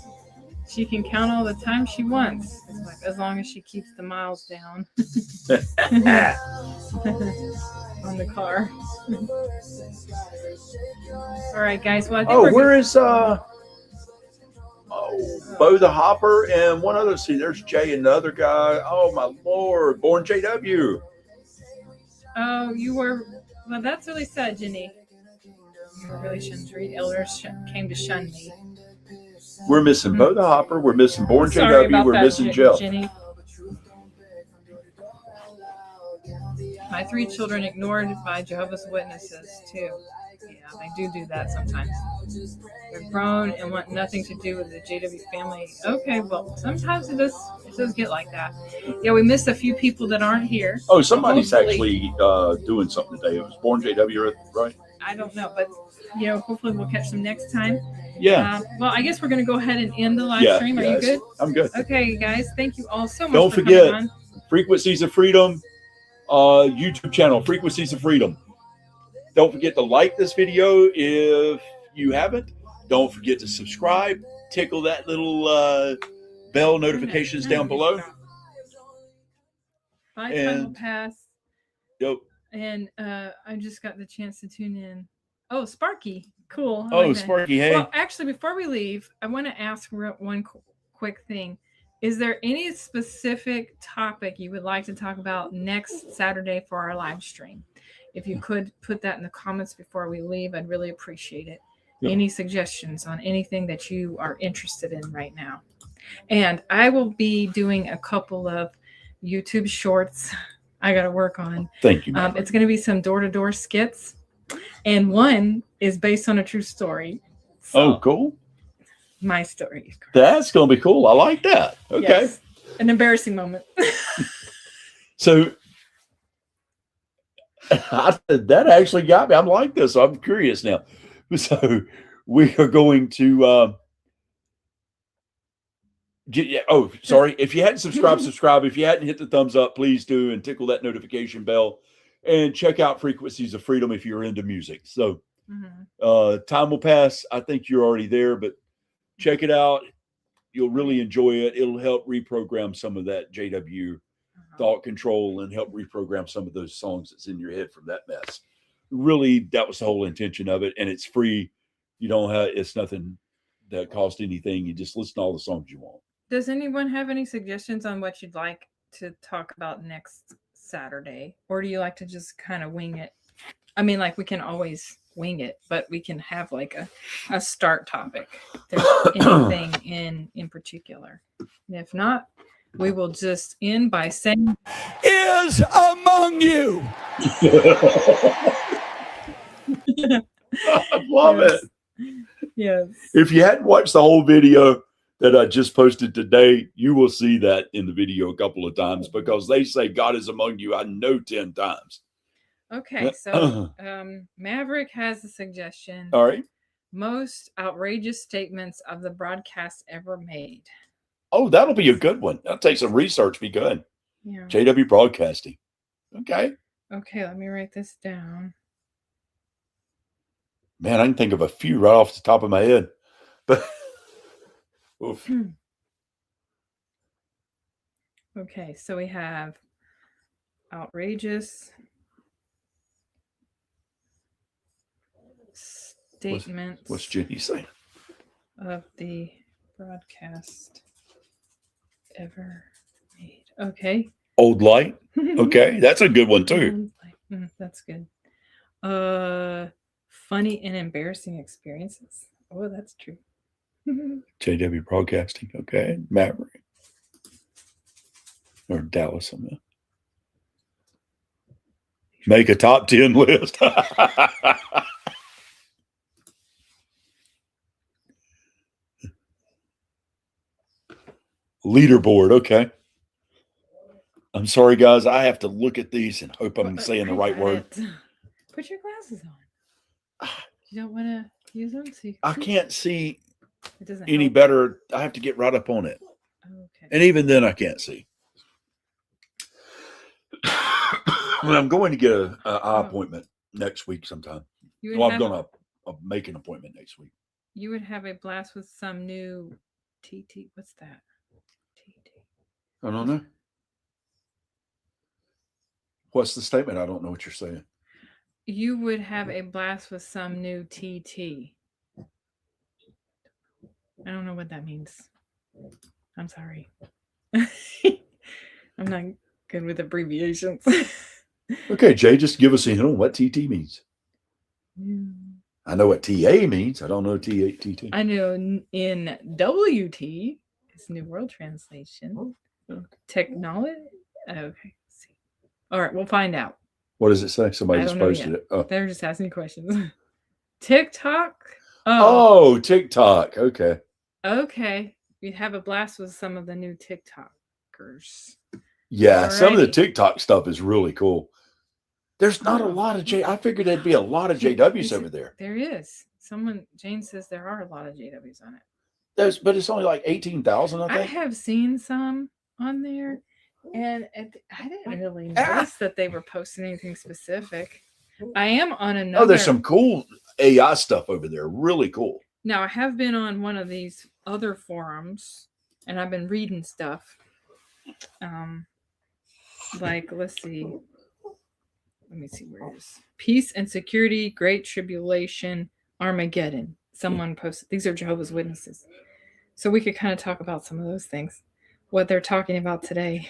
She can count all the time she wants, like, as long as she keeps the miles down on the car. All right, guys. Well, I think Where is Bo the Hopper and one other? See, there's Jay and the other guy. Oh my Lord, Born JW. Oh, you were. Well, that's really sad, Jenny. Your relations, read elders came to shun me. We're missing Bo the Hopper. We're missing Born Sorry JW. about We're that, missing Jeff. Jenny. My 3 children ignored by Jehovah's Witnesses too. Yeah, they do that sometimes. They're grown and want nothing to do with the JW family. Okay, well, sometimes it does get like that. Yeah, we missed a few people that aren't here. Oh, somebody's Hopefully- actually doing something today. It was Born JW, right? I don't know, but hopefully we'll catch them next time. Yeah. Well, I guess we're going to go ahead and end the live Yeah, stream. Are guys. you good? I'm good. Okay, guys. Thank you all so much. Don't for forget, coming on. Frequencies of Freedom, YouTube channel, Frequencies of Freedom. Don't forget to like this video if you haven't. Don't forget to subscribe. Tickle that little bell notifications down below. My time will And- pass. Yep. And I just got the chance to tune in. Oh, Sparky. Cool. I Oh, like that. Sparky, hey. Well, actually, before we leave, I want to ask one quick thing. Is there any specific topic you would like to talk about next Saturday for our live stream? If you could put that in the comments before we leave, I'd really appreciate it. Yeah. Any suggestions on anything that you are interested in right now? And I will be doing a couple of YouTube shorts I got to work on. Thank you, Maverick. It's going to be some door-to-door skits. And one is based on a true story. Oh, cool. My story. That's going to be cool. I like that. Okay. Yes. An embarrassing moment. So that actually got me. I'm like this. I'm curious now. So we are going to sorry. If you hadn't subscribed, subscribe. If you hadn't hit the thumbs up, please do, and tickle that notification bell. And check out Frequencies of Freedom if you're into music. So time will pass. I think you're already there, but check it out. You'll really enjoy it. It'll help reprogram some of that JW thought control and help reprogram some of those songs that's in your head from that mess. Really, that was the whole intention of it. And it's free. You don't have, it's nothing that costs anything. You just listen to all the songs you want. Does anyone have any suggestions on what you'd like to talk about next Saturday? Or do you like to just kind of wing it? I mean, like, we can always wing it, but we can have like a start topic. If there's anything in particular. And if not, we will just end by saying, Is among you. I love Yes. it. yes. If you hadn't watched the whole video that I just posted today, you will see that in the video a couple of times because they say God is among you. I know 10 times. Okay, so Maverick has a suggestion. All right. Most outrageous statements of the broadcast ever made. Oh, that'll be a good one. That'll take some research. Be good. Yeah. JW Broadcasting. Okay. Okay, let me write this down. Man, I can think of a few right off the top of my head. But oof. Okay, so we have outrageous statements What's Jenny saying? of the broadcast ever made. Okay. Old Light. Okay. That's a good one too. That's good. Funny and embarrassing experiences. Oh, that's true. JW Broadcasting. Okay. Maverick. Or Dallas. On that. Make a top 10 list. Leaderboard. Okay. I'm sorry, guys. I have to look at these and hope I'm saying the right word. Put your glasses on. You don't want to. use them. See, I can't see it doesn't any help. better. I have to get right up on it. Okay. And even then, I can't see. When I'm going to get an eye appointment next week sometime. You would Well, I'm have- going to make an appointment next week. You would have a blast with some new TT. What's that? TT. I don't know. What's the statement? I don't know what you're saying. You would have a blast with some new TT. I don't know what that means. I'm sorry. I'm not good with abbreviations. Okay, Jay, just give us a hint on what TT means. I know what TA means. I don't know TT. I know in WT, it's New World Translation. Okay. Technology. Okay. Let's see. All right, we'll find out. What does it say? Somebody I just don't know posted yet. it. Oh. They're just asking questions. TikTok. Oh, TikTok. Okay. Okay. We'd have a blast with some of the new TikTokers. Yeah, some of the Alrighty. TikTok stuff is really cool. There's not a lot of I figured there'd be a lot of JWs over there. There is. Jane says there are a lot of JWs on it. But it's only like 18,000, I I think. have seen some on there, and I didn't really notice that they were posting anything specific. I am on another. Oh, there's some cool AI stuff over there. Really cool. Now, I have been on one of these other forums, and I've been reading stuff. Like, let's see. Let me see where it is. Peace and Security, Great Tribulation, Armageddon. Someone posted. These are Jehovah's Witnesses. So we could kind of talk about some of those things. What they're talking about today.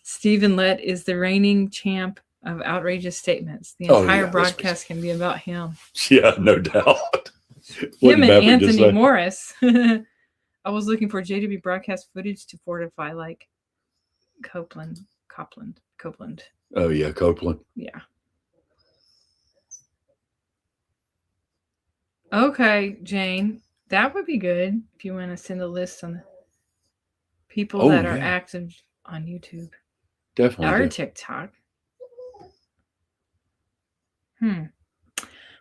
Stephen Lett is the reigning champ of outrageous statements. The entire broadcast can be about him. Yeah, no doubt. Him and Anthony Morris. I was looking for JW broadcast footage to fortify like Copeland. Oh, yeah, Copeland. Yeah. Okay, Jane. That would be good if you want to send a list on the people that are active on YouTube. Definitely. Or TikTok.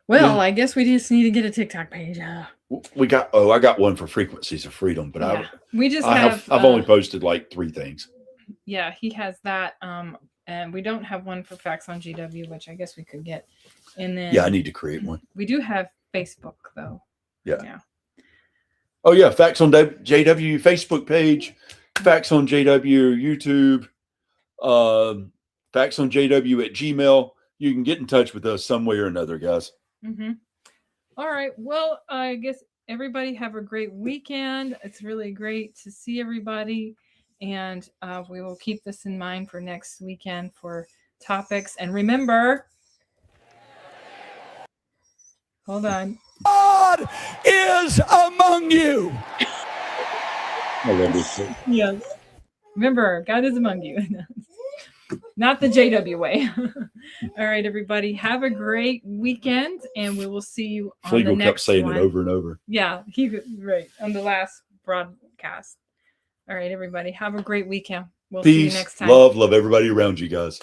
Well, I guess we just need to get a TikTok page. I got one for Frequencies of Freedom, but I've only posted like 3 things. Yeah, he has that. And we don't have one for Facts on GW, which I guess we could get. And then I need to create one. We do have Facebook though. Yeah. Oh yeah, Facts on JW Facebook page, Facts on JW YouTube, Facts on JW at Gmail. You can get in touch with us some way or another, guys. Mm-hmm. All right. Well, I guess everybody have a great weekend. It's really great to see everybody. And we will keep this in mind for next weekend for topics. And remember, hold on. God is among you. I love this. Yes. Remember, God is among you. Not the JW way. All right, everybody. Have a great weekend, and we will see you on the next kept saying one. it over and over. Yeah, right on the last broadcast. All right, everybody. Have a great weekend. We'll see you next time. Love everybody around you guys.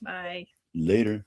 Bye. Later.